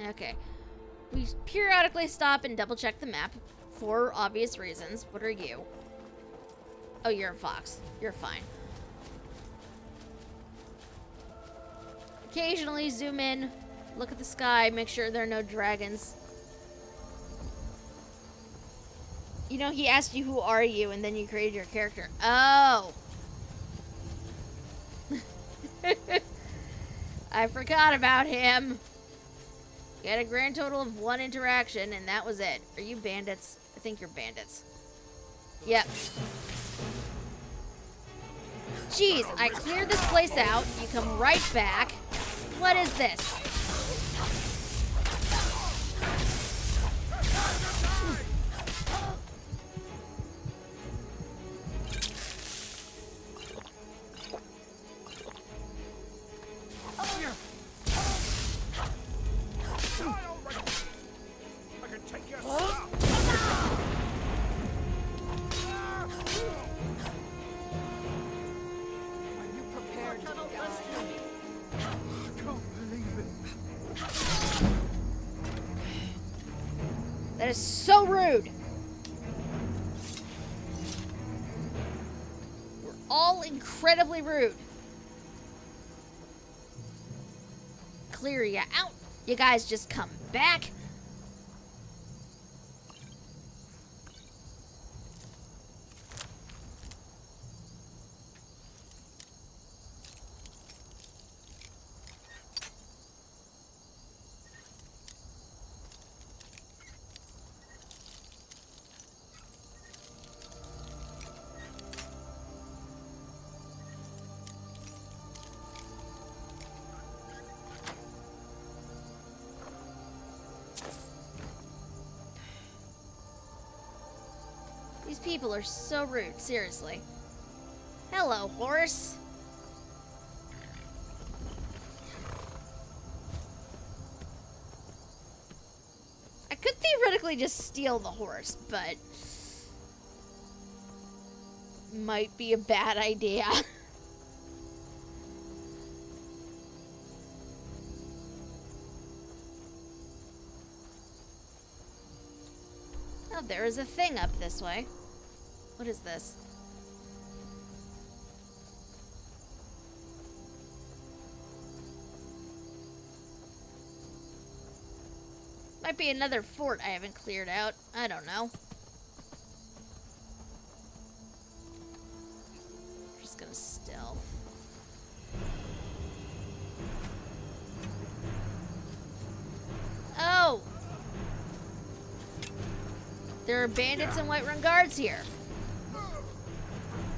Okay. We periodically stop and double check the map for obvious reasons. What are you? Oh, you're a fox. You're fine. Occasionally zoom in, look at the sky, make sure there are no dragons. You know, he asked you who are you, and then you created your character. Oh! I forgot about him. You had a grand total of 1 interaction, and that was it. Are you bandits? I think you're bandits. Yep. Jeez, I cleared this place out. You come right back. What is this? That is so rude. We're all incredibly rude. Clear you out. You guys just come back. These people are so rude, seriously. Hello, horse. I could theoretically just steal the horse, but might be a bad idea. Oh, there is a thing up this way. What is this? Might be another fort I haven't cleared out. I don't know. Just gonna stealth. Oh! There are bandits and Whiterun guards here.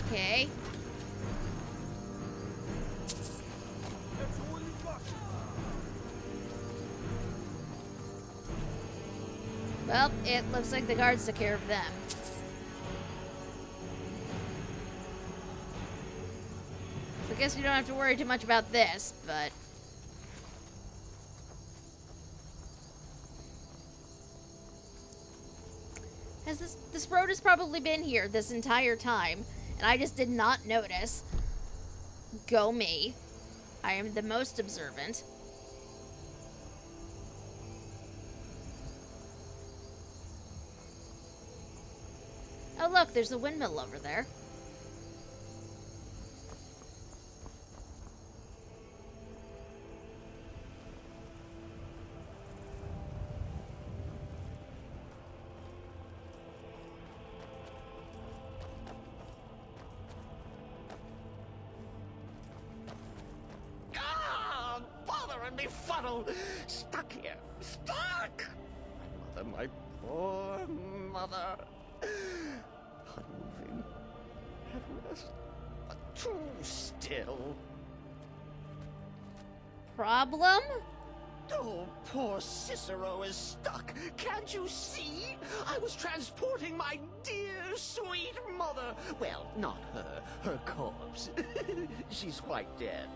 Okay. Well, it looks like the guards took care of them. So I guess we don't have to worry too much about this, but... This road has probably been here this entire time, and I just did not notice. Go me. I am the most observant. Oh look, there's a windmill over there. Befuddled, stuck here, stuck! My mother, my poor mother. Unmoving, at rest, but too still. Problem? Oh, poor Cicero is stuck. Can't you see? I was transporting my dear, sweet mother. Well, not her corpse. She's quite dead.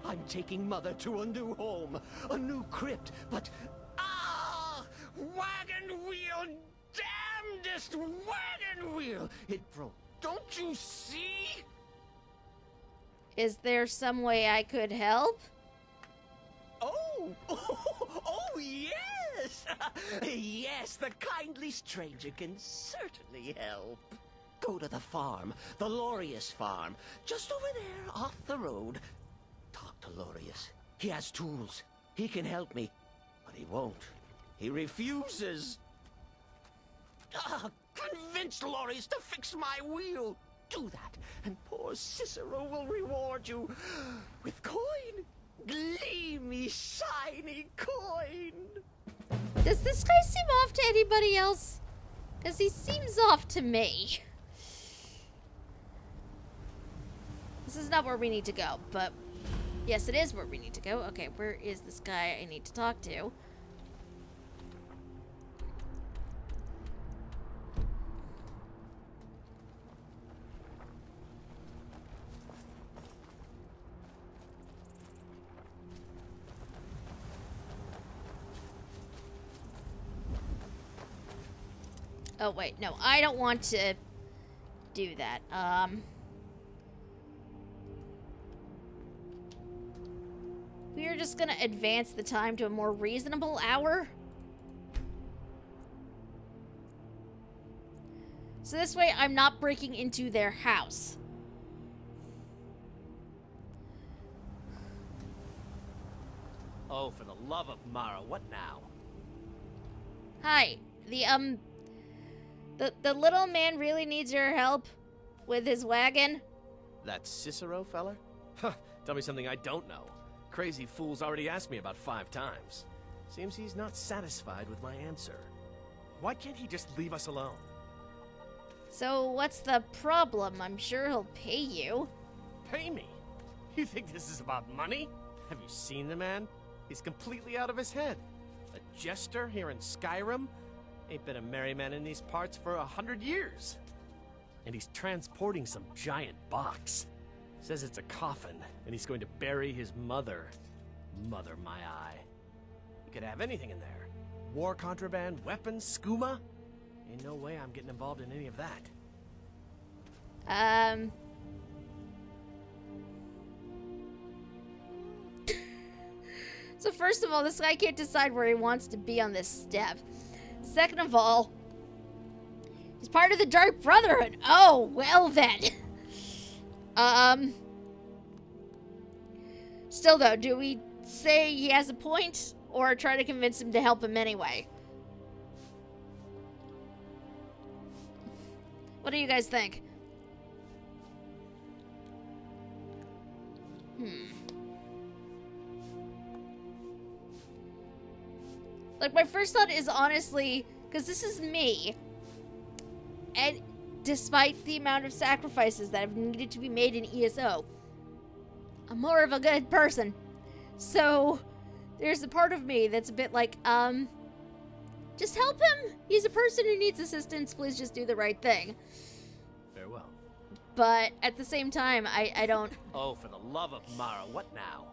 I'm taking Mother to a new home, a new crypt, but... Ah! Wagon wheel! Damnedest wagon wheel! It broke. Don't you see? Is there some way I could help? Oh! Oh, yes! Yes, the kindly stranger can certainly help. Go to the farm, the Lorius farm, just over there off the road. Talk to Lorius. He has tools. He can help me. But he won't. He refuses. Convince Lorius to fix my wheel. Do that, and poor Cicero will reward you with coin. Gleamy, shiny coin. Does this guy seem off to anybody else? Because he seems off to me. This is not where we need to go, but... Yes, it is where we need to go. Okay, where is this guy I need to talk to? Oh, wait. No, I don't want to do that. We are just gonna advance the time to a more reasonable hour. So this way I'm not breaking into their house. Oh, for the love of Mara, what now? Hi. The little man really needs your help with his wagon. That Cicero fella? Huh, tell me something I don't know. Crazy fool's already asked me about 5 times. Seems he's not satisfied with my answer. Why can't he just leave us alone? So what's the problem? I'm sure he'll pay you. Pay me? You think this is about money? Have you seen the man? He's completely out of his head. A jester here in Skyrim? Ain't been a merry man in these parts for 100 years. And he's transporting some giant box. Says it's a coffin, and he's going to bury his mother. Mother, my eye. You could have anything in there. War contraband, weapons, skooma? Ain't no way I'm getting involved in any of that. So first of all, this guy can't decide where he wants to be on this step. Second of all, he's part of the Dark Brotherhood. Oh, well then. Still though, do we say he has a point or try to convince him to help him anyway? What do you guys think? Like, my first thought is honestly, because this is me, and despite the amount of sacrifices that have needed to be made in ESO, I'm more of a good person. So, there's a part of me that's a bit like, just help him. He's a person who needs assistance. Please just do the right thing. Farewell. But at the same time, I don't... Oh, for the love of Mara, what now?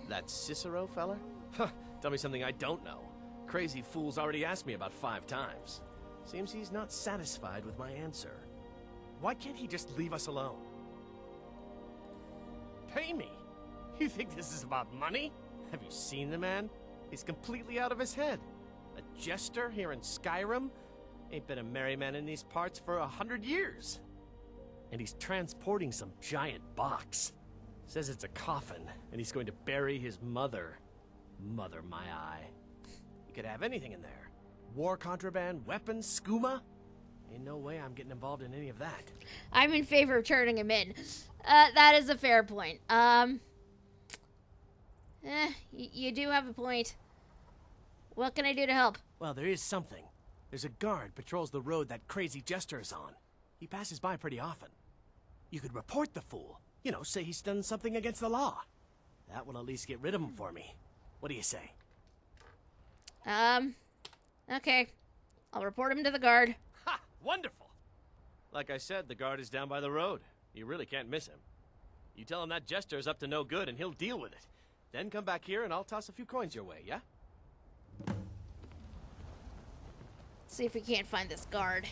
That Cicero fella? Huh, tell me something I don't know. Crazy fool's already asked me about 5 times. Seems he's not satisfied with my answer. Why can't he just leave us alone? Pay me? You think this is about money? Have you seen the man? He's completely out of his head. A jester here in Skyrim? Ain't been a merry man in these parts for 100 years. And he's transporting some giant box. Says it's a coffin, and he's going to bury his mother. Mother, my eye. You could have anything in there. War contraband, weapons, skooma? Ain't no way I'm getting involved in any of that. I'm in favor of turning him in. That is a fair point. You do have a point. What can I do to help? Well, there is something. There's a guard patrols the road that crazy jester is on. He passes by pretty often. You could report the fool. You know, say he's done something against the law. That will at least get rid of him for me. What do you say? Okay. I'll report him to the guard. Ha! Wonderful! Like I said, the guard is down by the road. You really can't miss him. You tell him that jester is up to no good and he'll deal with it. Then come back here and I'll toss a few coins your way, yeah? Let's see if we can't find this guard.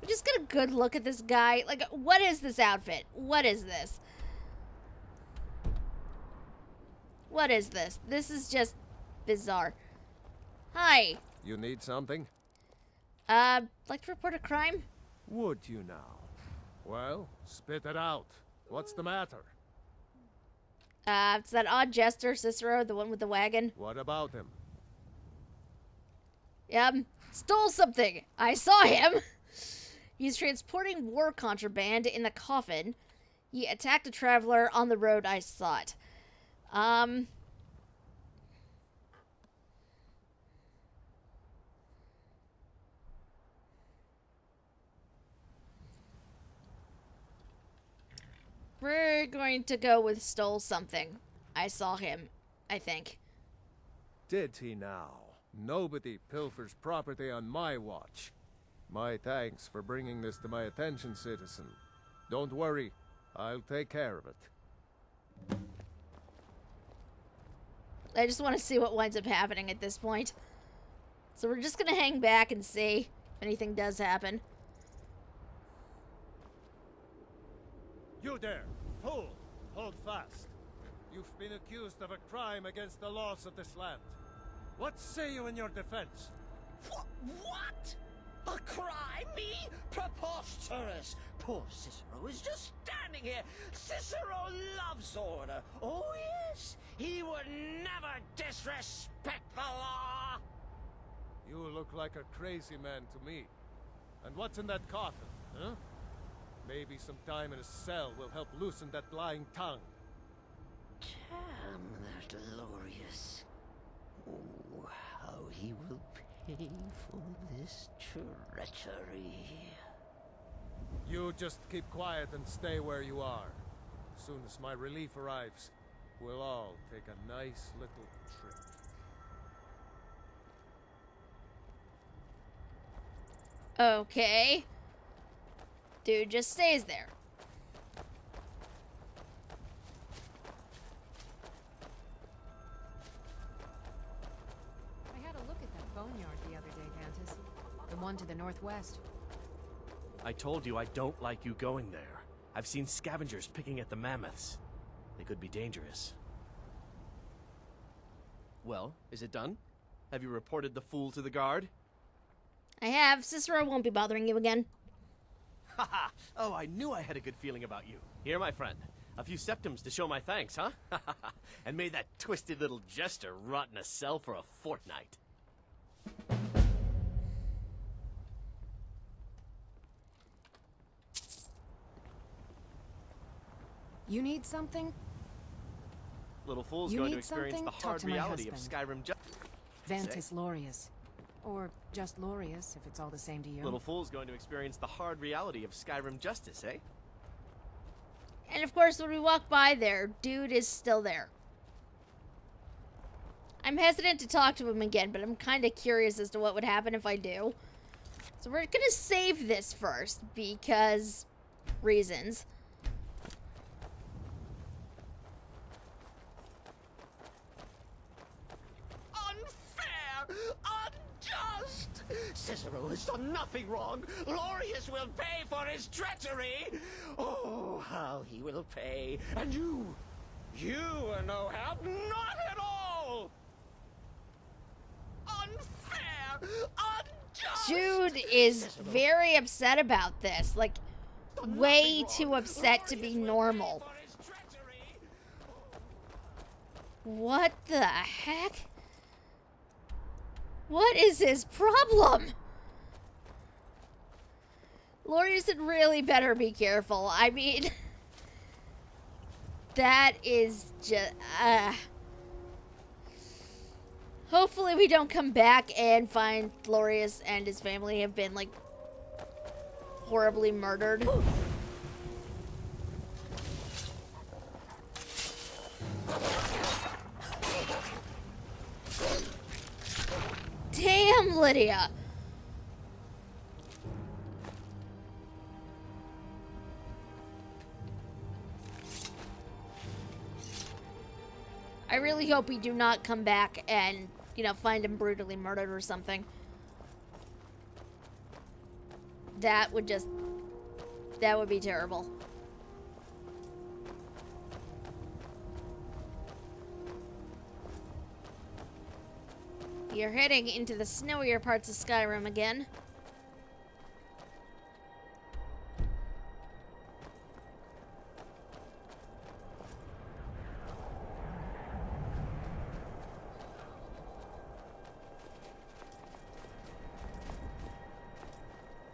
We just get a good look at this guy. Like, what is this outfit? What is this? What is this? This is just bizarre. Hi. You need something? Like to report a crime? Would you now? Well, spit it out. What's the matter? It's that odd jester, Cicero, the one with the wagon. What about him? Stole something. I saw him. He's transporting war contraband in the coffin. He attacked a traveler on the road. I saw it. We're going to go with stole something. I saw him, I think. Did he now? Nobody pilfers property on my watch. My thanks for bringing this to my attention, citizen. Don't worry, I'll take care of it. I just want to see what winds up happening at this point. So we're just going to hang back and see if anything does happen. You there, fool! Hold fast. You've been accused of a crime against the laws of this land. What say you in your defense? What? A crime? Me? Preposterous! Poor Cicero is just standing here. Cicero loves order. Oh yes, he would never disrespect the law. You look like a crazy man to me. And what's in that coffin, huh? Maybe some time in a cell will help loosen that lying tongue. Damn that Glorious. Oh, how he will pay for this treachery. You just keep quiet and stay where you are. As soon as my relief arrives, we'll all take a nice little trip. Okay. Dude just stays there. I had a look at that boneyard the other day, Vantis. The one to the northwest. I told you I don't like you going there. I've seen scavengers picking at the mammoths. They could be dangerous. Well, is it done? Have you reported the fool to the guard? I have. Cicero won't be bothering you again. Haha! Oh, I knew I had a good feeling about you. Here, my friend. A few septims to show my thanks, huh? And may that twisted little jester rot in a cell for a fortnight. You need something? Little fool's You going to need experience something? the Talk hard to my reality of husband. Skyrim Justice. Vantis Lorius. Or just Lorius, if it's all the same to you. Little fool's going to experience the hard reality of Skyrim Justice, eh? And of course, when we walk by there, dude is still there. I'm hesitant to talk to him again, but I'm kind of curious as to what would happen if I do. So we're gonna save this first, because reasons. Unfair! Unjust! Cicero has done nothing wrong. Glorious will pay for his treachery. Oh, how he will pay. And you are no help. Not at all! Unfair! Unjust! Dude is very upset about this. Like, way too upset to be normal. What the heck? What is his problem? Lorius really better be careful. I mean, that is just... Hopefully we don't come back and find Lorius and his family have been, like, horribly murdered. Damn, Lydia. I really hope we do not come back and, you know, find him brutally murdered or something. That would be terrible. You're heading into the snowier parts of Skyrim again.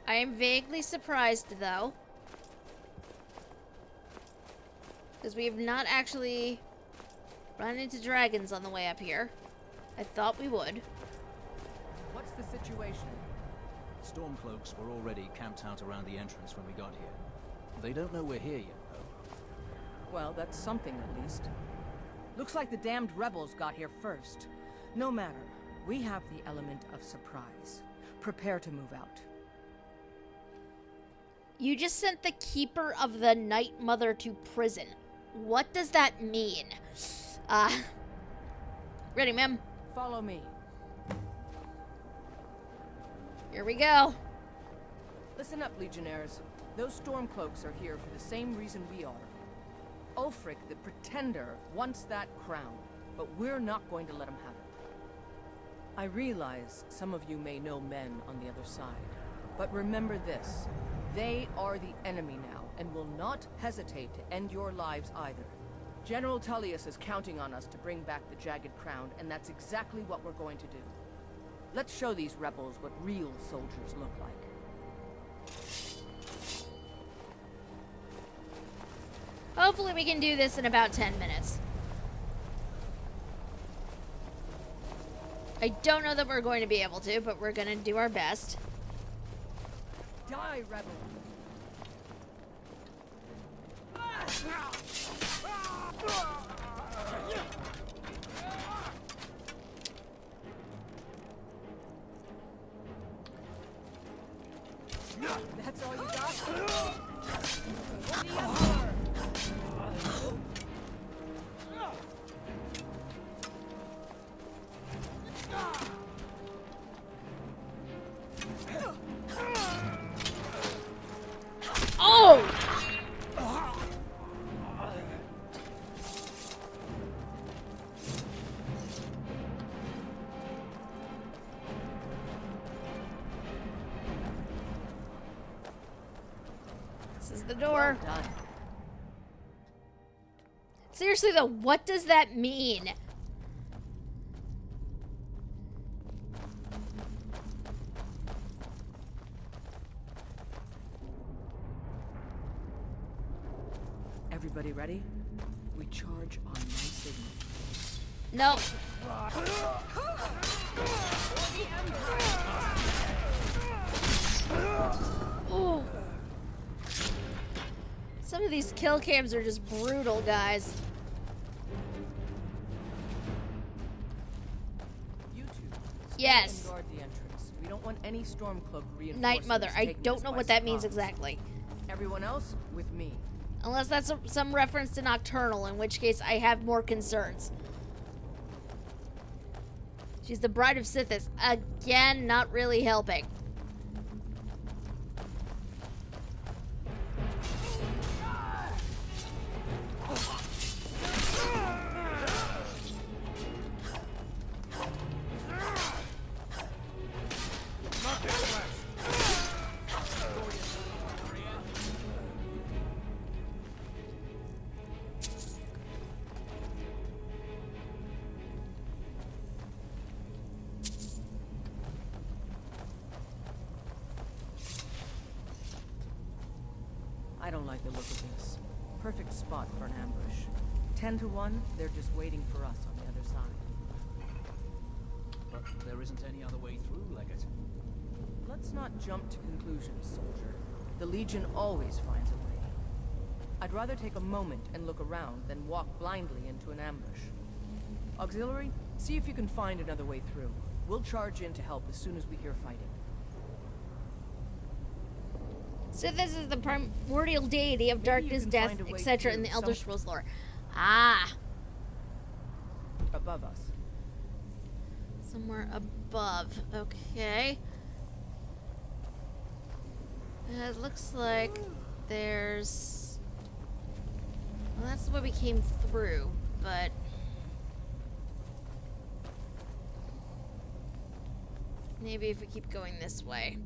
I am vaguely surprised, though, because we have not actually run into dragons on the way up here. I thought we would. What's the situation? Stormcloaks were already camped out around the entrance when we got here. They don't know we're here yet, though. Well, that's something at least. Looks like the damned rebels got here first. No matter, we have the element of surprise. Prepare to move out. You just sent the Keeper of the Night Mother to prison. What does that mean? Ready, ma'am? Follow me. Here we go. Listen up, Legionnaires. Those Stormcloaks are here for the same reason we are. Ulfric, the Pretender, wants that crown, but we're not going to let him have it. I realize some of you may know men on the other side, but remember this. They are the enemy now, and will not hesitate to end your lives either. General Tullius is counting on us to bring back the Jagged Crown, and that's exactly what we're going to do. Let's show these rebels what real soldiers look like. Hopefully we can do this in about 10 minutes. I don't know that we're going to be able to, but we're going to do our best. Die, rebel! That's all you got? For the Emperor! Oh! This is the door. Well done. Seriously though, what does that mean? Everybody ready? We charge on my signal. No. Ooh. Some of these kill cams are just brutal, guys. You two, stay Yes. and guard the entrance. We don't want any Stormcloak reinforcements. Night Mother. I taking don't us know by what that means surprise. exactly. Everyone else with me. Unless that's some reference to Nocturnal, in which case I have more concerns. She's the Bride of Sithis. Again, not really helping. I don't like the look of this. Perfect spot for an ambush. 10 to 1, they're just waiting for us on the other side. But there isn't any other way through, Leggett. Let's not jump to conclusions, soldier. The Legion always finds a way. I'd rather take a moment and look around than walk blindly into an ambush. Auxiliary, see if you can find another way through. We'll charge in to help as soon as we hear fighting. So this is the primordial deity of darkness, can death, find a way etc. in through the Elder some- Scrolls lore. Ah. Above us. Somewhere above. Okay. It looks like there's... Well, that's the way we came through, but... Maybe if we keep going this way.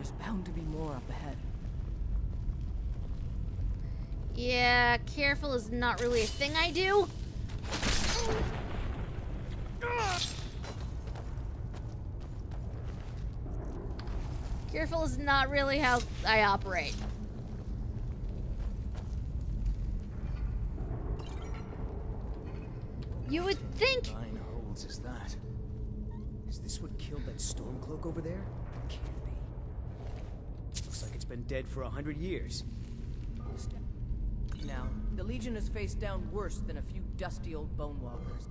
There's bound to be more up ahead. Yeah, careful is not really a thing I do. Careful is not really how I operate. You would think. Nine holes is that? Is this what killed that Stormcloak over there? Can't be. Looks like it's been dead for 100 years. Now, the Legion has faced down worse than a few dusty old bone walkers.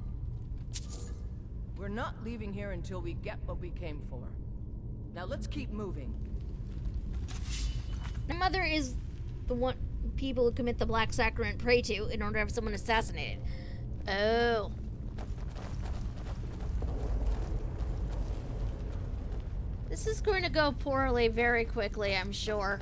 We're not leaving here until we get what we came for. Now let's keep moving. My mother is the one people who commit the Black Sacrament pray to in order to have someone assassinated. Oh. This is going to go poorly very quickly, I'm sure.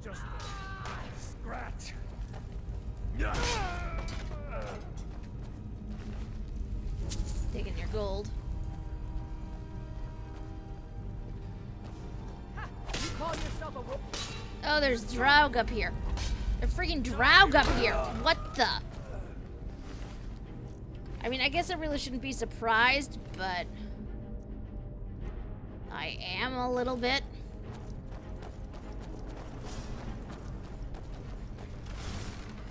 Just scratch. Taking your gold. You call yourself a wolf? Oh, there's Draug up here. There's freaking Draug up here. What the? I mean, I guess I really shouldn't be surprised, but I am a little bit.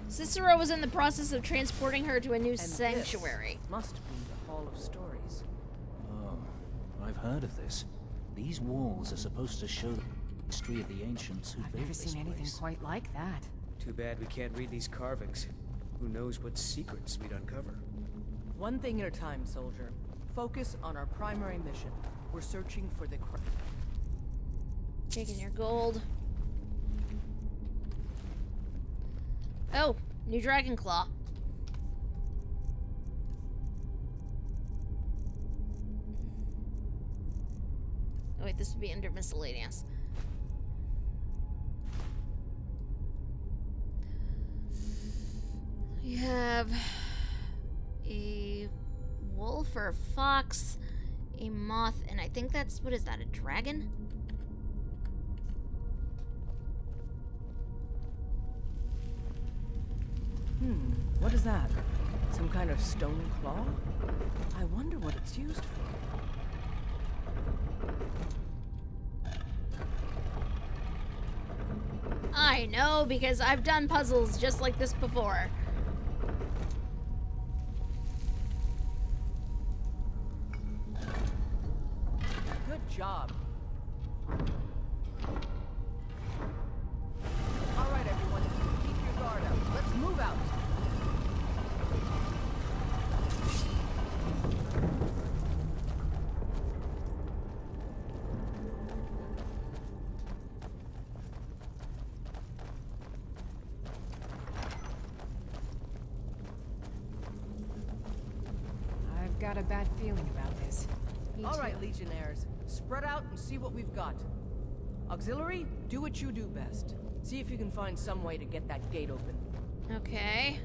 Cicero was in the process of transporting her to a new sanctuary. This must be the Hall of Stories. Oh, I've heard of this. These walls are supposed to show the history of the ancients who I've built never this seen anything place. quite like that. Too bad we can't read these carvings. Who knows what secrets we'd uncover. One thing at a time, soldier. Focus on our primary mission. We're searching for the Taking your gold. Oh, new Dragon Claw. Oh wait, this would be under miscellaneous. We have a wolf or a fox, a moth, and I think that's, what is that, a dragon? What is that? Some kind of stone claw? I wonder what it's used for. I know, because I've done puzzles just like this before. Good job. All right, everyone. Keep your guard up. Let's move out. I've got a bad feeling about this. All right, Legionnaires. Spread out and see what we've got. Auxiliary, do what you do best. See if you can find some way to get that gate open. Okay.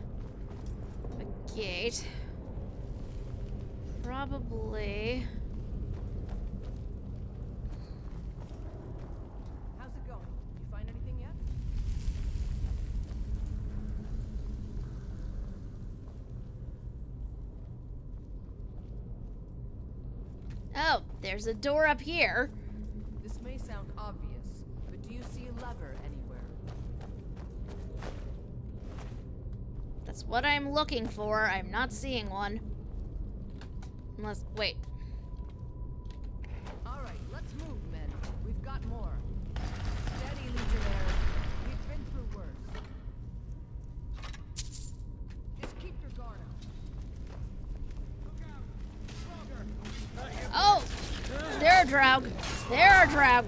A gate. Probably. How's it going? You find anything yet? Oh, there's a door up here. This may sound obvious, but do you see a lever anywhere? That's what I'm looking for. I'm not seeing one. Unless, wait. All right, let's move, men. We've got more. Steady, Legionnaires. We've been through worse. Just keep your guard up. Oh! There are Draug. There are Draug.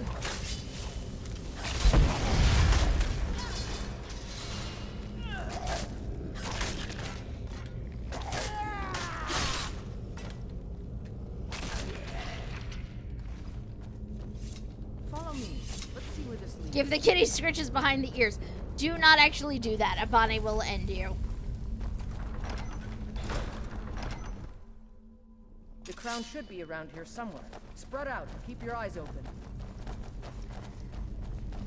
see where this leads. Give the kitty scritches behind the ears. Do not actually do that. Abane will end you. The crown should be around here somewhere. Spread out and keep your eyes open.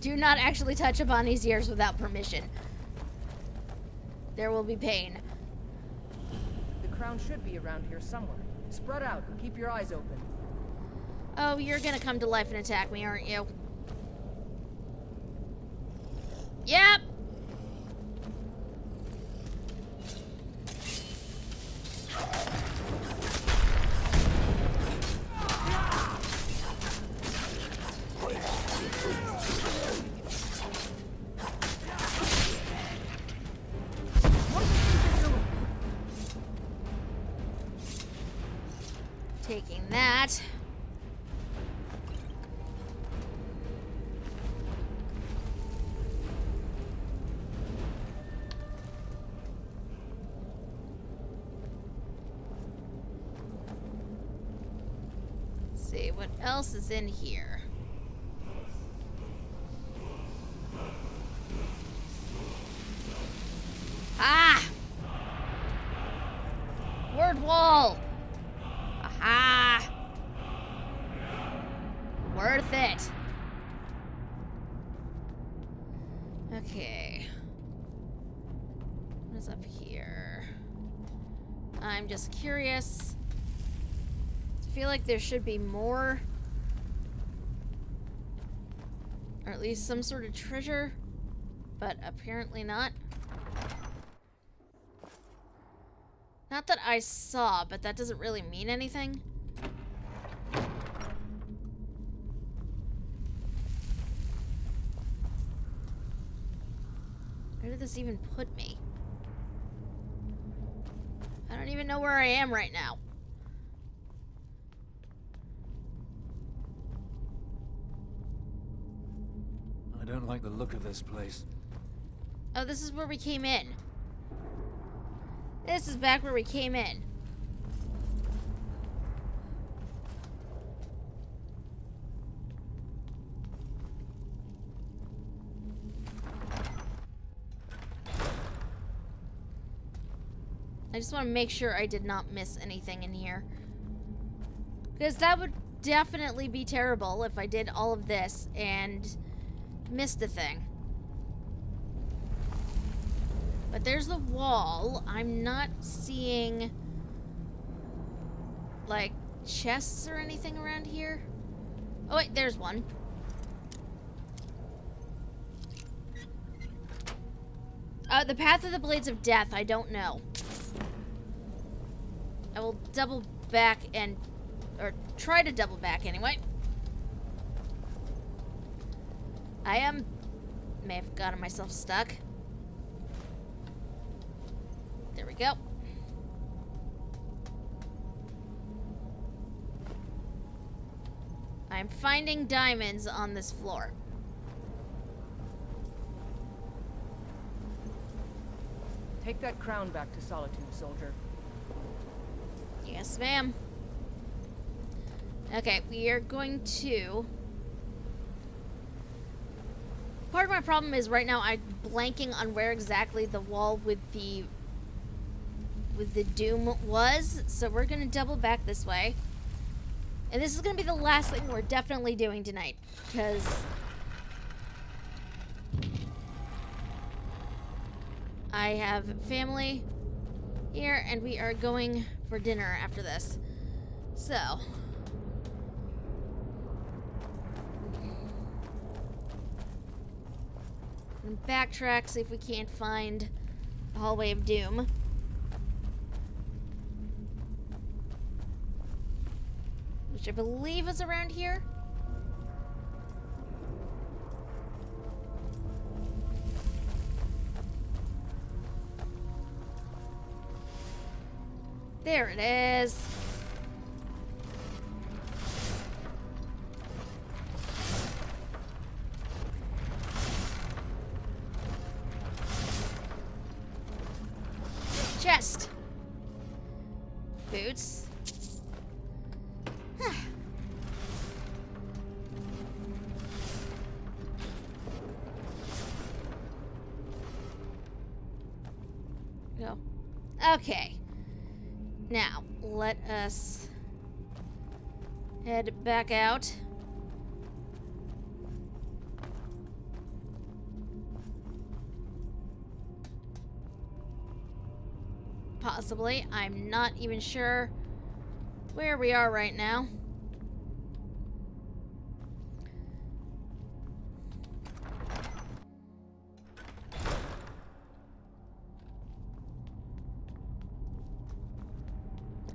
Do not actually touch Abane's ears without permission. There will be pain. The crown should be around here somewhere. Spread out and keep your eyes open. Oh, you're gonna come to life and attack me, aren't you? Yep! Taking that. Let's see what else is in here. Ah! Word wall! Aha! Worth it. Okay. What is up here? I'm just curious. I feel like there should be more. Or at least some sort of treasure. But apparently not. Not that I saw, but that doesn't really mean anything. Where did this even put me? I don't even know where I am right now. I don't like the look of this place. Oh, this is where we came in. This is back where we came in. I just want to make sure I did not miss anything in here. Because that would definitely be terrible if I did all of this and missed a thing. But there's the wall. I'm not seeing, like, chests or anything around here. Oh, wait, there's one. The Path of the Blades of Death, I don't know. I will double back and, or try to double back anyway. May have gotten myself stuck. There we go. I'm finding diamonds on this floor. Take that crown back to Solitude, soldier. Yes, ma'am. Okay, we are going to... Part of my problem is right now I'm blanking on where exactly the wall with the doom was, so we're gonna double back this way. And this is gonna be the last thing we're definitely doing tonight, because I have family here, and we are going for dinner after this. So... and backtrack, see if we can't find the hallway of doom. Which I believe is around here. There it is. Chest. Boots. Okay. Now, let us head back out. Possibly. I'm not even sure where we are right now.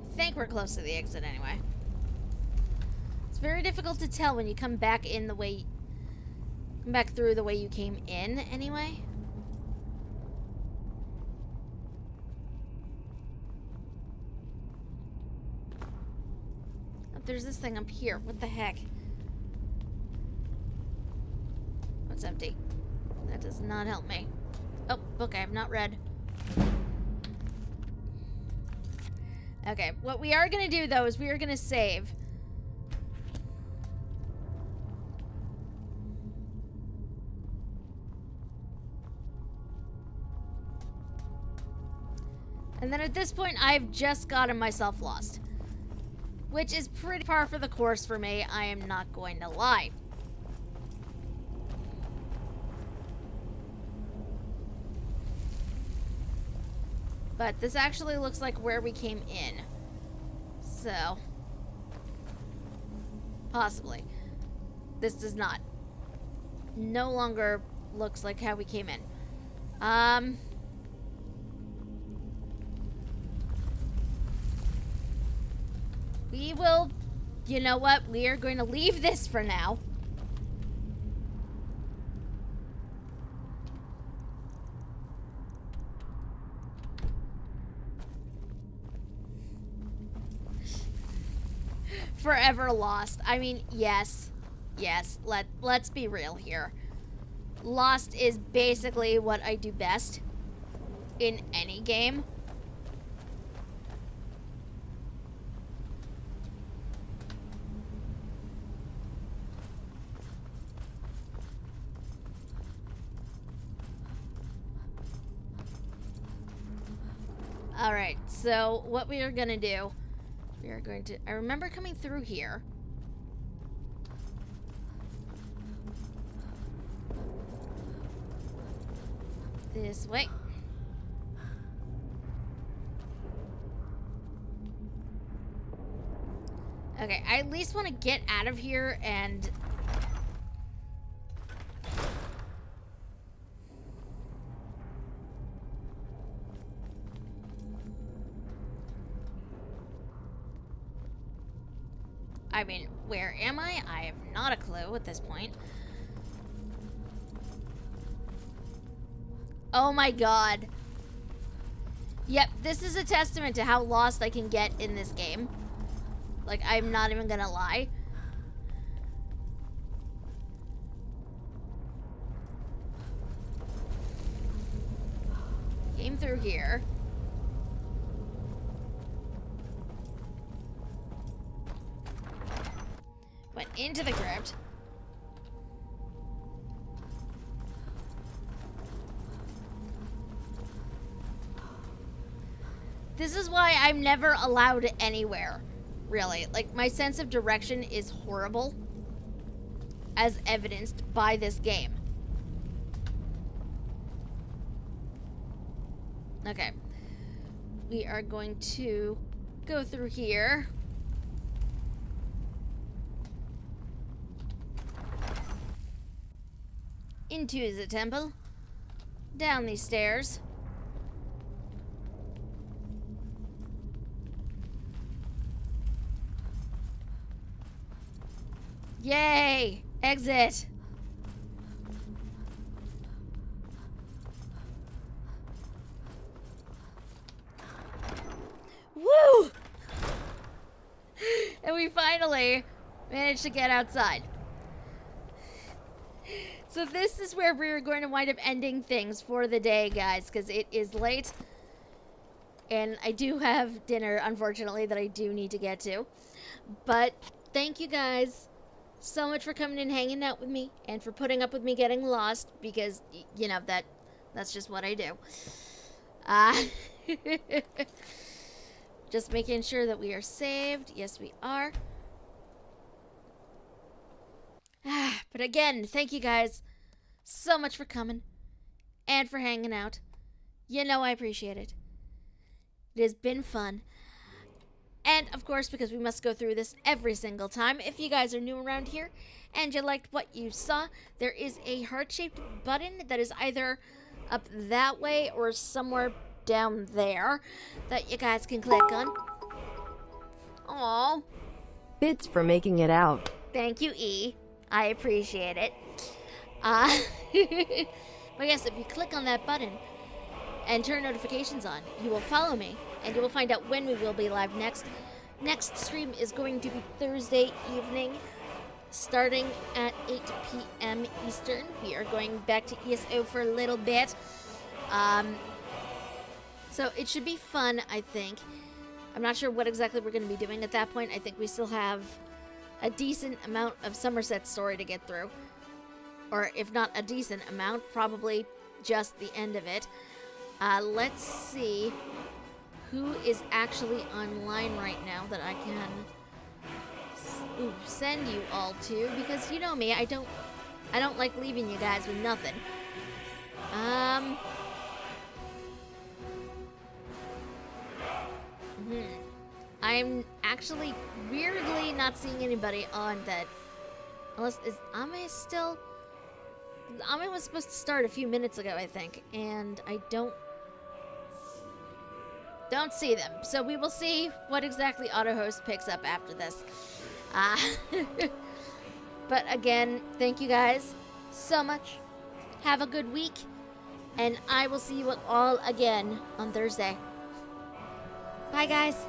I think we're close to the exit anyway. It's very difficult to tell when you come back in the way... come back through the way you came in anyway. There's this thing up here. What the heck? Oh, it's empty. That does not help me. Oh, book I have not read. Okay, what we are going to do, though, is we are going to save. And then at this point, I've just gotten myself lost. Which is pretty par for the course for me, I am not going to lie. But this actually looks like where we came in. So, possibly. This does not. No longer looks like how we came in. We will, you know what, we are going to leave this for now. Forever lost. I mean, yes, let's be real here. Lost is basically what I do best in any game. Alright, so what we are gonna do, we are going to, I remember coming through here. This way. Okay, I at least want to get out of here and... I mean, where am I? I have not a clue at this point. Oh my god. Yep, this is a testament to how lost I can get in this game. Like, I'm not even gonna lie. Came through here. Went into the crypt. This is why I'm never allowed anywhere, really. Like, my sense of direction is horrible, as evidenced by this game. Okay. We are going to go through here. Into the temple. Down these stairs. Yay! Exit! Woo! And we finally managed to get outside. So this is where we're going to wind up ending things for the day, guys, because it is late. And I do have dinner, unfortunately, that I do need to get to. But thank you guys so much for coming and hanging out with me and for putting up with me getting lost because, you know, that's just what I do. Just making sure that we are saved. Yes, we are. But again, thank you guys so much for coming and for hanging out. You know I appreciate it. It has been fun. And, of course, because we must go through this every single time, if you guys are new around here and you liked what you saw, there is a heart-shaped button that is either up that way or somewhere down there that you guys can click on. Aww. Bits for making it out. Thank you, E. I appreciate it. But yes, if you click on that button and turn notifications on, you will follow me, and you will find out when we will be live next. Next stream is going to be Thursday evening, starting at 8 p.m. Eastern. We are going back to ESO for a little bit. So it should be fun, I think. I'm not sure what exactly we're going to be doing at that point. I think we still have a decent amount of Somerset story to get through. Or if not a decent amount, probably just the end of it. Let's see who is actually online right now that I can send you all to, because you know me, I don't like leaving you guys with nothing. I'm actually weirdly not seeing anybody on that. Unless, is Ame still? Ame was supposed to start a few minutes ago, I think, and I don't see them. So we will see what exactly AutoHost picks up after this. But again, thank you guys so much. Have a good week, and I will see you all again on Thursday. Bye, guys.